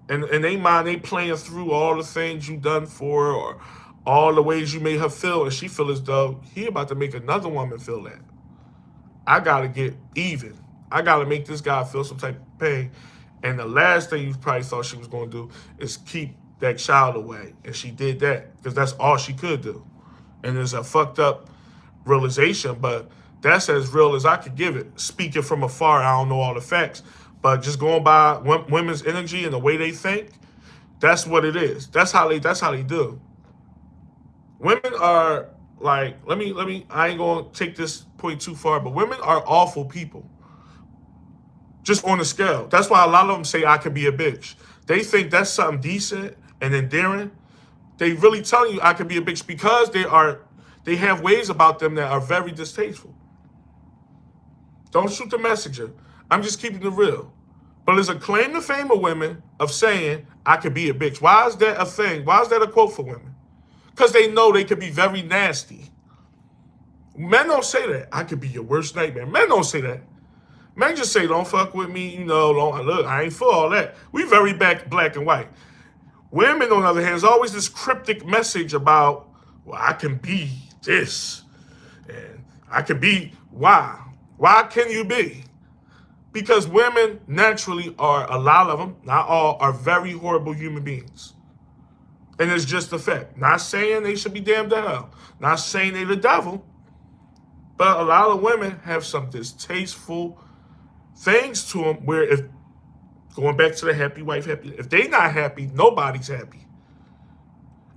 And they mind they playing through all the things you done for her or all the ways you made her feel, and she feel as though he about to make another woman feel that. I gotta get even. I gotta make this guy feel some type of pain. And the last thing you probably thought she was gonna do is keep that child away. And she did that because that's all she could do. And it's a fucked up realization, but that's as real as I could give it. Speaking from afar, I don't know all the facts, but just going by women's energy and the way they think, that's what it is. That's how they do. Women are like, let me I ain't gonna take this point too far, but women are awful people. Just on the scale. That's why a lot of them say I could be a bitch. They think that's something decent and endearing. They really telling you I could be a bitch because they have ways about them that are very distasteful. Don't shoot the messenger. I'm just keeping it real. But it's a claim to fame of women of saying I could be a bitch. Why is that a thing? Why is that a quote for women? Because they know they could be very nasty. Men don't say that. I could be your worst nightmare. Men don't say that. Men just say, don't fuck with me, look, I ain't for all that. We very black and white. Women, on the other hand, is always this cryptic message about, well, I can be this. And I can be, why? Why can you be? Because women naturally are, a lot of them, not all, are very horrible human beings. And it's just a fact. Not saying they should be damned to hell. Not saying they the devil. But a lot of women have some distasteful things to them where if, going back to the happy wife, happy, if they not happy, nobody's happy.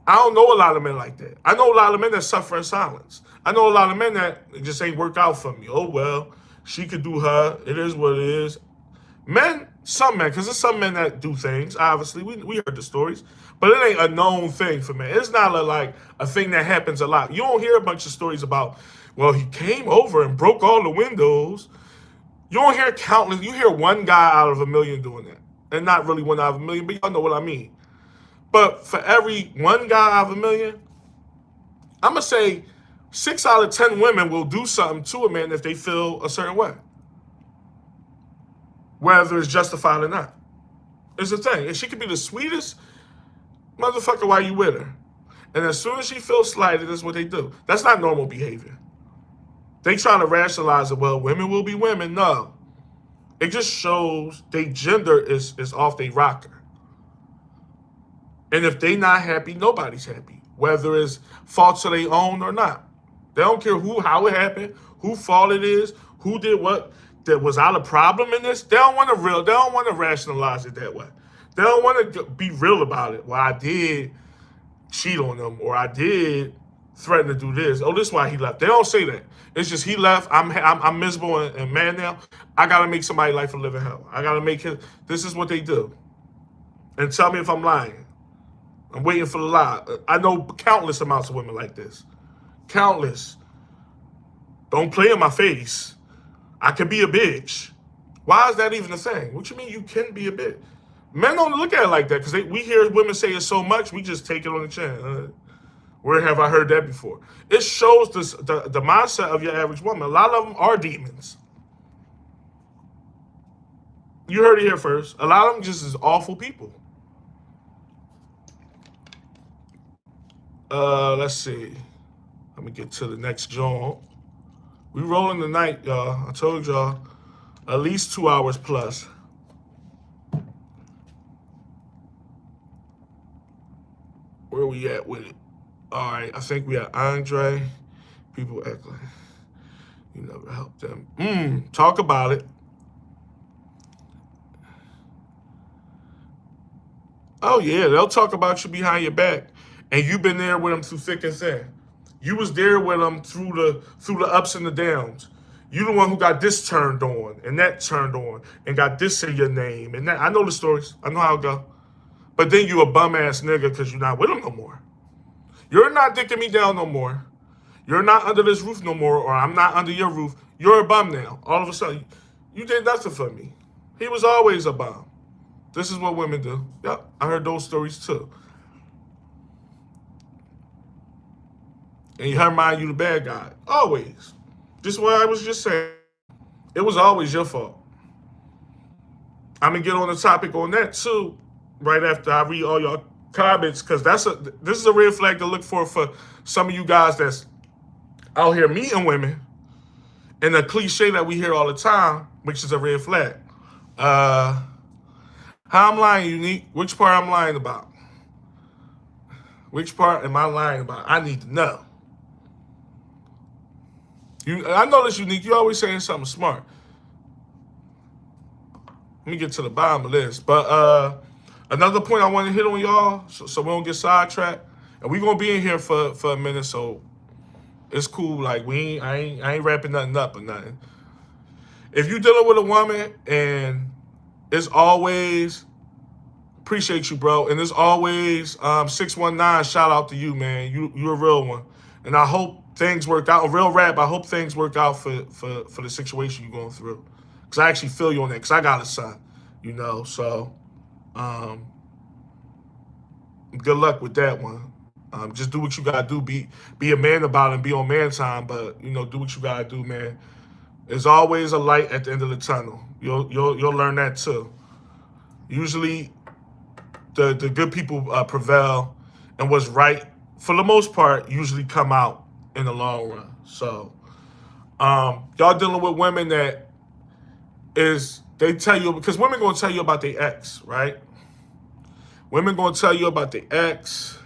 I don't know a lot of men like that. I know a lot of men that suffer in silence. I know a lot of men that it just ain't work out for me. Oh, well, she could do her. It is what it is. Men, some men, because there's some men that do things, obviously. We heard the stories. But it ain't a known thing for men. It's not like a thing that happens a lot. You don't hear a bunch of stories about, well, he came over and broke all the windows. You don't hear countless. You hear one guy out of a million doing that. And not really one out of a million, but y'all know what I mean. But for every one guy out of a million, I'm going to say 6 out of 10 women will do something to a man if they feel a certain way. Whether it's justified or not. It's the thing. And she could be the sweetest motherfucker while you with her. And as soon as she feels slighted, that's what they do. That's not normal behavior. They try to rationalize it. Well, women will be women. No. It just shows their gender is off their rocker. And if they not happy, nobody's happy. Whether it's faults of their own or not. They don't care how it happened, who fault it is, who did what. That was out a problem in this. They don't want to rationalize it that way. They don't want to be real about it. Well, I did cheat on them, or I did threaten to do this. Oh, this is why he left. They don't say that. It's just he left. I'm miserable and mad now. I gotta make somebody's life a living hell. I gotta make it. This is what they do. And tell me if I'm lying. I'm waiting for the lie. I know countless amounts of women like this. Countless. Don't play in my face. I can be a bitch. Why is that even a thing? What you mean you can be a bitch? Men don't look at it like that because we hear women say it so much, we just take it on the chin. Where have I heard that before? It shows the mindset of your average woman. A lot of them are demons. You heard it here first. A lot of them just is awful people. Let's see. Let me get to the next joint. We rolling tonight, y'all. I told y'all at least 2 hours plus. Where we at with it? All right, I think we at Andre. People act like you never helped them. Talk about it. Oh yeah, they'll talk about you behind your back, and you've been there with them through thick and thin. You was there with them through the ups and the downs. You the one who got this turned on and that turned on and got this in your name and that. I know the stories. I know how it go. But then you a bum ass nigga because you're not with them no more. You're not dicking me down no more. You're not under this roof no more, or I'm not under your roof. You're a bum now. All of a sudden, you did nothing for me. He was always a bum. This is what women do. Yep, I heard those stories too. And you heard mine, you the bad guy. Always. Just what I was just saying. It was always your fault. I'm gonna get on the topic on that too, right after I read all your comments, because this is a red flag to look for some of you guys that's out here meeting women, and the cliche that we hear all the time, which is a red flag. How I'm lying, Unique? Which part I'm lying about? Which part am I lying about? I need to know. I notice, Unique, you always saying something smart. Let me get to the bottom of this. But another point I want to hit on, y'all, so we don't get sidetracked. And we're gonna be in here for a minute, so it's cool. Like I ain't wrapping nothing up or nothing. If you dealing with a woman and it's always appreciate you, bro, and it's always 619, shout out to you, man. You a real one. And I hope things work out. A real rap, I hope things work out for the situation you're going through. Because I actually feel you on that, because I got a son, you know. So good luck with that one. Just do what you gotta do. Be a man about it and be on man time, but you know, do what you gotta do, man. There's always a light at the end of the tunnel. You'll learn that too. Usually the good people prevail, and what's right, for the most part, usually come out in the long run. So y'all dealing with women that they tell you, because women gonna tell you about their ex, right? Women gonna tell you about their ex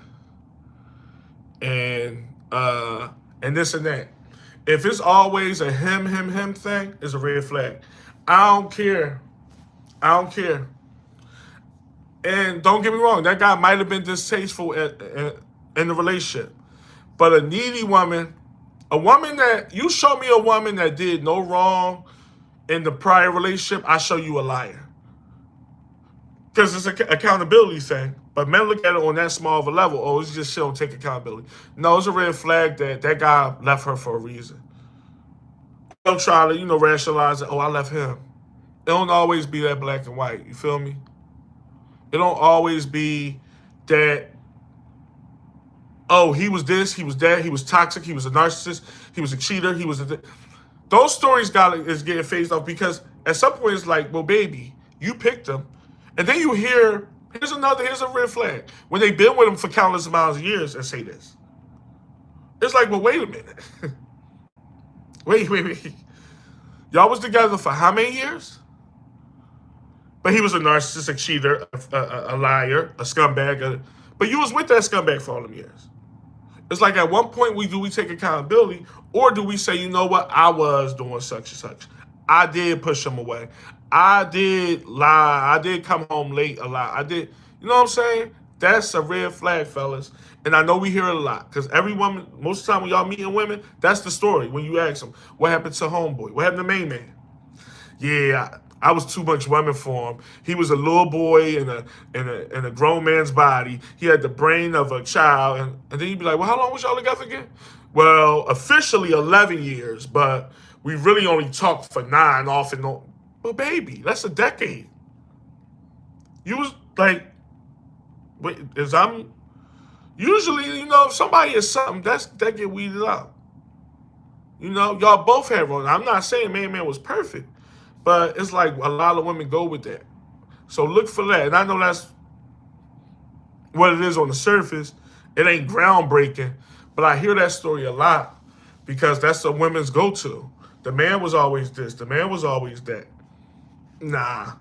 and this and that. If it's always a him thing, it's a red flag. I don't care. And don't get me wrong, that guy might have been distasteful in the relationship. But a needy woman, a woman that, you show me a woman that did no wrong in the prior relationship, I show you a liar. Because it's an accountability thing. But men look at it on that small of a level. Oh, it's just she don't take accountability. No, it's a red flag that guy left her for a reason. Don't try to, rationalize it. Oh, I left him. It don't always be that black and white. You feel me? It don't always be that, oh, he was this, he was that, he was toxic, he was a narcissist, he was a cheater, he was a... Those stories is getting phased off, because at some point it's like, well, baby, you picked him. And then you hear, here's a red flag. When they've been with him for countless amounts of years and say this. It's like, well, wait a minute. Wait. Y'all was together for how many years? But he was a narcissistic cheater, a liar, a scumbag. But you was with that scumbag for all them years. It's like, at one point, do we take accountability, or do we say, you know what, I was doing such and such. I did push him away. I did lie. I did come home late a lot. I did, you know what I'm saying? That's a red flag, fellas. And I know we hear it a lot, because every woman, most of the time when y'all meeting women, that's the story. When you ask them, what happened to homeboy? What happened to main man? Yeah, I was too much woman for him. He was a little boy in a grown man's body. He had the brain of a child. And then you'd be like, well, how long was y'all together again? Well, officially 11 years, but we really only talked for 9 off and on. Well, baby, that's a decade. You was like, wait, usually, if somebody is something, that get weeded out. Y'all both have one. I'm not saying man was perfect, but it's like a lot of women go with that. So look for that. And I know that's what it is on the surface. It ain't groundbreaking, but I hear that story a lot, because that's the women's go-to. The man was always this. The man was always that. Nah.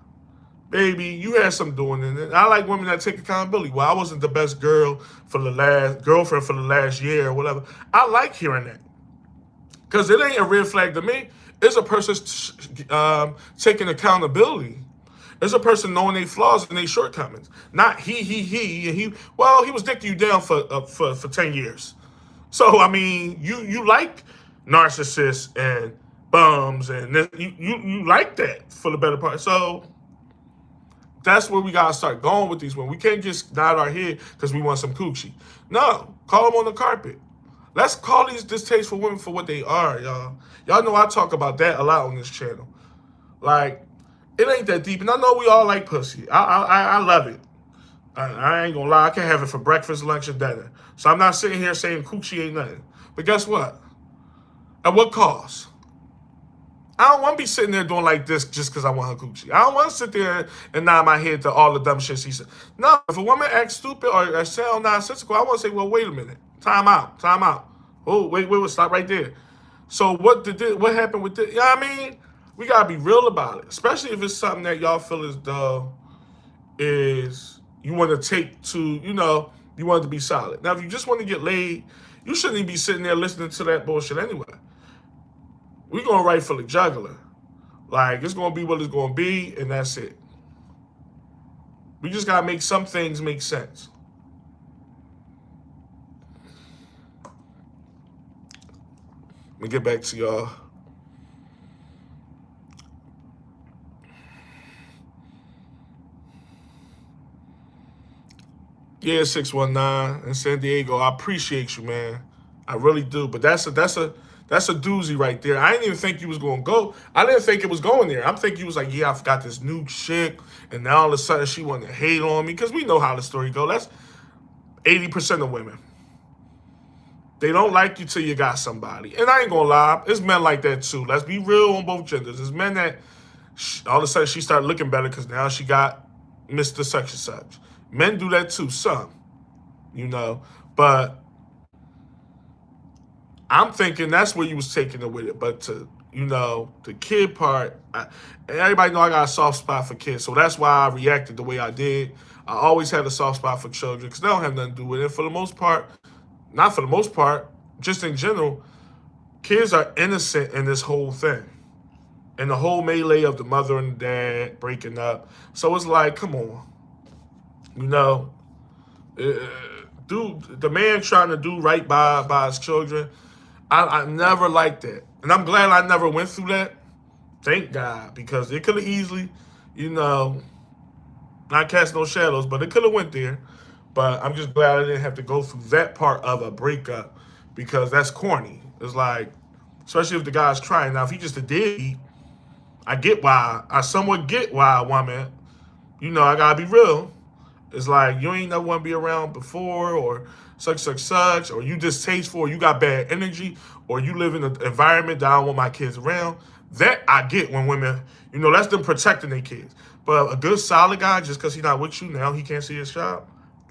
Baby, you had some doing in it. I like women that take accountability. Well, I wasn't the best girlfriend for the last year or whatever. I like hearing that, because it ain't a red flag to me. It's a person taking accountability. It's a person knowing their flaws and their shortcomings. Not he. Well, he was dicking you down for 10 years. So, I mean, you like narcissists and bums, and you like that for the better part. So that's where we gotta start going with these women. We can't just nod our head because we want some coochie. No, call them on the carpet. Let's call these distasteful women for what they are, y'all. Y'all know I talk about that a lot on this channel. Like, It ain't that deep, and I know we all like pussy. I love it. I ain't gonna lie, I can have it for breakfast, lunch, and dinner. So I'm not sitting here saying coochie ain't nothing. But guess what? At what cost? I don't want to be sitting there doing like this just because I want her coochie. I don't want to sit there and nod my head to all the dumb shit she said. No, if a woman acts stupid or sound nonsensical, I want to say, well, wait a minute. Time out. Time out. Oh, wait, stop right there. So what happened with this? You know what I mean? We got to be real about it, especially if it's something that y'all feel as though is you want to take to, you want it to be solid. Now, if you just want to get laid, you shouldn't even be sitting there listening to that bullshit anyway. We're going right for the jugular. Like, it's going to be what it's going to be, and that's it. We just got to make some things make sense. Let me get back to y'all. Yeah, 619 in San Diego. I appreciate you, man. I really do. But that's a doozy right there. I didn't even think you was gonna go. I didn't think it was going there. I'm thinking you was like, yeah, I've got this new chick, and now all of a sudden she wanted to hate on me. Because we know how the story go. That's 80% of women. They don't like you till you got somebody. And I ain't gonna lie, it's men like that too. Let's be real on both genders. It's men that all of a sudden she started looking better because now she got Mr. Such and such. Men do that too, some, But I'm thinking that's where you was taking it with it. But the kid part, everybody know I got a soft spot for kids. So that's why I reacted the way I did. I always had a soft spot for children because they don't have nothing to do with it. For the most part, not for the most part, just in general, kids are innocent in this whole thing. And the whole melee of the mother and the dad breaking up. So it's like, come on. Dude, the man trying to do right by his children, I never liked that. And I'm glad I never went through that. Thank God. Because it could have easily, not cast no shadows, but it could have went there. But I'm just glad I didn't have to go through that part of a breakup because that's corny. It's like, especially if the guy's trying. Now, if he just a deadbeat, I somewhat get why a woman, I gotta be real. It's like you ain't never want to be around before, or such, or you distasteful, or you got bad energy, or you live in an environment that I don't want my kids around. That I get when women, that's them protecting their kids. But a good solid guy, just because he's not with you now, he can't see his child.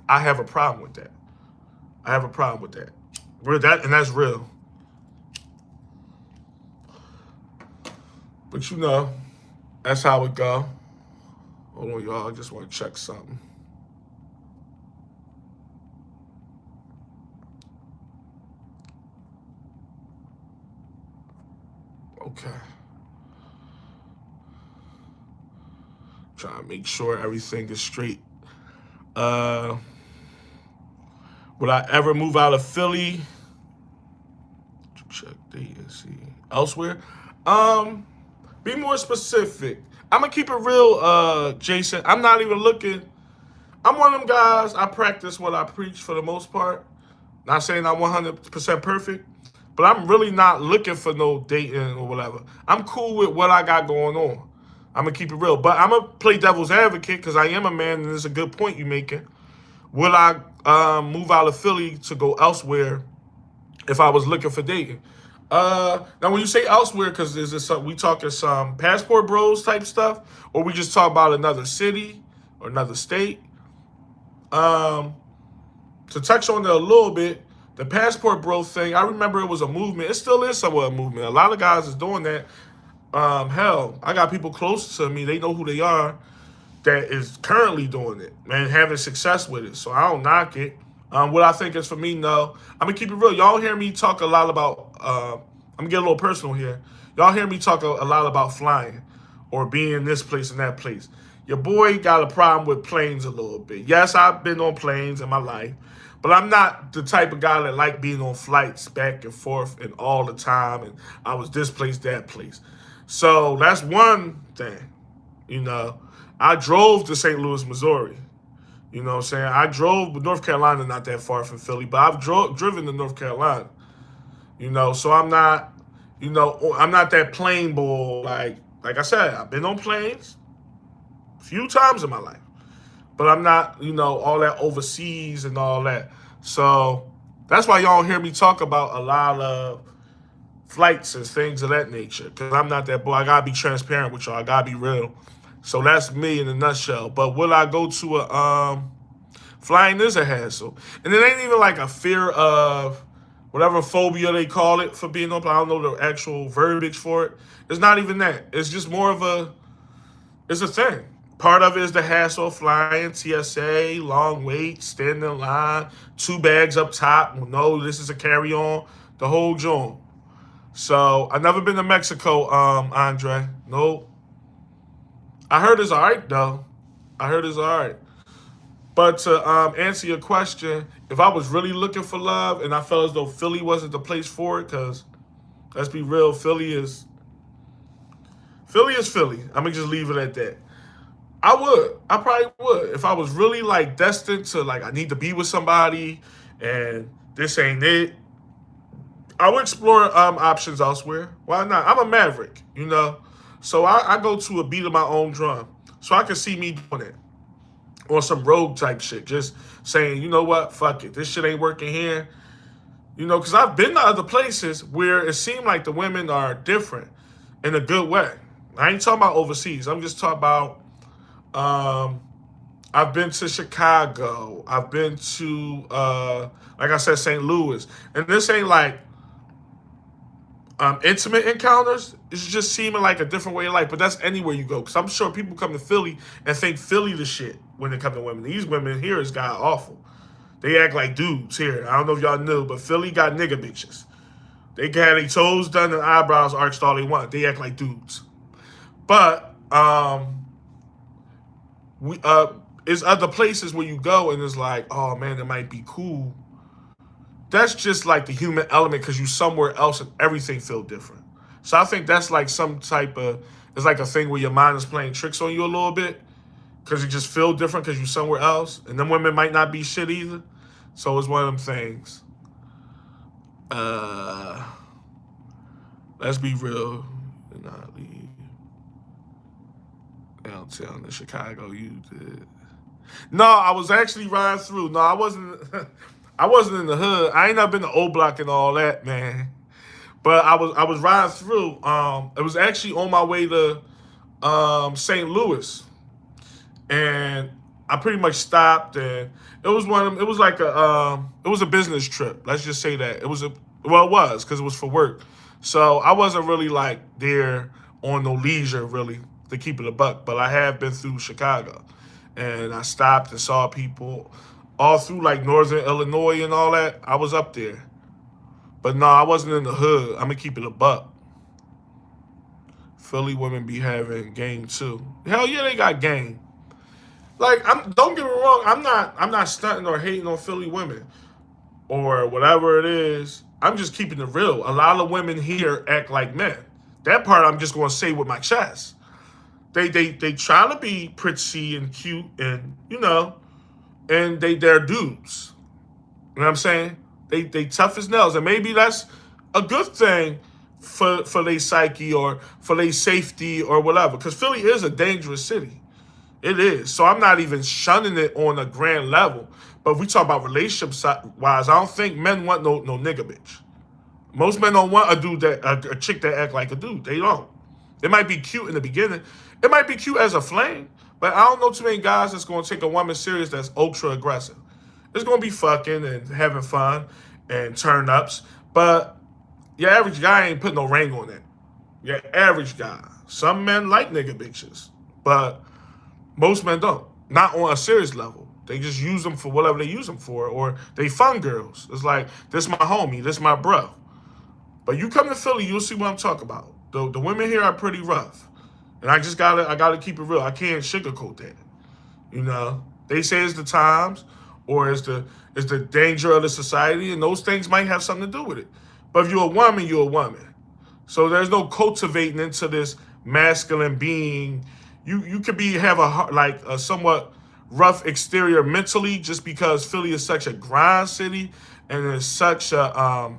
I have a problem with that. And that's real. But that's how it go. Hold on, y'all. I just want to check something. Okay. Trying to make sure everything is straight. Would I ever move out of Philly? Check see elsewhere. Be more specific. I'm gonna keep it real, Jason. I'm not even looking. I'm one of them guys. I practice what I preach for the most part. Not saying I'm 100% perfect, but I'm really not looking for no dating or whatever. I'm cool with what I got going on. I'm gonna keep it real, but I'm gonna play devil's advocate because I am a man, and it's a good point you making. Will I move out of Philly to go elsewhere if I was looking for dating? Now, when you say elsewhere, because is this we talking some passport bros type stuff, or we just talk about another city or another state? To touch on that a little bit, the passport bro thing, I remember it was a movement. It still is somewhat a movement. A lot of guys is doing that. Hell, I got people close to me, they know who they are, that is currently doing it and having success with it. So I don't knock it. What I think is for me, no. I'm going to keep it real. Y'all hear me talk a lot about, I'm going to get a little personal here. Y'all hear me talk a lot about flying or being in this place and that place. Your boy got a problem with planes a little bit. Yes, I've been on planes in my life, but I'm not the type of guy that like being on flights back and forth and all the time. And I was this place, that place. So that's one thing, I drove to St. Louis, Missouri. You know what I'm saying? I drove, but North Carolina not that far from Philly, but I've driven to North Carolina. So I'm not, I'm not that plane bull. Like I said, I've been on planes. few times in my life. But I'm not, all that overseas and all that. So that's why y'all hear me talk about a lot of flights and things of that nature. Because I'm not that boy. I gotta be transparent with y'all. I gotta be real. So that's me in a nutshell. But will I go to a flying is a hassle. And it ain't even like a fear of whatever phobia they call it for being up. I don't know the actual verbiage for it. It's not even that. It's just more of it's a thing. Part of it is the hassle of flying, TSA, long wait, standing in line, 2 bags up top. No, this is a carry-on, the whole joint. So I've never been to Mexico, Andre. Nope. I heard it's all right, though. I heard it's all right. But to answer your question, if I was really looking for love and I felt as though Philly wasn't the place for it, because let's be real, Philly is Philly. I'm gonna just leave it at that. I probably would. If I was really like destined to like I need to be with somebody and this ain't it, I would explore options elsewhere. Why not? I'm a maverick, So I go to a beat of my own drum. So I can see me doing it. Or some rogue type shit. Just saying, you know what, fuck it. This shit ain't working here. Because I've been to other places where it seemed like the women are different in a good way. I ain't talking about overseas. I'm just talking about I've been to Chicago. I've been to like I said, St. Louis. And this ain't like intimate encounters. It's just seeming like a different way of life. But that's anywhere you go. Because I'm sure people come to Philly and think Philly the shit when they come to women. These women here is god awful. They act like dudes here. I don't know if y'all knew, but Philly got nigga bitches. They can have their toes done and eyebrows arched all they want. They act like dudes. But it's other places where you go and it's like, oh man, it might be cool. That's just like the human element because you somewhere else and everything feel different. So I think that's like some type of, it's like a thing where your mind is playing tricks on you a little bit because you just feel different because you somewhere else. And then women might not be shit either. So it's one of them things. Let's be real. And not leave downtown in Chicago. You did. No, I was actually riding through. No, I wasn't. I wasn't in the hood. I ain't never been to O Block and all that, man. But I was riding through. It was actually on my way to St. Louis, and I pretty much stopped. And it was one of them. It was like it was a business trip. Let's just say that it was it was because it was for work. So I wasn't really like there on no leisure really to keep it a buck. But I have been through Chicago, and I stopped and saw people all through like northern Illinois and all that. I was up there. But no, I wasn't in the hood. I'm gonna keep it a buck. Philly women be having game too. Hell yeah, they got game. Like, don't get me wrong, I'm not stunting or hating on Philly women or whatever it is. I'm just keeping it real. A lot of women here act like men. That part I'm just gonna say with my chest. They try to be pretty and cute and and they're dudes. You know what I'm saying? They tough as nails. And maybe that's a good thing for their psyche or for their safety or whatever. Because Philly is a dangerous city. It is. So I'm not even shunning it on a grand level. But if we talk about relationship-wise, I don't think men want no nigga bitch. Most men don't want a dude a chick that act like a dude. They don't. It might be cute in the beginning. It might be cute as a flame. But I don't know too many guys that's going to take a woman serious that's ultra aggressive. It's going to be fucking and having fun and turn ups. But your average guy ain't putting no ring on it. Your average guy. Some men like nigga bitches. But most men don't. Not on a serious level. They just use them for whatever they use them for. Or they fun girls. It's like, this my homie. This my bro. But you come to Philly, you'll see what I'm talking about. The women here are pretty rough. And I gotta keep it real. I can't sugarcoat that. They say it's the times or it's the danger of the society, and those things might have something to do with it. But if you're a woman, you're a woman. So there's no cultivating into this masculine being. You could have a somewhat rough exterior mentally just because Philly is such a grind city and it's such a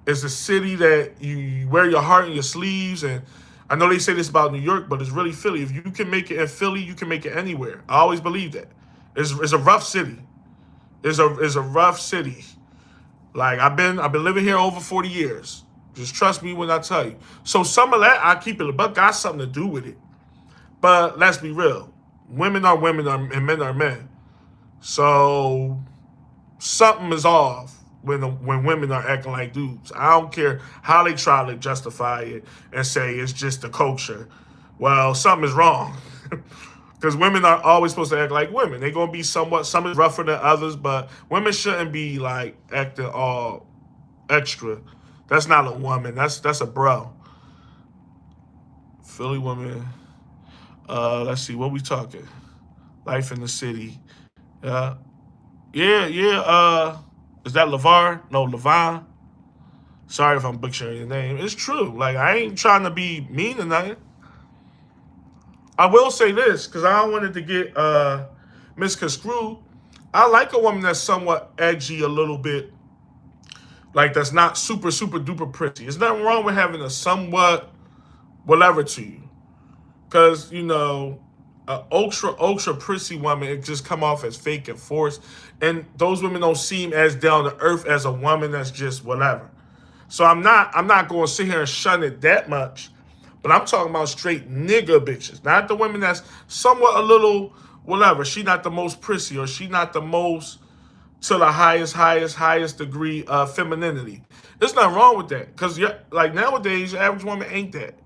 it's a city that you wear your heart in your sleeves. And I know they say this about New York, but it's really Philly. If you can make it in Philly, you can make it anywhere. I always believe that. It's a rough city. It's a rough city. Like I've been living here over 40 years. Just trust me when I tell you. So some of that I keep it a buck got something to do with it. But let's be real. Women are women and men are men. So something is off when women are acting like dudes. I don't care how they try to justify it and say it's just the culture. Well, something is wrong. Because women are always supposed to act like women. They're gonna be some is rougher than others, but women shouldn't be like acting all extra. That's not a woman. That's a bro. Philly woman. Let's see, what we talking? Life in the city. Yeah. Yeah. Is that LeVar? No, Levine. Sorry if I'm butchering your name. It's true. Like, I ain't trying to be mean or nothing. I will say this, because I don't want it to get misconstrued. I like a woman that's somewhat edgy a little bit. Like, that's not super, super duper pretty. There's nothing wrong with having a somewhat whatever to you. Because, you know, an ultra prissy woman, it just come off as fake and forced. And those women don't seem as down to earth as a woman that's just whatever. So I'm not going to sit here and shun it that much. But I'm talking about straight nigga bitches. Not the women that's somewhat a little whatever. She not the most prissy, or she not the most to the highest degree of femininity. There's nothing wrong with that. Because like nowadays, your average woman ain't that.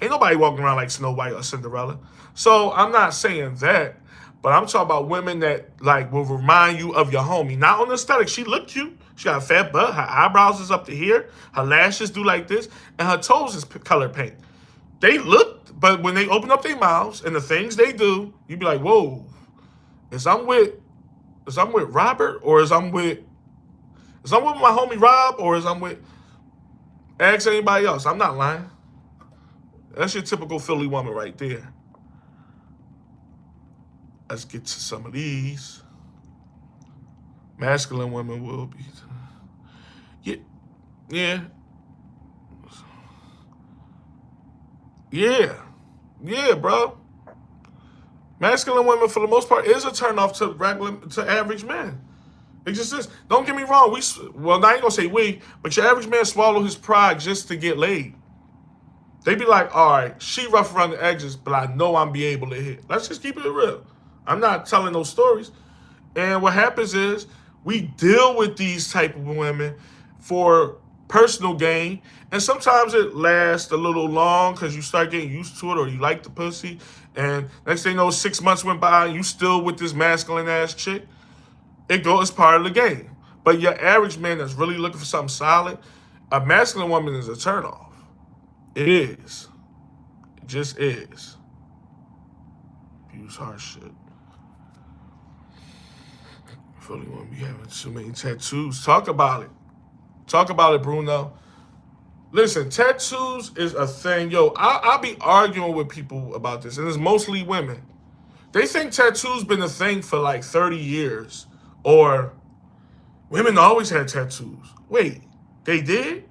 Ain't nobody walking around like Snow White or Cinderella. So I'm not saying that, but I'm talking about women that like will remind you of your homie. Not on the aesthetic. She look cute. She got a fat butt. Her eyebrows is up to here. Her lashes do like this. And her toes is color pink. They look, but when they open up their mouths and the things they do, you be like, whoa, is I'm with Robert, or is I'm with my homie Rob, or is I'm with ask anybody else. I'm not lying. That's your typical Philly woman right there. Let's get to some of these. Masculine women will be. Yeah. Yeah, bro. Masculine women, for the most part, is a turnoff to average men. It just is. Don't get me wrong. Now I ain't gonna say we, but your average man swallow his pride just to get laid. They be like, all right, she rough around the edges, but I know I'm be able to hit. Let's just keep it real. I'm not telling those stories. And what happens is we deal with these type of women for personal gain, and sometimes it lasts a little long because you start getting used to it, or you like the pussy, and next thing you know, 6 months went by and you still with this masculine ass chick. It goes as part of the game. But your average man that's really looking for something solid, a masculine woman is a turnoff. It is. It just is. Use hard shit. I feel like won't be having too many tattoos. Talk about it. Talk about it, Bruno. Listen, tattoos is a thing. Yo, I'll be arguing with people about this, and it's mostly women. They think tattoos been a thing for like 30 years, or women always had tattoos. Wait, they did?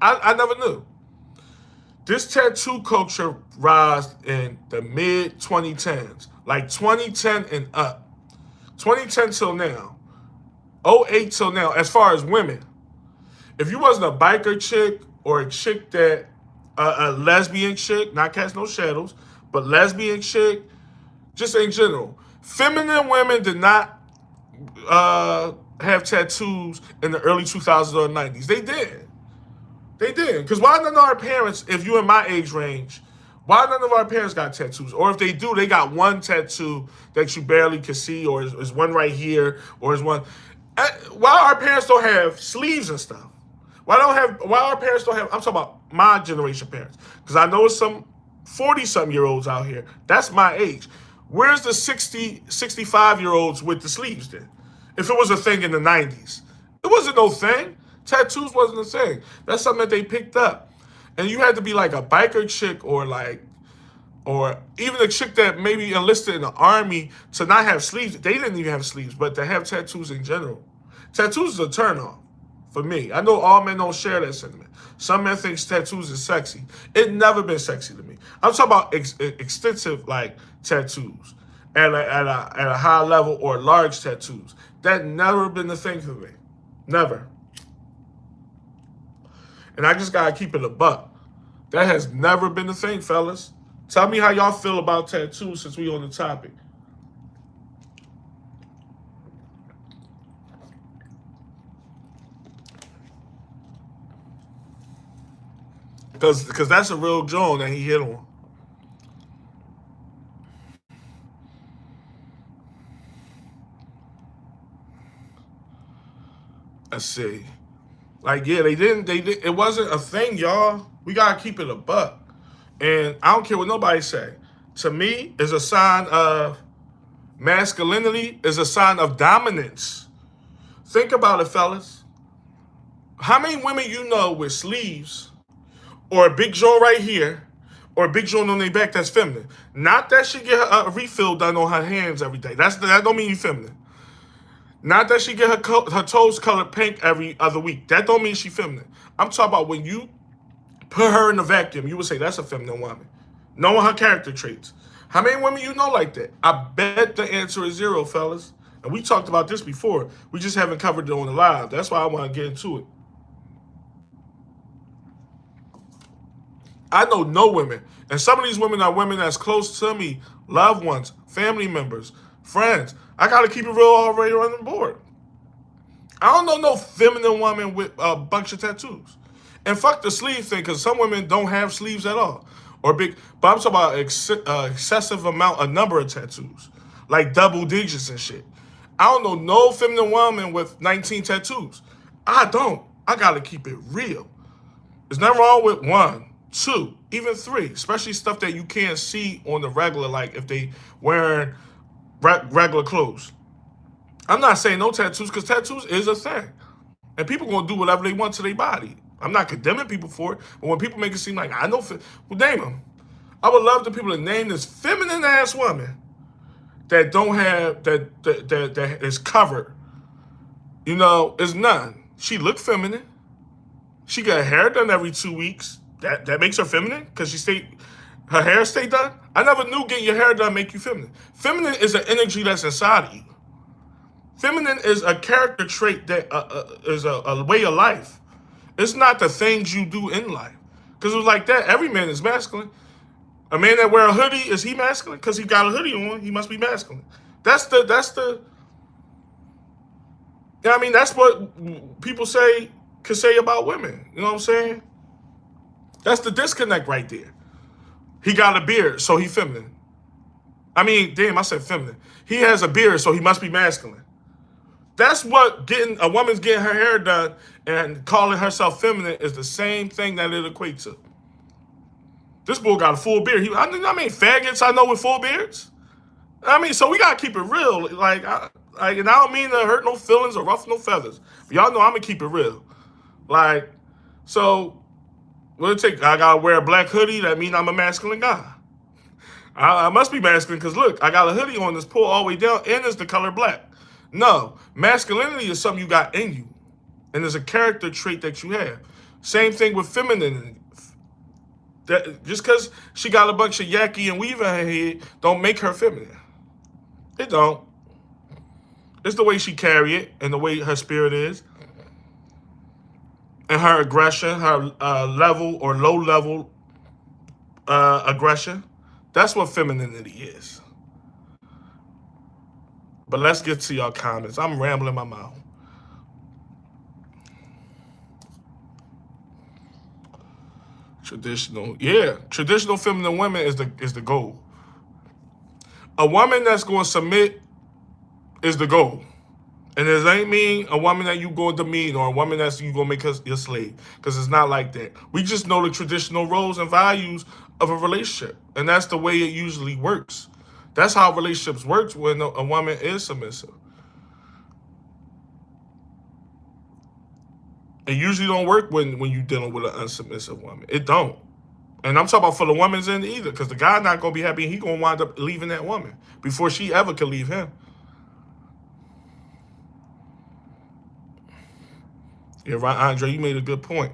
I never knew. This tattoo culture rise in the mid 2010s, like 2010 and up. 2010 till now, '08 till now, as far as women. If you wasn't a biker chick or a chick that, a lesbian chick, not cast no shadows, but lesbian chick, just in general, feminine women did not have tattoos in the early 2000s or 90s. They did. They did. Because why none of our parents, if you're in my age range, why none of our parents got tattoos? Or if they do, they got one tattoo that you barely can see, or is one right here, or is one. Why our parents don't have sleeves and stuff? Why our parents don't have, I'm talking about my generation parents. Because I know some 40-something-year-olds out here. That's my age. Where's the 60, 65-year-olds with the sleeves then? If it was a thing in the 90s. It wasn't no thing. Tattoos wasn't a thing. That's something that they picked up. And you had to be like a biker chick, or even a chick that maybe enlisted in the army to not have sleeves. They didn't even have sleeves, but to have tattoos in general. Tattoos is a turnoff For me, I know all men don't share that sentiment. Some men think tattoos is sexy. It never been sexy to me. I'm talking about extensive like tattoos at a high level or large tattoos. That never been the thing for me. Never. And I just gotta keep it a buck. That has never been the thing, fellas. Tell me how y'all feel about tattoos since we on the topic. Because that's a real Joan that he hit on. Let's see. Like, yeah, it wasn't a thing, y'all. We gotta keep it a buck. And I don't care what nobody say. To me, is a sign of masculinity, is a sign of dominance. Think about it, fellas. How many women you know with sleeves or a big joint right here or a big joint on their back that's feminine? Not that she get a refill done on her hands every day. That don't mean you feminine. Not that she get her toes colored pink every other week. That don't mean she feminine. I'm talking about when you put her in the vacuum, you would say that's a feminine woman. Knowing her character traits. How many women you know like that? I bet the answer is zero, fellas. And we talked about this before. We just haven't covered it on the live. That's why I want to get into it. I know no women. And some of these women are women that's close to me, loved ones, family members, friends. I got to keep it real already on the board. I don't know no feminine woman with a bunch of tattoos. And fuck the sleeve thing, because some women don't have sleeves at all. Or big, but I'm talking about excessive amount, a number of tattoos. Like double digits and shit. I don't know no feminine woman with 19 tattoos. I don't. I got to keep it real. There's nothing wrong with 1, 2, even 3. Especially stuff that you can't see on the regular, like if they wearing regular clothes. I'm not saying no tattoos, because tattoos is a thing. And people going to do whatever they want to their body. I'm not condemning people for it, but when people make it seem like I know, well, name them. I would love the people to name this feminine ass woman that don't have that is covered. You know, is none. She look feminine. She got her hair done every 2 weeks. That makes her feminine because her hair stay done. I never knew getting your hair done make you feminine. Feminine is an energy that's inside of you. Feminine is a character trait that is a way of life. It's not the things you do in life. Because it was like that. Every man is masculine. A man that wear a hoodie, is he masculine? Because he got a hoodie on, he must be masculine. That's the, you know what I mean? That's what people could say about women. You know what I'm saying? That's the disconnect right there. He got a beard, so he feminine. I mean, damn, I said feminine. He has a beard, so he must be masculine. That's what a woman's getting her hair done and calling herself feminine is the same thing that it equates to. This bull got a full beard. I mean, faggots I know with full beards. I mean, so we gotta keep it real. And I don't mean to hurt no feelings or ruffle no feathers. But y'all know I'm gonna keep it real. Like, so what it take? I gotta wear a black hoodie. That mean I'm a masculine guy. I must be masculine because look, I got a hoodie on that's pulled all the way down and it's the color black. No, masculinity is something you got in you. And there's a character trait that you have. Same thing with femininity. Just because she got a bunch of yaki and weave in her head don't make her feminine. It don't. It's the way she carry it and the way her spirit is. And her aggression, her level or low level aggression. That's what femininity is. But let's get to y'all comments. I'm rambling my mouth. Traditional, yeah. Traditional feminine women is the goal. A woman that's going to submit is the goal. And it ain't mean a woman that you going to demean or a woman that's you going to make her your slave. Because it's not like that. We just know the traditional roles and values of a relationship. And that's the way it usually works. That's how relationships work when a woman is submissive. It usually don't work when you're dealing with an unsubmissive woman. It don't. And I'm talking about for the woman's end either, because the guy not going to be happy and he going to wind up leaving that woman before she ever could leave him. You're right, Andre. You made a good point.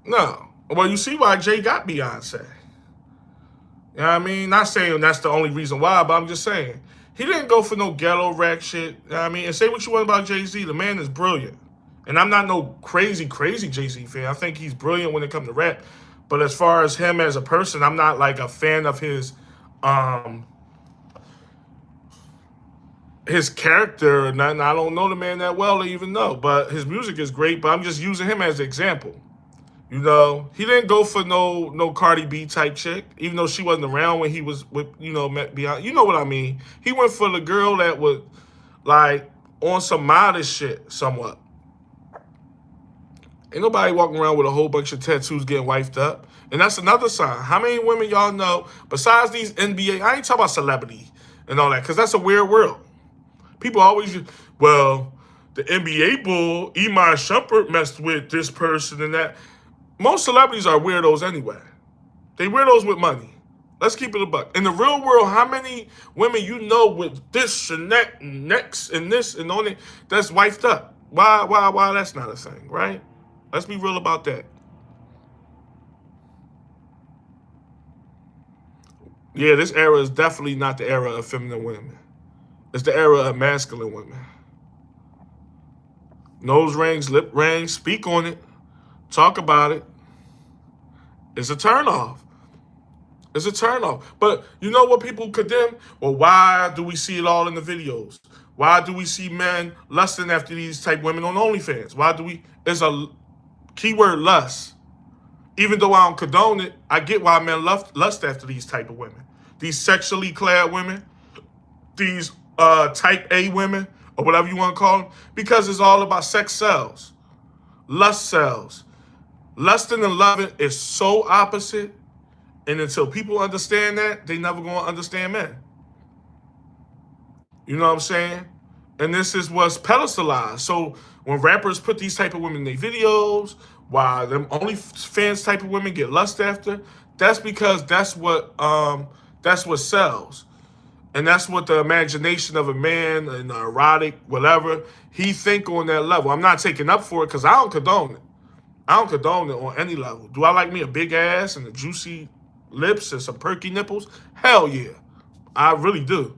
No. Well, you see why Jay got Beyonce. You know what I mean? Not saying that's the only reason why, but I'm just saying. He didn't go for no ghetto rack shit. You know what I mean? And say what you want about Jay-Z. The man is brilliant. And I'm not no crazy Jay-Z fan. I think he's brilliant when it comes to rap. But as far as him as a person, I'm not like a fan of um his character or nothing. I don't know the man that well to even know. But his music is great, but I'm just using him as an example. You know, he didn't go for no Cardi B type chick, even though she wasn't around when he was with, met Beyonce. You know what I mean? He went for the girl that was like on some modest shit somewhat. Ain't nobody walking around with a whole bunch of tattoos getting wifed up. And that's another sign. How many women y'all know, besides these NBA, I ain't talking about celebrity and all that, because that's a weird world. People always, well, the NBA bull, Iman Shumpert messed with this person and that. Most celebrities are weirdos anyway. They weirdos with money. Let's keep it a buck. In the real world, how many women you know with this and that and next and this and only that's wifed up? Why that's not a thing, right? Let's be real about that. Yeah, this era is definitely not the era of feminine women. It's the era of masculine women. Nose rings, lip rings, speak on it, talk about it. It's a turnoff. It's a turnoff. But you know what people condemn? Well, why do we see it all in the videos? Why do we see men lusting after these type women on OnlyFans? Why do we? It's a keyword lust. Even though I don't condone it, I get why men lust after these type of women. These sexually clad women, these type A women, or whatever you want to call them, because it's all about sex sells. Lust sells. Lusting and loving is so opposite. And until people understand that, they never gonna understand men. You know what I'm saying? And this is what's pedestalized. So when rappers put these type of women in their videos, why them only fans type of women get lust after, that's because that's what sells. And that's what the imagination of a man and erotic, whatever, he think on that level. I'm not taking up for it because I don't condone it. I don't condone it on any level. Do I like me a big ass and a juicy lips and some perky nipples? Hell yeah. I really do.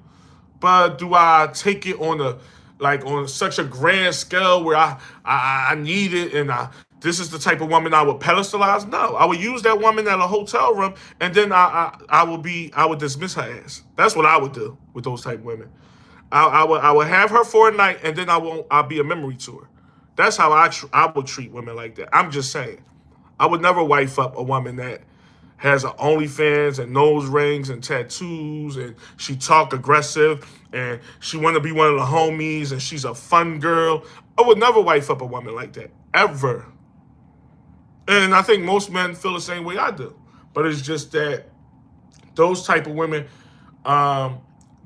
But do I take it on on such a grand scale where I need it and this is the type of woman I would pedestalize? No. I would use that woman at a hotel room and then I would dismiss her ass. That's what I would do with those type of women. I would have her for a night and then I'll be a memory to her. That's how I would treat women like that. I'm just saying. I would never wife up a woman that has an OnlyFans and nose rings and tattoos and she talk aggressive and she want to be one of the homies and she's a fun girl. I would never wife up a woman like that, ever. And I think most men feel the same way I do. But it's just that those type of women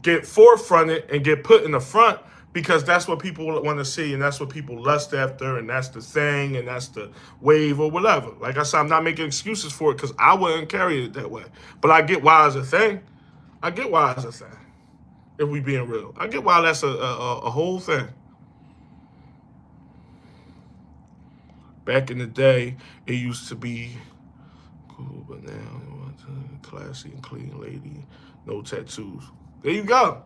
get forefronted and get put in the front because that's what people want to see and that's what people lust after and that's the thing and that's the wave or whatever. Like I said, I'm not making excuses for it because I wouldn't carry it that way. But I get why it's a thing. I get why it's a thing. If we being real. I get why that's a whole thing. Back in the day, it used to be cool, but now classy and clean lady, no tattoos. There you go.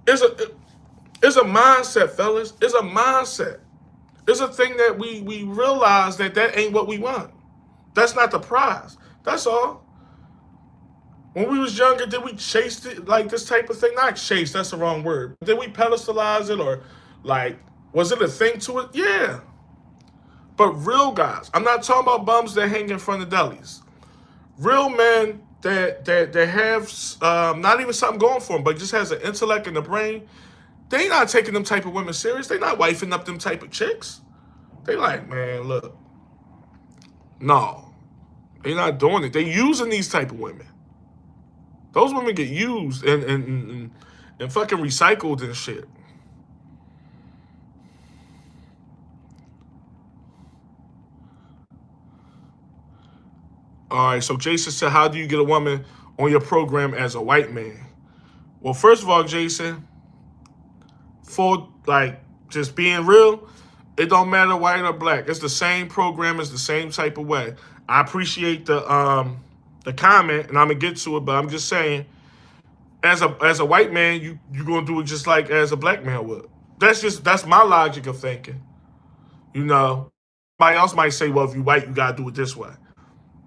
It's a mindset, fellas. It's a mindset. It's a thing that we realize that ain't what we want. That's not the prize. That's all. When we was younger, did we chase it like this type of thing? Not chase, that's the wrong word. Did we pedestalize it or like, was it a thing to it? Yeah. But real guys, I'm not talking about bums that hang in front of delis. Real men that have not even something going for them, but just has an intellect and a brain, they not taking them type of women serious. They not wifing up them type of chicks. They like, man, look, no, they not doing it. They using these type of women. Those women get used and fucking recycled and shit. All right, so Jason said, how do you get a woman on your program as a white man? Well, first of all, Jason, for like just being real, it don't matter white or black. It's the same program. It's the same type of way. I appreciate the comment, and I'm gonna get to it, but I'm just saying, as a white man, you gonna do it just like as a black man would. That's my logic of thinking. You know, somebody else might say, well, if you white, you gotta do it this way.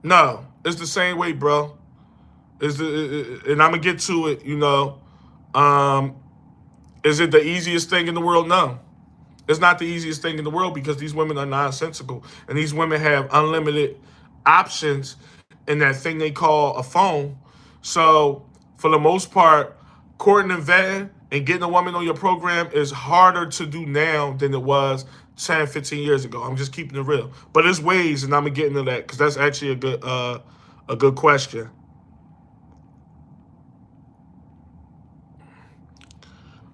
No, it's the same way, bro. And I'm gonna get to it. Um, is it the easiest thing in the world? No. It's not the easiest thing in the world because these women are nonsensical and these women have unlimited options in that thing they call a phone. So for the most part, courting and vetting and getting a woman on your program is harder to do now than it was 10, 15 years ago. I'm just keeping it real. But there's ways, and I'm gonna get into that because that's actually a good question.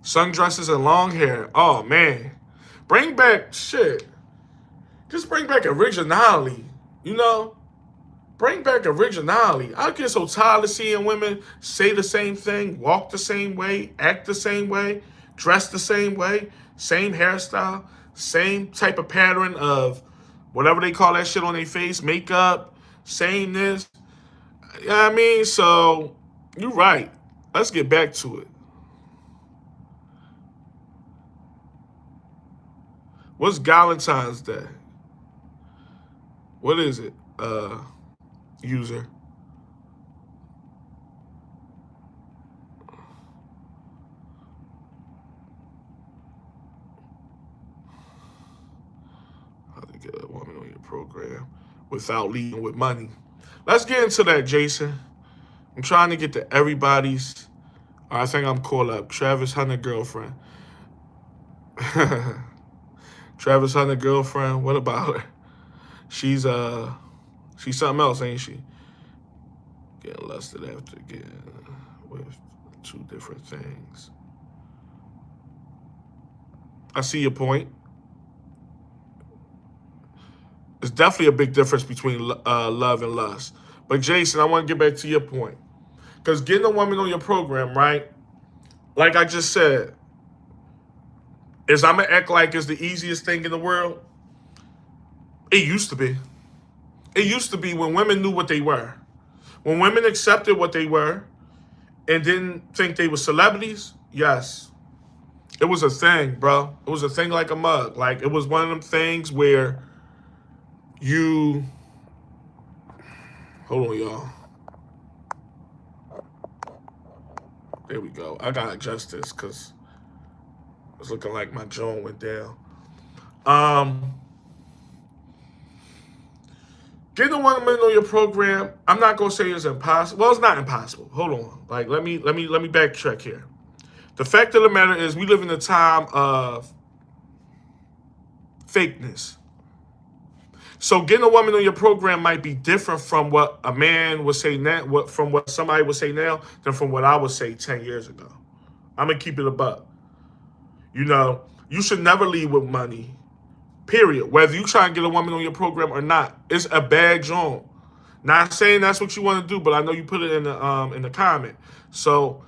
Sundresses and long hair. Oh man. Bring back shit. Just bring back originality. You know? Bring back originality. I get so tired of seeing women say the same thing, walk the same way, act the same way, dress the same way, same hairstyle, same type of pattern of whatever they call that shit on their face, makeup, same this. You know what I mean? So, you're right. Let's get back to it. What's Valentine's Day? What is it, user? How to get a woman on your program without leading with money. Let's get into that, Jason. I'm trying to get to everybody's. I think I'm caught up. Travis Hunter girlfriend. Travis Hunter girlfriend. What about her? She's something else, ain't she? Getting lusted after getting with two different things. I see your point. There's definitely a big difference between love and lust. But Jason, I want to get back to your point. Because getting a woman on your program, right? Like I just said, is I'm going to act like it's the easiest thing in the world? It used to be. It used to be when women knew what they were. When women accepted what they were and didn't think they were celebrities, yes. It was a thing, bro. It was a thing like a mug. Like, it was one of them things where you... Hold on, y'all. There we go. I gotta adjust this because it's looking like my jaw went down. Getting a woman on your program, I'm not gonna say it's impossible. Well, it's not impossible. Hold on. Like, let me backtrack here. The fact of the matter is, we live in a time of fakeness. So getting a woman on your program might be different from what a man would say now, from what somebody would say now, than from what I would say 10 years ago. I'm gonna keep it a buck. You should never lead with money. Period. Whether you try and get a woman on your program or not, it's a bad joint. Not saying that's what you want to do, but I know you put it in the comment. So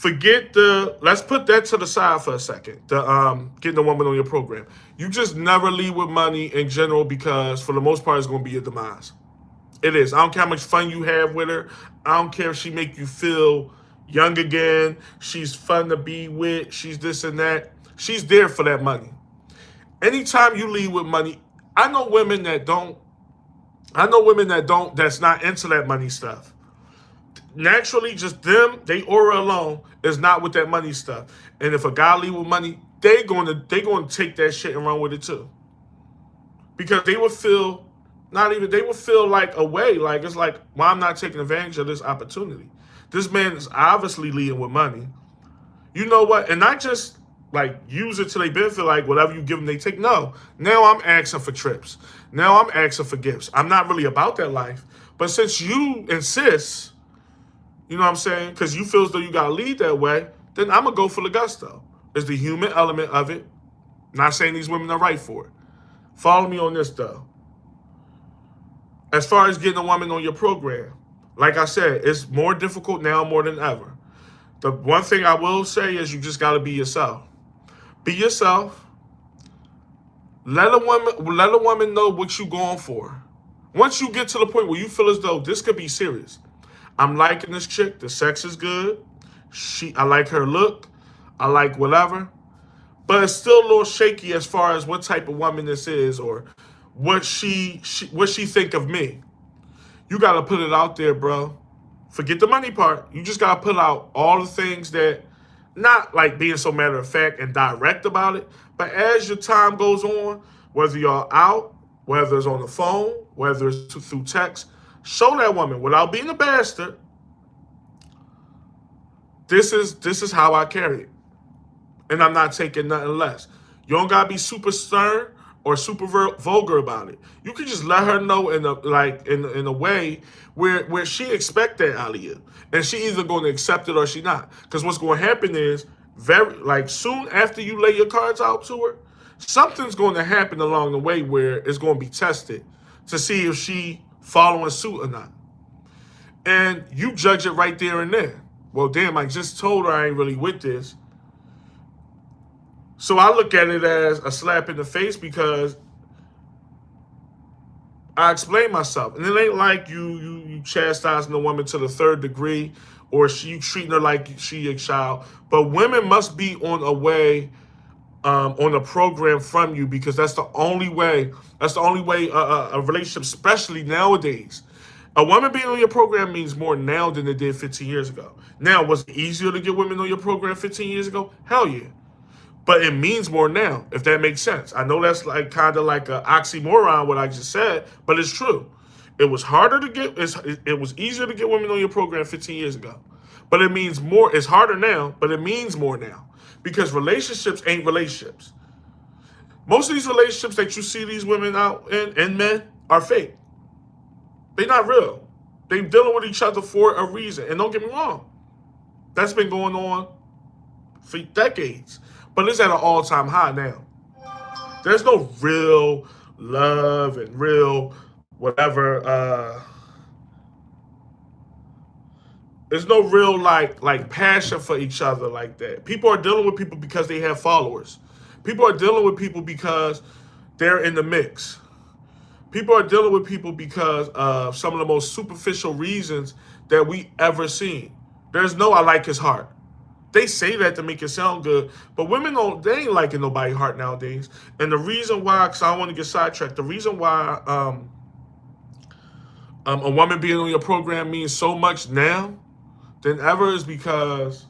let's put that to the side for a second. Getting a woman on your program. You just never lead with money in general because for the most part, it's going to be your demise. It is. I don't care how much fun you have with her. I don't care if she make you feel young again. She's fun to be with. She's this and that. She's there for that money. Anytime you lead with money, I know women that don't, that's not into that money stuff. Naturally, just them, they aura alone is not with that money stuff. And if a guy lead with money, they gonna take that shit and run with it too. Because they would feel like a way, like it's like, well, I'm not taking advantage of this opportunity. This man is obviously leading with money. You know what? And not just like use it till they benefit, like whatever you give them, they take. No. Now I'm asking for trips. Now I'm asking for gifts. I'm not really about that life. But since you insist, you know what I'm saying? Because you feel as though you got to lead that way, then I'm going to go for the gusto. It's the human element of it. Not saying these women are right for it. Follow me on this, though. As far as getting a woman on your program, like I said, it's more difficult now more than ever. The one thing I will say is you just got to be yourself. Be yourself. Let a woman know what you going for. Once you get to the point where you feel as though this could be serious, I'm liking this chick. The sex is good. I like her look. I like whatever. But it's still a little shaky as far as what type of woman this is or what she think of me. You gotta put it out there, bro. Forget the money part. You just gotta put out all the things that, not like being so matter of fact and direct about it, but as your time goes on, whether you're out, whether it's on the phone, whether it's through text, show that woman without being a bastard. This is how I carry it, and I'm not taking nothing less. You don't gotta be super stern or super vulgar about it. You can just let her know in a way where she expect that out of you, and she either going to accept it or she not. Because what's going to happen is soon after you lay your cards out to her, something's going to happen along the way where it's going to be tested to see if she following suit or not, and you judge it right there and then. Well, damn, I just told her I ain't really with this. So I look at it as a slap in the face because I explain myself. And it ain't like you chastising the woman to the third degree or you treating her like she a child. But women must be on a program from you because that's the only way a relationship, especially nowadays. A woman being on your program means more now than it did 15 years ago. Now, was it easier to get women on your program 15 years ago? Hell yeah. But it means more now, if that makes sense. I know that's like kind of like an oxymoron, what I just said, but it's true. It was harder to get, it was easier to get women on your program 15 years ago. But it means more, it's harder now, but it means more now. Because relationships ain't relationships. Most of these relationships that you see these women out in, and men, are fake. They're not real. They're dealing with each other for a reason. And don't get me wrong, that's been going on for decades. But it's at an all-time high now. There's no real love and real whatever. There's no real like passion for each other like that. People are dealing with people because they have followers. People are dealing with people because they're in the mix. People are dealing with people because of some of the most superficial reasons that we ever seen. There's no I like his heart. They say that to make it sound good, but women they ain't liking nobody's heart nowadays. And the reason why, because I don't want to get sidetracked, the reason why a woman being on your program means so much now than ever is because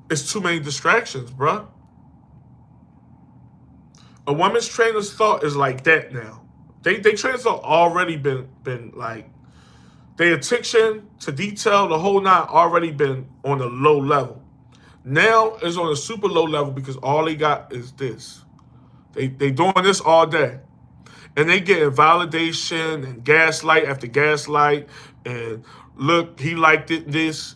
it's too many distractions, bruh. A woman's train of thought is like that now. They train of thought already been like, their attention to detail, the whole nine already been on a low level. Now it's on a super low level because all they got is this. They doing this all day. And they getting validation and gaslight after gaslight. And look, he liked it, this.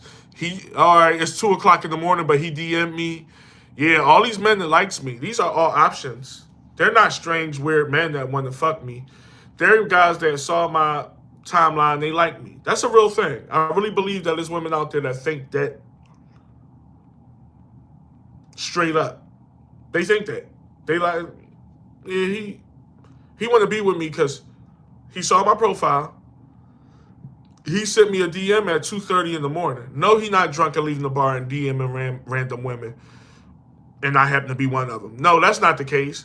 All right, it's 2 o'clock in the morning, but he DM'd me. Yeah, all these men that likes me, these are all options. They're not strange, weird men that want to fuck me. They're guys that saw my timeline, they like me. That's a real thing. I really believe that there's women out there that think that straight up. They think that. They like, yeah, he want to be with me because he saw my profile. He sent me a DM at 2:30 in the morning. No, he not drunk and leaving the bar and DMing random women. And I happen to be one of them. No, that's not the case.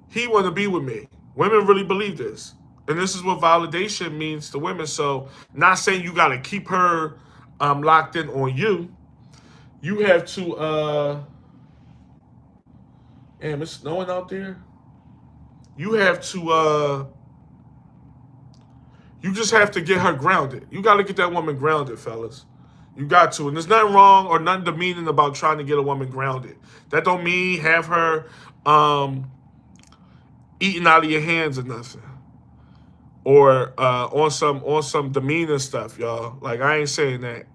He want to be with me. Women really believe this. And this is what validation means to women. So not saying you got to keep her locked in on you. You have to, damn, it's snowing out there. You have to, you just have to get her grounded. You got to get that woman grounded, fellas. You got to. And there's nothing wrong or nothing demeaning about trying to get a woman grounded. That don't mean have her eating out of your hands or nothing. Or on some demeaning stuff, y'all. Like, I ain't saying that.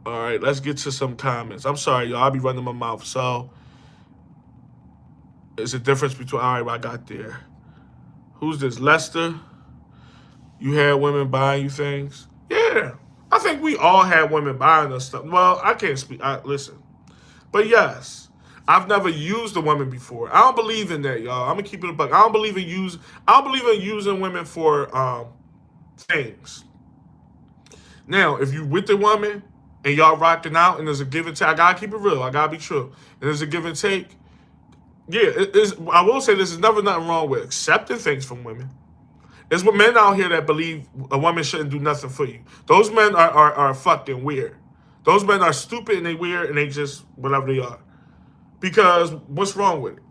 All right, let's get to some comments. I'm sorry, y'all. I'll be running my mouth. So, there's a difference between... All right, I got there. Who's this? Lester? You had women buying you things? Yeah. I think we all had women buying us stuff. Well, I can't speak. Listen. But yes, I've never used a woman before. I don't believe in that, y'all. I'm gonna keep it a buck. I don't believe in using women for things. Now, if you with the woman and y'all rocking out and there's a give and take, I gotta keep it real. I gotta be true. And there's a give and take. Yeah, I will say this is never nothing wrong with accepting things from women. There's men out here that believe a woman shouldn't do nothing for you. Those men are fucking weird. Those men are stupid and they weird and they just whatever they are. Because what's wrong with it?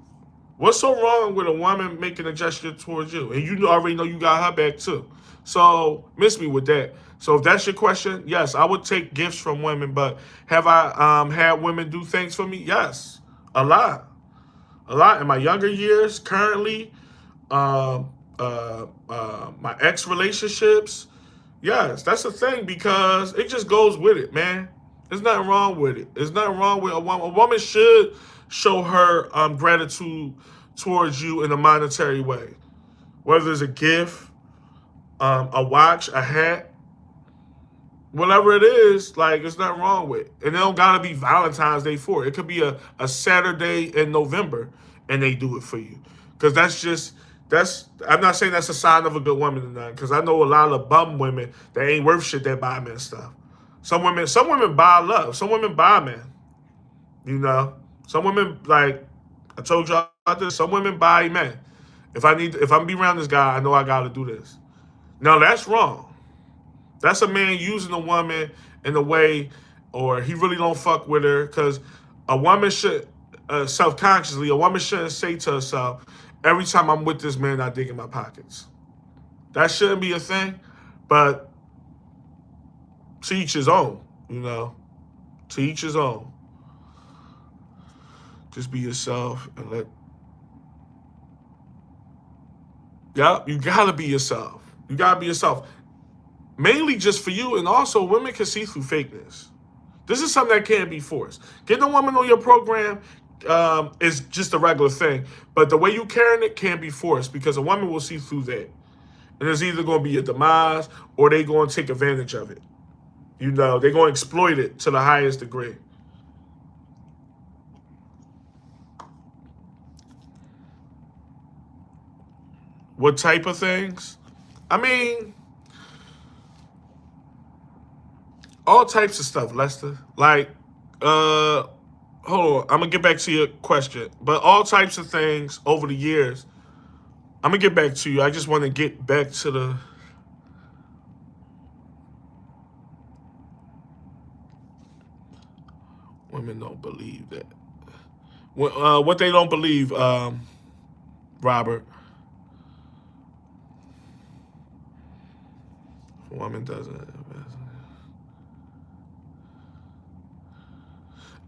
What's so wrong with a woman making a gesture towards you? And you already know you got her back too. So miss me with that. So if that's your question, yes, I would take gifts from women. But have I had women do things for me? Yes, a lot. A lot in my younger years, currently, my ex relationships. Yes, that's the thing because it just goes with it, man. There's nothing wrong with it. There's nothing wrong with a woman. A woman should show her gratitude towards you in a monetary way, whether it's a gift, a watch, a hat, whatever it is. Like, there's nothing wrong with it. And it don't gotta be Valentine's Day for it. It could be a Saturday in November, and they do it for you, because that's. I'm not saying that's a sign of a good woman or not, because I know a lot of bum women that ain't worth shit that buy men stuff. Some women buy love. Some women buy men. You know, some women like I told y'all about this. Some women buy men. If I'm be around this guy, I know I gotta do this. Now that's wrong. That's a man using a woman in a way, or he really don't fuck with her. Because a woman should, self-consciously, a woman shouldn't say to herself, every time I'm with this man, I dig in my pockets. That shouldn't be a thing. But to each his own, you know. To each his own. Just be yourself and let. Yeah, you gotta be yourself. You gotta be yourself. Mainly just for you, and also women can see through fakeness. This is something that can't be forced. Getting a woman on your program is just a regular thing, but the way you carrying it can't be forced because a woman will see through that, and it's either going to be a demise or they going to take advantage of it. You know, they're going to exploit it to the highest degree. What type of things? I mean, all types of stuff, Lester. Like, hold on, I'm gonna get back to your question. But all types of things over the years. I'm gonna get back to you. I just want to get back to the. Women don't believe that. What they don't believe, Robert. A woman doesn't.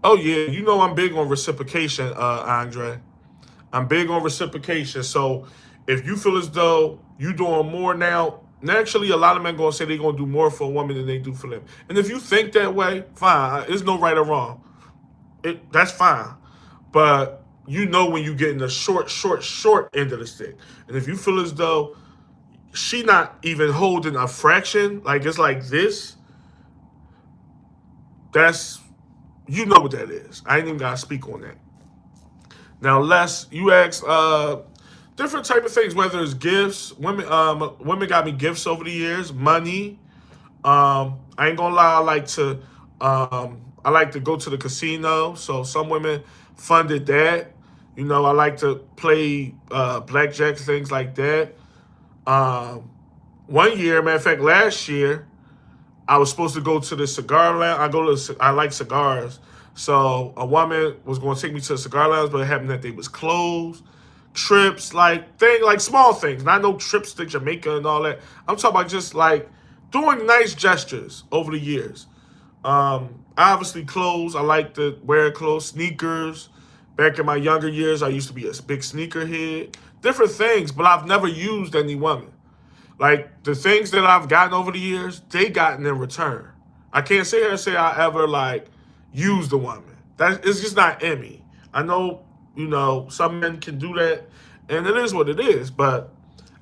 Oh yeah, you know I'm big on reciprocation, Andre. I'm big on reciprocation. So if you feel as though you doing more now, naturally a lot of men gonna say they gonna do more for a woman than they do for them. And if you think that way, fine. There's no right or wrong. That's fine. But you know when you get in the short end of the stick. And if you feel as though she not even holding a fraction, like it's like this, that's you know what that is. I ain't even gotta speak on that. Now, Les, you asked different type of things, whether it's gifts. Women got me gifts over the years, money. I ain't gonna lie, I like to go to the casino. So some women funded that. You know, I like to play blackjack, things like that. Um, One year, matter of fact, last year, I was supposed to go to the cigar lounge. I like cigars. So a woman was going to take me to the cigar lounge, but it happened that they was closed. Trips, like small things, not no trips to Jamaica and all that. I'm talking about just like doing nice gestures over the years. Obviously clothes. I like to wear clothes, sneakers. Back in my younger years, I used to be a big sneakerhead. Different things, but I've never used any woman. Like the things that I've gotten over the years, they gotten in return. I can't sit here and say I ever like used a woman. That it's just not in me. I know, some men can do that, and it is what it is. But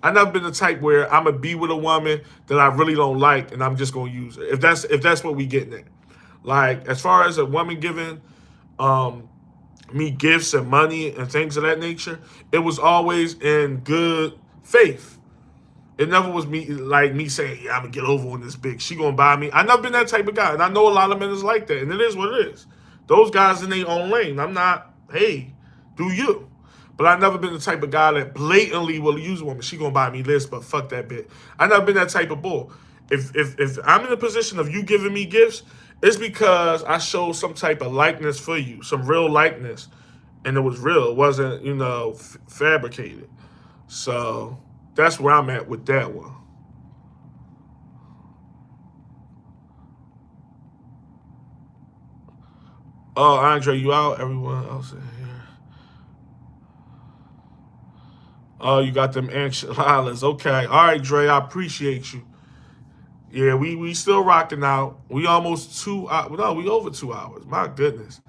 I never been the type where I'm gonna be with a woman that I really don't like and I'm just gonna use her. If that's what we getting at. Like as far as a woman giving um me gifts and money and things of that nature, it was always in good faith. It never was me saying, "Yeah, I'm gonna get over on this bitch. She gonna buy me." I never been that type of guy, and I know a lot of men is like that, and it is what it is. Those guys in their own lane. I'm not. Hey, do you? But I never been the type of guy that blatantly will use a woman. She gonna buy me this, but fuck that bitch. I never been that type of bull. If I'm in a position of you giving me gifts, it's because I showed some type of likeness for you, some real likeness, and it was real. It wasn't fabricated. So that's where I'm at with that one. Oh, Andre, you out? Everyone else in here. Oh, you got them enchiladas. Okay. All right, Dre, I appreciate you. Yeah, we still rocking out. We almost 2 hours. No, we over 2 hours. My goodness.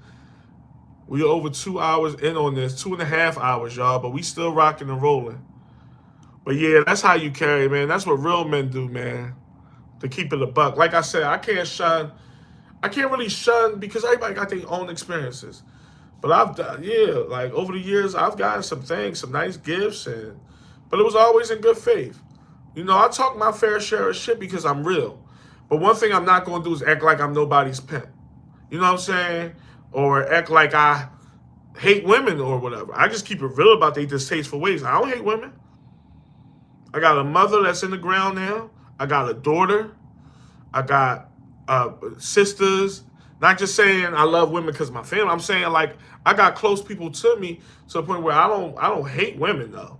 We over 2 hours in on this. 2.5 hours, y'all, but we still rocking and rolling. But yeah, that's how you carry, man. That's what real men do, man. To keep it a buck. Like I said, I can't really shun because everybody got their own experiences. But I've done, yeah, like over the years, I've gotten some things, some nice gifts, but it was always in good faith. I talk my fair share of shit because I'm real. But one thing I'm not going to do is act like I'm nobody's pimp. You know what I'm saying? Or act like I hate women or whatever. I just keep it real about their distasteful ways. I don't hate women. I got a mother that's in the ground now. I got a daughter. I got sisters. Not just saying I love women because of my family. I'm saying like I got close people to me to the point where I don't hate women though.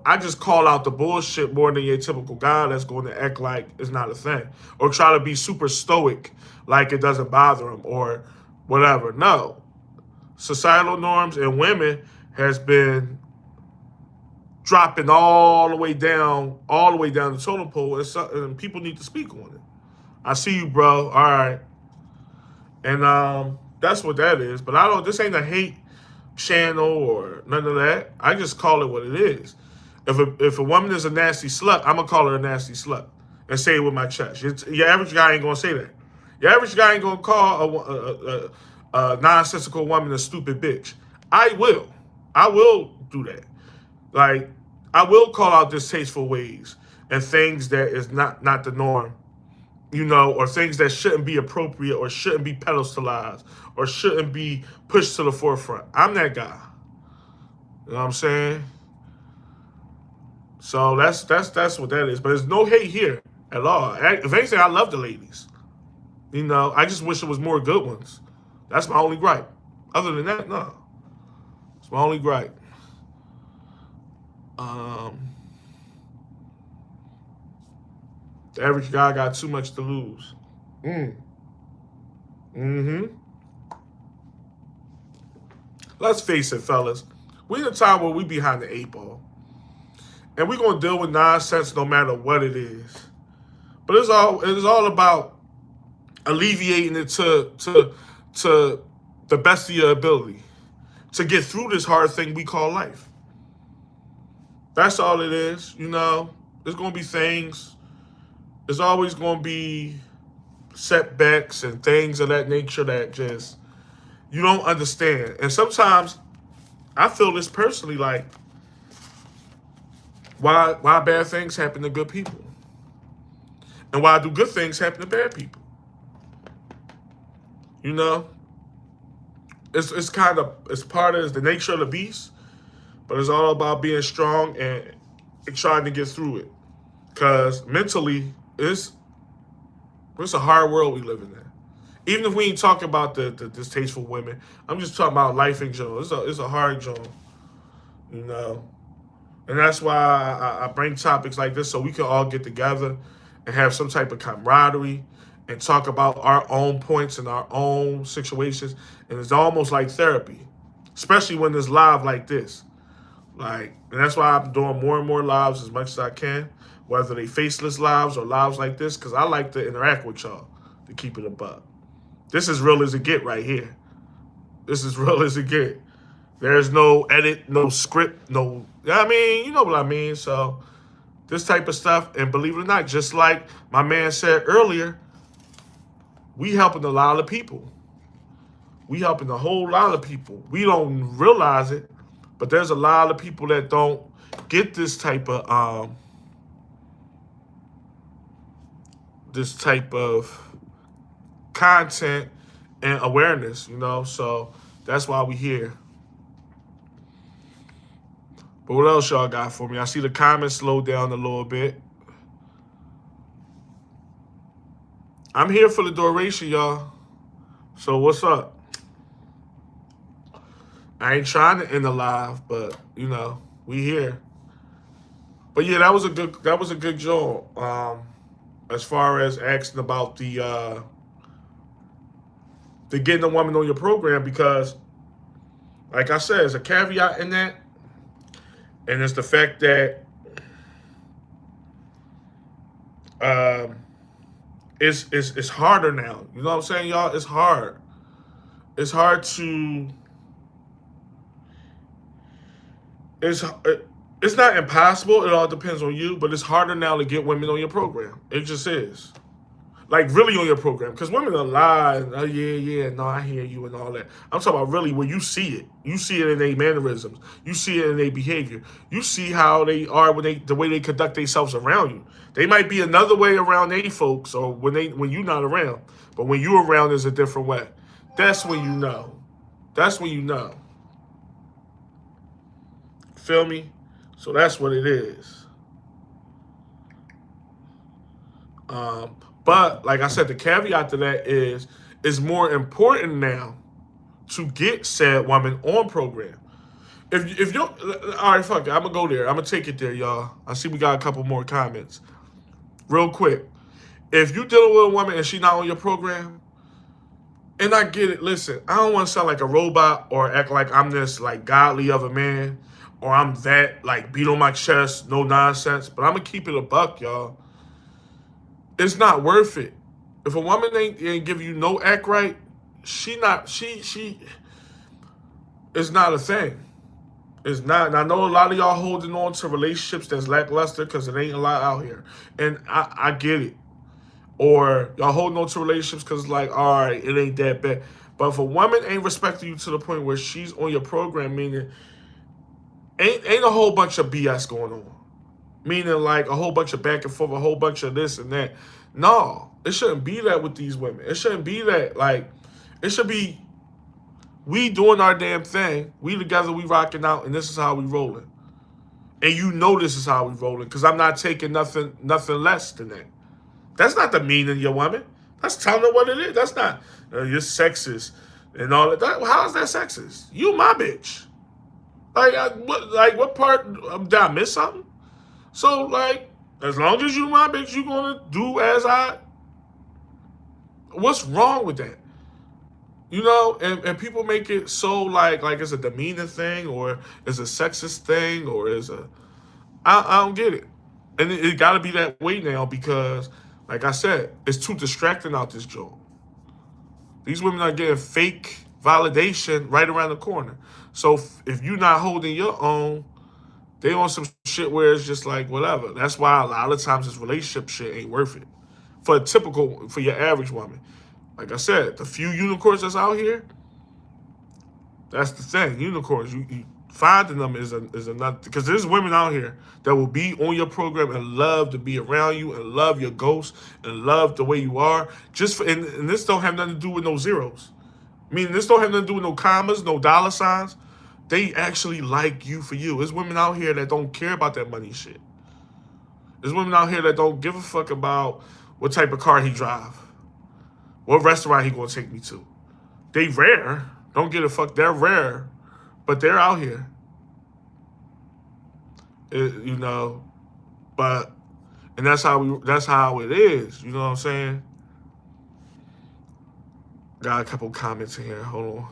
I just call out the bullshit more than your typical guy that's going to act like it's not a thing or try to be super stoic like it doesn't bother him or whatever. No, societal norms and women has been dropping all the way down the totem pole, and people need to speak on it. I see you, bro. All right. And that's what that is. But I don't. This ain't a hate channel or none of that. I just call it what it is. If a woman is a nasty slut, I'm gonna call her a nasty slut and say it with my chest. Your average guy ain't gonna say that. Your average guy ain't gonna call a nonsensical woman a stupid bitch. I will. I will do that. Like I will call out distasteful ways and things that is not the norm, or things that shouldn't be appropriate or shouldn't be pedestalized or shouldn't be pushed to the forefront. I'm that guy. You know what I'm saying? So that's what that is. But there's no hate here at all. If anything, I love the ladies. I just wish there was more good ones. That's my only gripe. Other than that, no. It's my only gripe. Um, the average guy got too much to lose. Mm. Mm-hmm. Let's face it, fellas. We in a time where we behind the eight ball. And we're gonna deal with nonsense no matter what it is. But it's all about alleviating it to the best of your ability to get through this hard thing we call life. That's all it is. There's gonna be things. There's always gonna be setbacks and things of that nature that just you don't understand. And sometimes I feel this personally, like why bad things happen to good people, and why do good things happen to bad people? You know, it's part of the nature of the beast, but it's all about being strong and trying to get through it. Cause mentally, it's a hard world we live in now. Even if we ain't talking about the distasteful women, I'm just talking about life in general. It's a hard job, you know. And that's why I bring topics like this so we can all get together and have some type of camaraderie and talk about our own points and our own situations. And it's almost like therapy, especially when it's live like this. And that's why I'm doing more and more lives as much as I can, whether they faceless lives or lives like this, because I like to interact with y'all to keep it a buck. This is real as it get right here. This is real as it get. There's no edit, no script, no. I mean, you know what I mean. So this type of stuff, and believe it or not, just like my man said earlier, we helping a lot of people. We helping a whole lot of people. We don't realize it, but there's a lot of people that don't get this type of content and awareness, you know. So that's why we here. But what else y'all got for me? I see the comments slow down a little bit. I'm here for the duration, y'all. So what's up? I ain't trying to end the live, but you know, we here. But yeah, that was a good job. As far as asking about the getting a woman on your program, because like I said, there's a caveat in that, and it's the fact that um, it's harder now. You know what I'm saying, y'all? It's hard. It's hard to. It's it's not impossible. It all depends on you, but it's harder now to get women on your program. It just is. Like really on your program, because women are lying. Oh yeah, yeah, no, I hear you and all that. I'm talking about really where you see it. You see it in their mannerisms. You see it in their behavior. You see how they are the way they conduct themselves around you. They might be another way around they folks, or when you're not around. But when you're around, is a different way. That's when you know. That's when you know. Feel me? So that's what it is. Um, but like I said, the caveat to that is it's more important now to get said woman on program. If you all right, fuck it, I'm gonna go there. I'm gonna take it there, y'all. I see we got a couple more comments. Real quick, if you dealing with a woman and she not on your program, and I get it. Listen, I don't want to sound like a robot or act like I'm this like godly of a man, or I'm that like beat on my chest, no nonsense. But I'm gonna keep it a buck, y'all. It's not worth it. If a woman ain't give you no act right, she it's not a thing. It's not. And I know a lot of y'all holding on to relationships that's lackluster because it ain't a lot out here, and I get it. Or y'all holding on to relationships because like, all right, it ain't that bad. But if a woman ain't respecting you to the point where she's on your program, meaning ain't a whole bunch of BS going on. Meaning like a whole bunch of back and forth, a whole bunch of this and that. No, it shouldn't be that with these women. It shouldn't be that. Like, it should be we doing our damn thing. We together, we rocking out, and this is how we rolling. And you know this is how we rolling, because I'm not taking nothing less than that. That's not the meaning of your woman. That's telling her what it is. That's not you're sexist and all that. How is that sexist? You my bitch. What part did I miss something? So like, as long as you my bitch, you gonna do as I. What's wrong with that? You know, and people make it so like it's a demeanor thing or it's a sexist thing or is a I don't get it. And it got to be that way now because, like I said, it's too distracting out this joint. These women are getting fake validation right around the corner. So if you're not holding your own, they on some shit where it's just like whatever. That's why a lot of times this relationship shit ain't worth it for your average woman. Like I said, the few unicorns that's out here, that's the thing. Unicorns, you finding them is another, because there's women out here that will be on your program and love to be around you and love your ghost and love the way you are. And this don't have nothing to do with no zeros. I mean, this don't have nothing to do with no commas, no dollar signs. They actually like you for you. There's women out here that don't care about that money shit. There's women out here that don't give a fuck about what type of car he drive, what restaurant he gonna take me to. They rare. Don't get a fuck. They're rare, but they're out here. You know, but and that's how it is. You know what I'm saying? Got a couple comments in here. Hold on.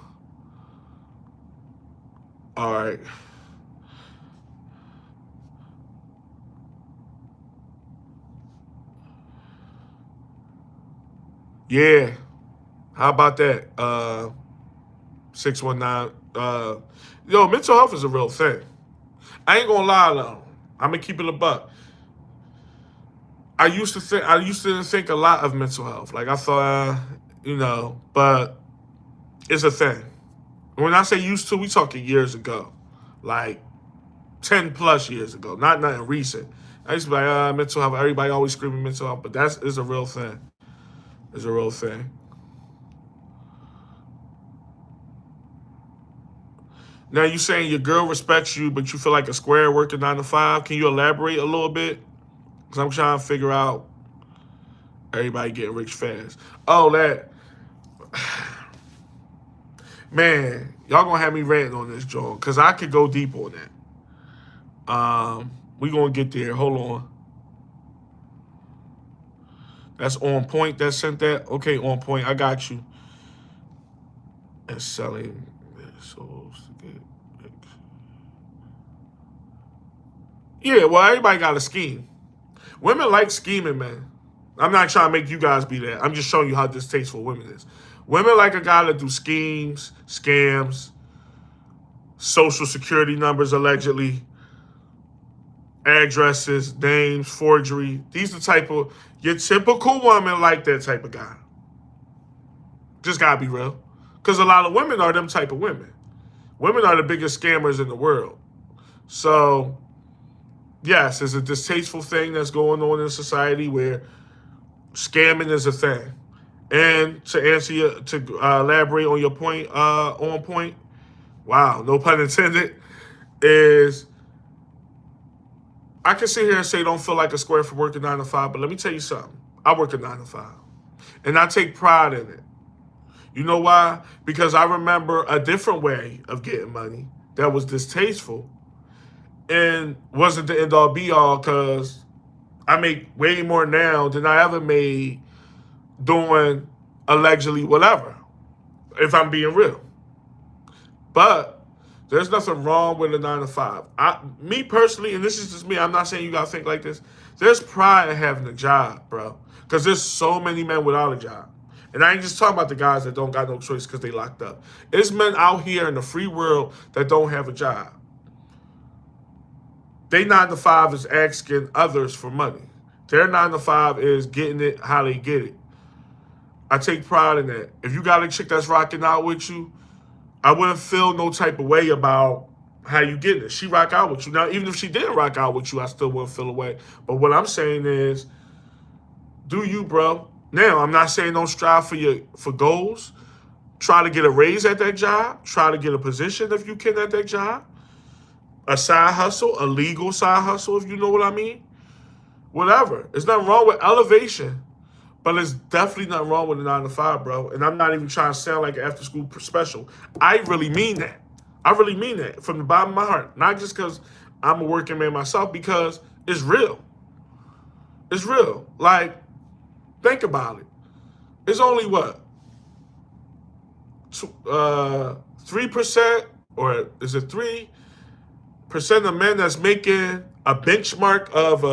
All right. Yeah. How about that? 619. Yo, mental health is a real thing. I ain't gonna lie though. I'm gonna keep it a buck. I used to think a lot of mental health. Like I thought, but it's a thing. When I say used to, we talking years ago, like 10+ years ago, not nothing recent. I used to be like, mental health. Everybody always screaming mental health, but that's is a real thing. It's a real thing. Now you saying your girl respects you, but you feel like a square working 9 to 5. Can you elaborate a little bit? Because I'm trying to figure out everybody getting rich fast. Oh, that man, y'all gonna have me ranting on this, John, because I could go deep on that. We gonna get there. Hold on. That's on point. That sent that. Okay, on point. I got you. And selling souls to get. Yeah, well, everybody got a scheme. Women like scheming, man. I'm not trying to make you guys be that. I'm just showing you how distasteful women is. Women like a guy that do schemes, scams, social security numbers allegedly, addresses, names, forgery. These are the type of, your typical woman like that type of guy. Just gotta be real. Because a lot of women are them type of women. Women are the biggest scammers in the world. So, yes, it's a distasteful thing that's going on in society where scamming is a thing. And to answer your, to elaborate on your point, on point, wow, no pun intended, is I can sit here and say don't feel like a square for working 9 to 5, but let me tell you something. I work a 9 to 5, and I take pride in it. You know why? Because I remember a different way of getting money that was distasteful and wasn't the end all be all, because I make way more now than I ever made doing allegedly whatever, if I'm being real. But there's nothing wrong with a 9 to 5. Me personally, and this is just me, I'm not saying you gotta think like this. There's pride in having a job, bro. Because there's so many men without a job. And I ain't just talking about the guys that don't got no choice because they locked up. There's men out here in the free world that don't have a job. They 9 to 5 is asking others for money. Their 9 to 5 is getting it how they get it. I take pride in that. If you got a chick that's rocking out with you, I wouldn't feel no type of way about how you get it. She rock out with you. Now, even if she didn't rock out with you, I still wouldn't feel a way. But what I'm saying is, do you, bro? Now, I'm not saying don't strive for goals. Try to get a raise at that job. Try to get a position if you can at that job. A side hustle, a legal side hustle, if you know what I mean. Whatever. There's nothing wrong with elevation. But there's definitely nothing wrong with a 9 to 5, bro. And I'm not even trying to sound like an after school special. I really mean that. I really mean that from the bottom of my heart. Not just because I'm a working man myself, because it's real. It's real. Like, think about it. It's only what? 3%, or is it 3% of men that's making a benchmark of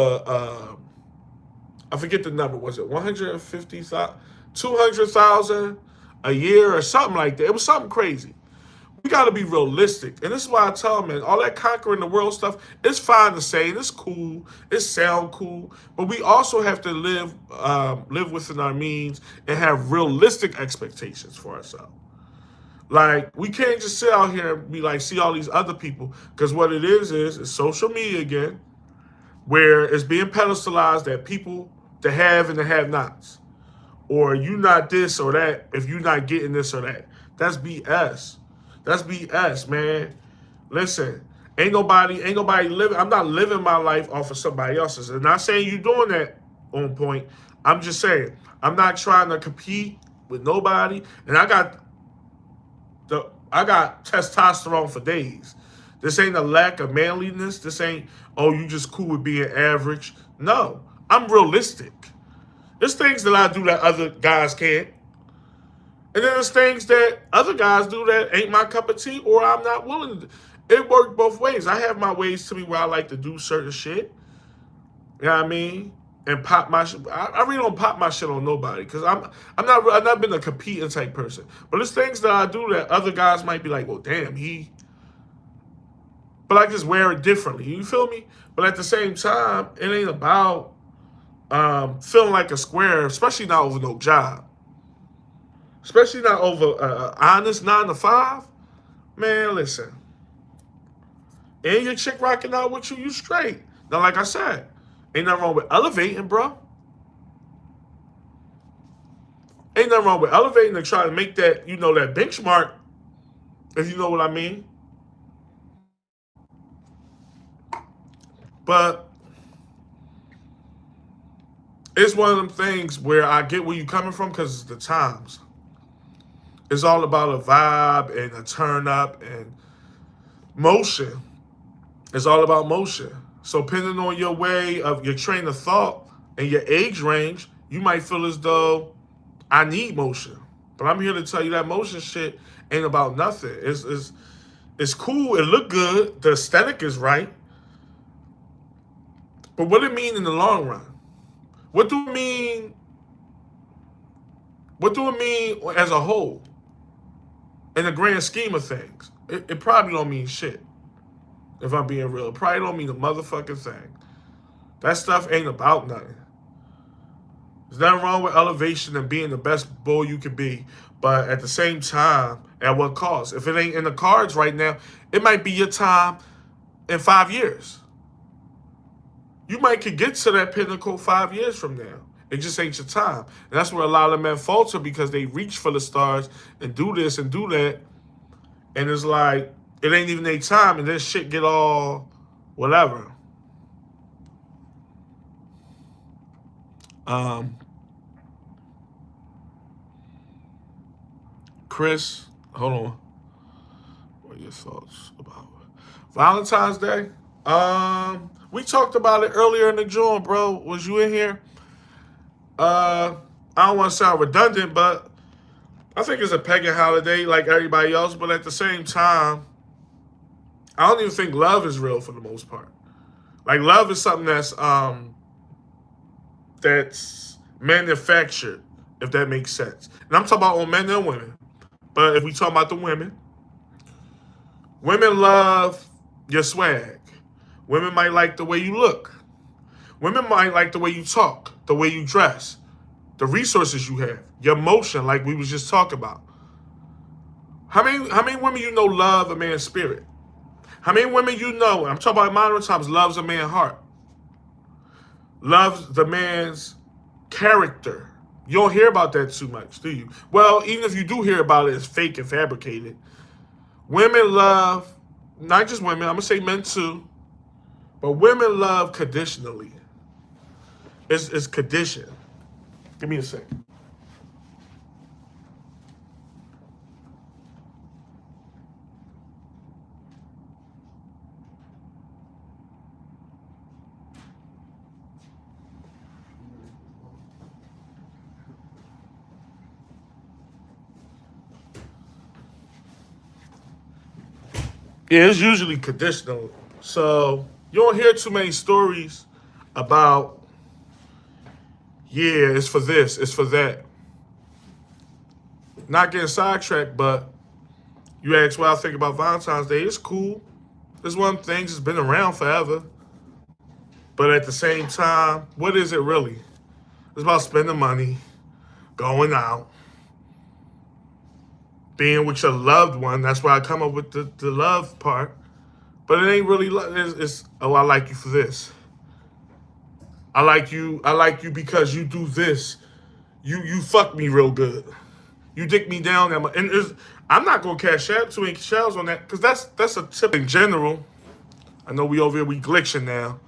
I forget the number. Was it 150,000, 200,000 a year or something like that? It was something crazy. We got to be realistic. And this is why I tell men, all that conquering the world stuff, it's fine to say, and it's cool, it sound cool, but we also have to live within our means and have realistic expectations for ourselves. Like, we can't just sit out here and be like, see all these other people, because what it is social media again, where it's being pedestalized that people, the have and the have-nots, or you not this or that if you not getting this or that. That's BS. That's BS, man. Listen, ain't nobody living. I'm not living my life off of somebody else's. I'm not saying you doing that on point. I'm just saying I'm not trying to compete with nobody. And I got testosterone for days. This ain't a lack of manliness. This ain't, oh, you just cool with being average. No, I'm realistic. There's things that I do that other guys can't. And then there's things that other guys do that ain't my cup of tea, or I'm not willing to. It worked both ways. I have my ways to me where I like to do certain shit. You know what I mean? and pop my shit. I really don't pop my shit on nobody because I've not been a competing type person. But there's things that I do that other guys might be like, well, damn, but I just wear it differently. You feel me? But at the same time, it ain't about feeling like a square, especially not over no job. Especially not over honest 9 to 5. Man, listen. And your chick rocking out with you, you straight. Now, like I said, ain't nothing wrong with elevating, bro. Ain't nothing wrong with elevating and trying to make that, that benchmark, if you know what I mean. But it's one of them things where I get where you coming from because it's the times. It's all about a vibe and a turn up and motion. It's all about motion. So depending on your way of your train of thought and your age range, you might feel as though I need motion. But I'm here to tell you that motion shit ain't about nothing. It's cool. It look good. The aesthetic is right. But what it mean in the long run? What do it mean? What do it mean as a whole? In the grand scheme of things, it probably don't mean shit. If I'm being real, it probably don't mean a motherfucking thing. That stuff ain't about nothing. There's nothing wrong with elevation and being the best bull you can be, but at the same time, at what cost? If it ain't in the cards right now, it might be your time in 5 years. You might could get to that pinnacle 5 years from now. It just ain't your time. And that's where a lot of men falter because they reach for the stars and do this and do that. And it's like, it ain't even their time. And then shit get all whatever. Chris, hold on. What are your thoughts about Valentine's Day? We talked about it earlier in the joint, bro. Was you in here? I don't want to sound redundant, but I think it's a pagan holiday like everybody else. But at the same time, I don't even think love is real for the most part. Like love is something that's manufactured, if that makes sense. And I'm talking about on men and women. But if we talk about the women love your swag. Women might like the way you look. Women might like the way you talk, the way you dress, the resources you have, your motion, like we was just talking about. How many women you know love a man's spirit? How many women you know, I'm talking about modern times, loves a man's heart? Loves the man's character. You don't hear about that too much, do you? Well, even if you do hear about it, it's fake and fabricated. Women love, not just women, I'm going to say men too, but women love conditionally. It's conditioned. Give me a second. Yeah, it's usually conditional. So you don't hear too many stories about, yeah, it's for this, it's for that. Not getting sidetracked, but you ask what I think about Valentine's Day. It's cool. It's one of the things that's been around forever. But at the same time, what is it really? It's about spending money, going out, being with your loved one. That's why I come up with the love part. But it ain't really love. It's oh, I like you for this. I like you because you do this. You fuck me real good. You dick me down. And I'm not gonna cash out too many shells on that because that's a tip in general. I know we over here, we glitching now.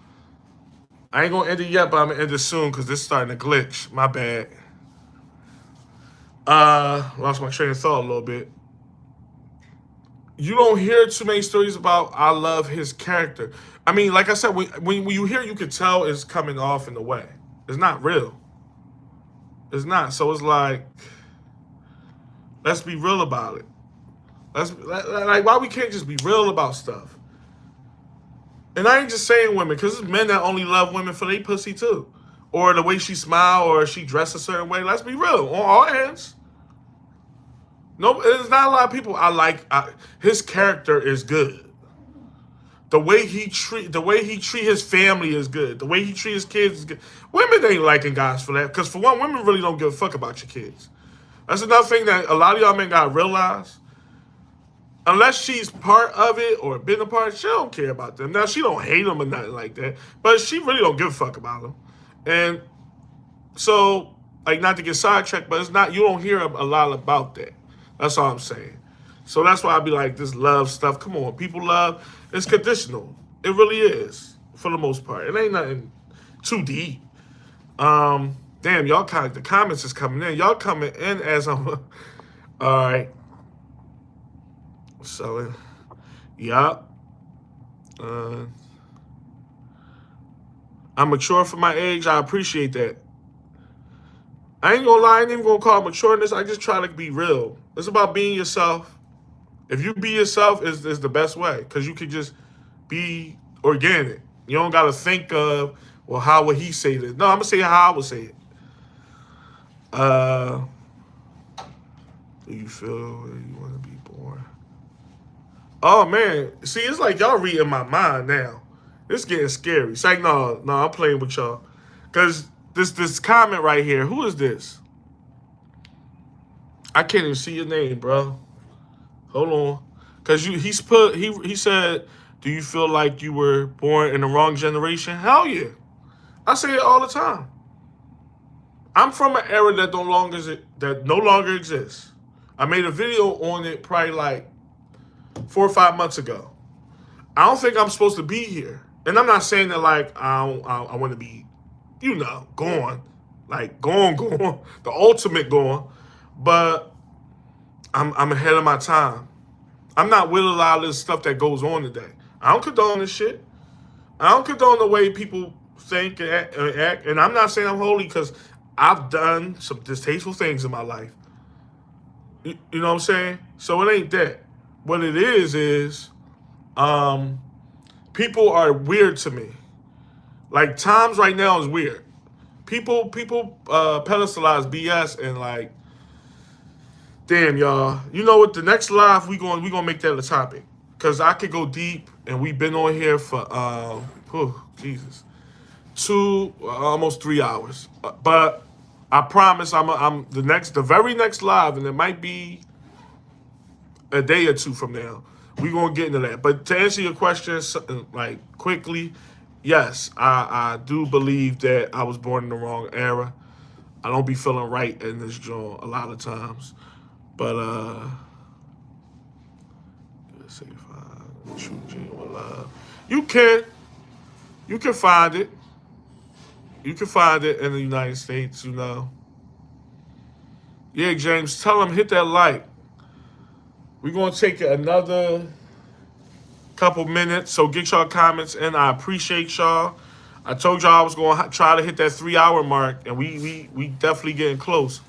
I ain't gonna end it yet, but I'm gonna end it soon because this is starting to glitch. My bad. Lost my train of thought a little bit. You don't hear too many stories about I love his character. I mean, like I said, when you hear, you can tell it's coming off in a way. It's not real. It's not. So it's like, let's be real about it. Like why we can't just be real about stuff. And I ain't just saying women, because it's men that only love women for their pussy too. or the way she smile, or she dress a certain way. Let's be real, on all ends. No, there's not a lot of people I like. His character is good. The way he treat his family is good. The way he treat his kids is good. Women ain't liking guys for that, because for one, women really don't give a fuck about your kids. That's another thing that a lot of y'all men gotta realize. Unless she's part of it or been a part, she don't care about them. Now, she don't hate them or nothing like that, but she really don't give a fuck about them. And so, like, not to get sidetracked, but it's not, you don't hear a lot about that. That's all I'm saying. So that's why I be like, this love stuff, come on. People love, it's conditional. It really is, for the most part. It ain't nothing too deep. Damn, y'all kind of, the comments is coming in. Y'all coming in as I'm, all right. So, yup. I'm mature for my age. I appreciate that. I ain't gonna lie, I ain't even gonna call it matureness. I just try to be real. It's about being yourself. If you be yourself, is the best way, because you can just be organic. You don't gotta think of, well, how would he say this? No, I'm gonna say how I would say it. Do you feel where you want to be born? Oh man, see, it's like y'all reading my mind now. It's getting scary. It's like, no, I'm playing with y'all, cause this comment right here. Who is this? I can't even see your name, bro. Hold on, cause he said, do you feel like you were born in the wrong generation? Hell yeah, I say it all the time. I'm from an era that no longer exists. I made a video on it probably like 4 or 5 months ago. I don't think I'm supposed to be here. And I'm not saying that like I want to be, gone. Like gone, the ultimate gone. But I'm ahead of my time. I'm not with a lot of this stuff that goes on today. I don't condone this shit. I don't condone the way people think and act. And I'm not saying I'm holy, because I've done some distasteful things in my life. You know what I'm saying? So it ain't that. What it is people are weird to me. Like, times right now is weird. People pedestalize BS, and like, damn, y'all. You know what? The next live we gonna make that a topic, because I could go deep, and we've been on here for Jesus, almost 3 hours. But I promise I'm the very next live, and it might be a day or two from now. We're going to get into that. But to answer your question, like, quickly, yes, I do believe that I was born in the wrong era. I don't be feeling right in this joint a lot of times. But, say true genuine love. You can find it. You can find it in the United States, Yeah, James, tell him, hit that like. We're going to take another couple minutes, so get y'all comments in. I appreciate y'all. I told y'all I was going to try to hit that 3 hour mark, and we definitely getting close.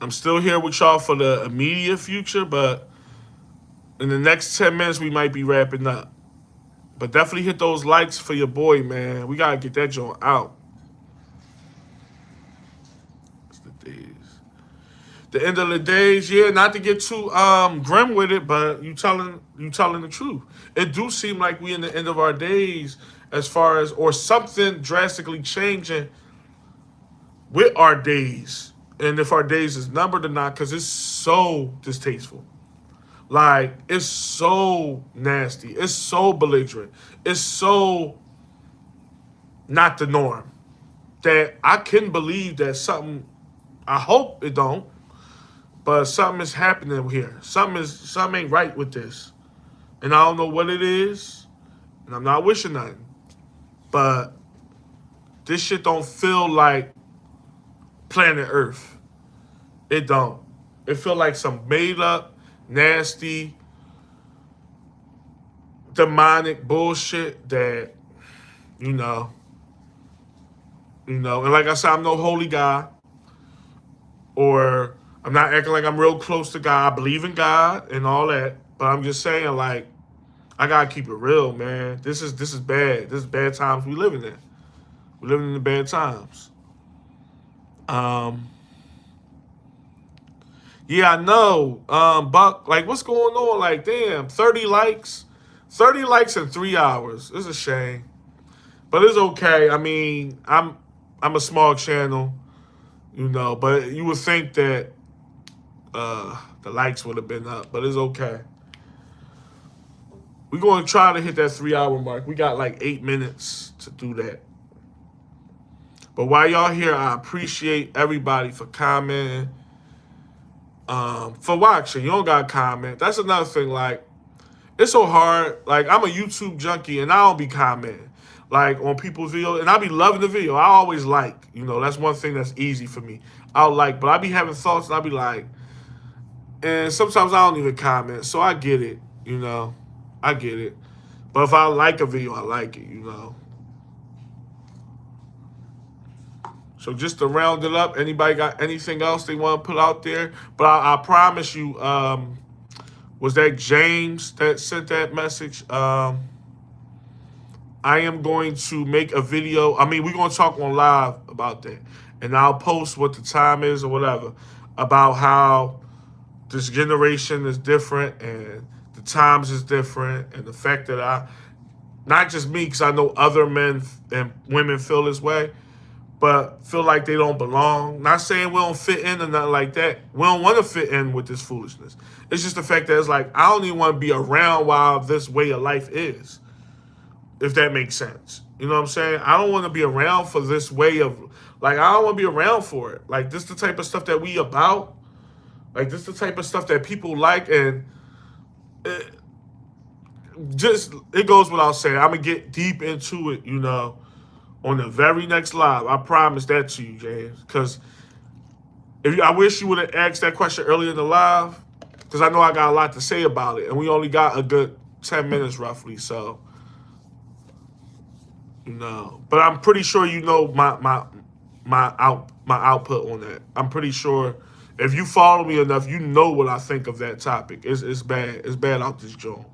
I'm still here with y'all for the immediate future, but in the next 10 minutes, we might be wrapping up. But definitely hit those likes for your boy, man. We got to get that joint out. It's the days. The end of the days, yeah, not to get too grim with it, but you telling the truth. It do seem like we in the end of our days, as far as, or something drastically changing with our days. And if our days is numbered or not, because it's so distasteful. Like, it's so nasty. It's so belligerent. It's so not the norm that I can believe that something, I hope it don't, but something is happening here. Something ain't right with this. And I don't know what it is, and I'm not wishing nothing. But this shit don't feel like planet Earth. It don't. It feel like some made up, nasty, demonic bullshit that, and like I said, I'm no holy guy, or I'm not acting like I'm real close to God. I believe in God and all that, but I'm just saying, like, I gotta keep it real, man. This is bad. This is bad times we living in. We're living in the bad times. Yeah, I know. Buck, like, what's going on? Like, damn, 30 likes? 30 likes in 3 hours. It's a shame. But it's okay. I mean, I'm a small channel, you know, but you would think that the likes would have been up, but it's okay. We're going to try to hit that 3 hour mark. We got like 8 minutes to do that. But while y'all here, I appreciate everybody for commenting, for watching. You don't got to comment. That's another thing. Like, it's so hard. Like, I'm a YouTube junkie, and I don't be commenting. Like, on people's videos, and I be loving the video. I always like. You know, that's one thing that's easy for me. I'll like, but I be having thoughts, and I be like, and sometimes I don't even comment. So I get it, you know. I get it. But if I like a video, I like it, you know. So just to round it up, anybody got anything else they want to put out there? But I promise you, was that James that sent that message? I am going to make a video. I mean, we're going to talk on live about that. And I'll post what the time is or whatever about how this generation is different and the times is different. And the fact that not just me, because I know other men and women feel this way, but feel like they don't belong. Not saying we don't fit in or nothing like that. We don't want to fit in with this foolishness. It's just the fact that it's like, I don't even want to be around while this way of life is, if that makes sense. You know what I'm saying? I don't want to be around for this way of, like, I don't want to be around for it. Like, this is the type of stuff that we about. Like, this is the type of stuff that people like, and it goes without saying. I'm going to get deep into it, you know, on the very next live. I promise that to you, James. Because I wish you would have asked that question earlier in the live, because I know I got a lot to say about it, and we only got a good 10 minutes roughly, so, you know. But I'm pretty sure you know my output on that. I'm pretty sure if you follow me enough, you know what I think of that topic. It's bad. It's bad out this joint.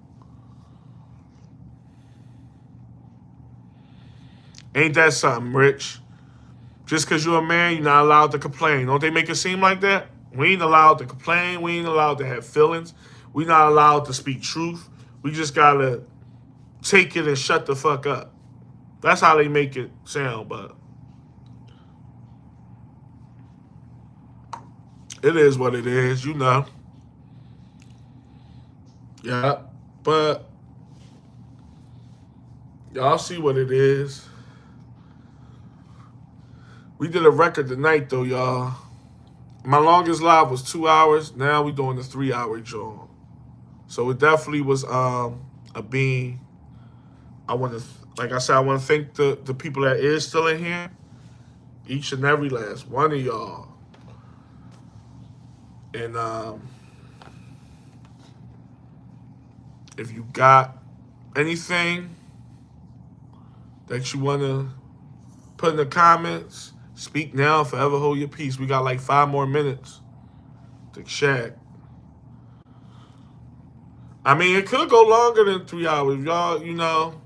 Ain't that something, Rich? Just because you're a man, you're not allowed to complain. Don't they make it seem like that? We ain't allowed to complain. We ain't allowed to have feelings. We not allowed to speak truth. We just got to take it and shut the fuck up. That's how they make it sound, but it is what it is, you know. Yeah, but y'all see what it is. We did a record tonight, though, y'all. My longest live was 2 hours. Now we doing the 3 hour joint. So it definitely was a bean. I want to, like I said, I want to thank the people that is still in here. Each and every last one of y'all. And if you got anything that you want to put in the comments, speak now, forever hold your peace. We got like 5 more minutes to chat. I mean, it could go longer than 3 hours. Y'all, you know,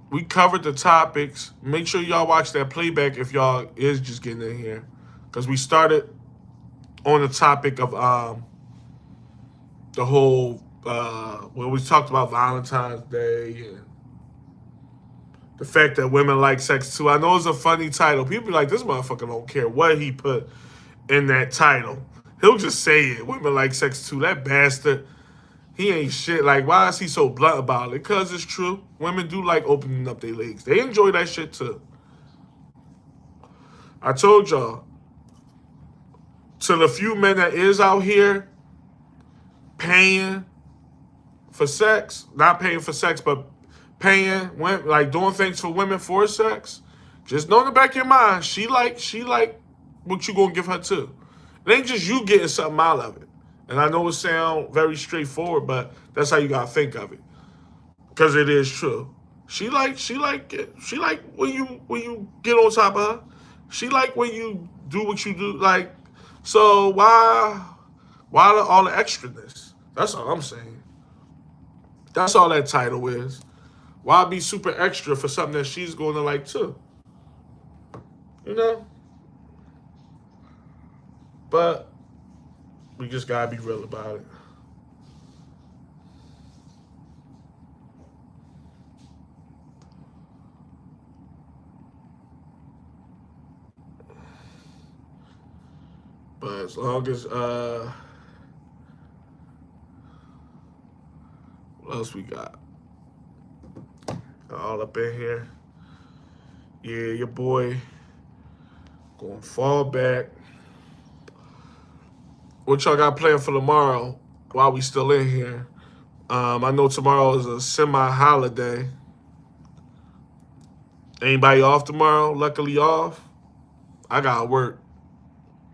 we covered the topics. Make sure y'all watch that playback if y'all is just getting in here. Because we started on the topic of the whole, when we talked about Valentine's Day and the fact that women like sex too. I know it's a funny title. People be like, this motherfucker don't care what he put in that title. He'll just say it. Women like sex too. That bastard, he ain't shit. Like, why is he so blunt about it? Because it's true. Women do like opening up their legs. They enjoy that shit too. I told y'all, to the few men that is out here paying for sex, not paying for sex, but paying, like doing things for women for sex, just know in the back of your mind, she like what you gonna give her too. It ain't just you getting something out of it. And I know it sounds very straightforward, but that's how you gotta think of it, because it is true. She like when you get on top of her. She like when you do what you do. Like, so why all the extraness? That's all I'm saying. That's all that title is. Why be super extra for something that she's going to like too? You know? But we just gotta be real about it. But as long as what else we got? All up in here. Yeah, your boy gonna fall back. What y'all got planned for tomorrow while we still in here? I know tomorrow is a semi-holiday. Anybody off tomorrow? Luckily off. I gotta work.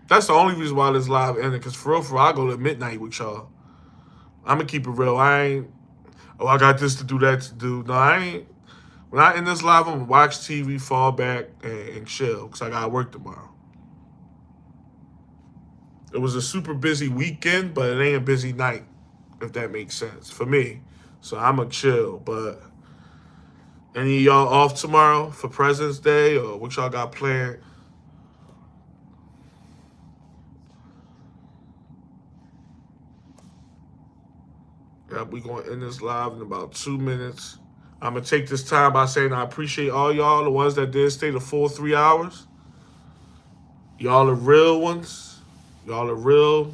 That's the only reason why this live ended. Cause for real, I go to midnight with y'all. I'm gonna keep it real. I ain't. Oh, I got this to do, that to do. No, I ain't. When I end this live, I'm gonna watch TV, fall back, and chill. Cause I gotta work tomorrow. It was a super busy weekend, but it ain't a busy night, if that makes sense for me. So I'm gonna chill. But any of y'all off tomorrow for President's Day or what y'all got planned? Yeah, we gonna end this live in about 2 minutes. I'm gonna take this time by saying I appreciate all y'all, the ones that did stay the full 3 hours. Y'all are real ones. Y'all are real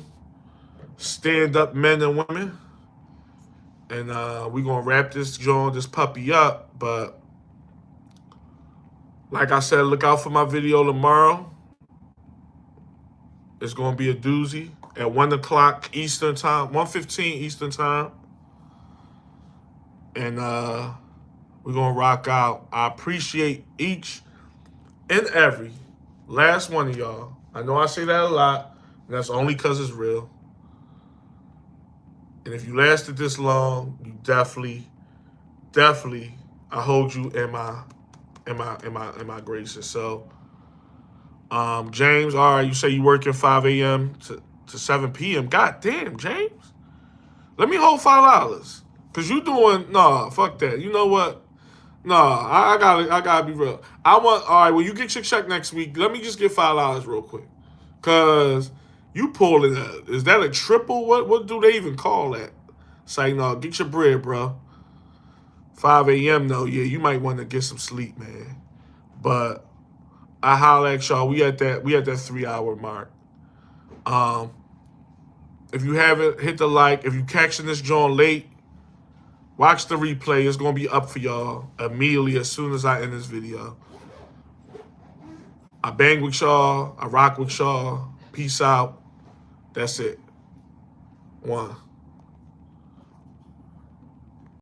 stand-up men and women. And we gonna wrap this joint, this puppy up. But like I said, look out for my video tomorrow. It's gonna be a doozy at 1 o'clock Eastern time, 1:15 Eastern time. And we're gonna rock out. I appreciate each and every last one of y'all. I know I say that a lot, and that's only because it's real. And if you lasted this long, you definitely, I hold you in my graces. So, James, all right, you say you working 5 a.m. to 7 p.m. God damn, James. Let me hold $5. Cause you doing fuck that. You know what? I gotta be real. All right, when you get your check next week, let me just get $5 real quick. Cause you pulling is that a triple? What do they even call that? Say no, get your bread, bro. 5 a.m. though, yeah, you might want to get some sleep, man. But I holler at y'all. We at that 3 hour mark. If you haven't, hit the like. If you catching this joint late, watch the replay. It's gonna be up for y'all immediately as soon as I end this video. I bang with y'all. I rock with y'all. Peace out. That's it. One.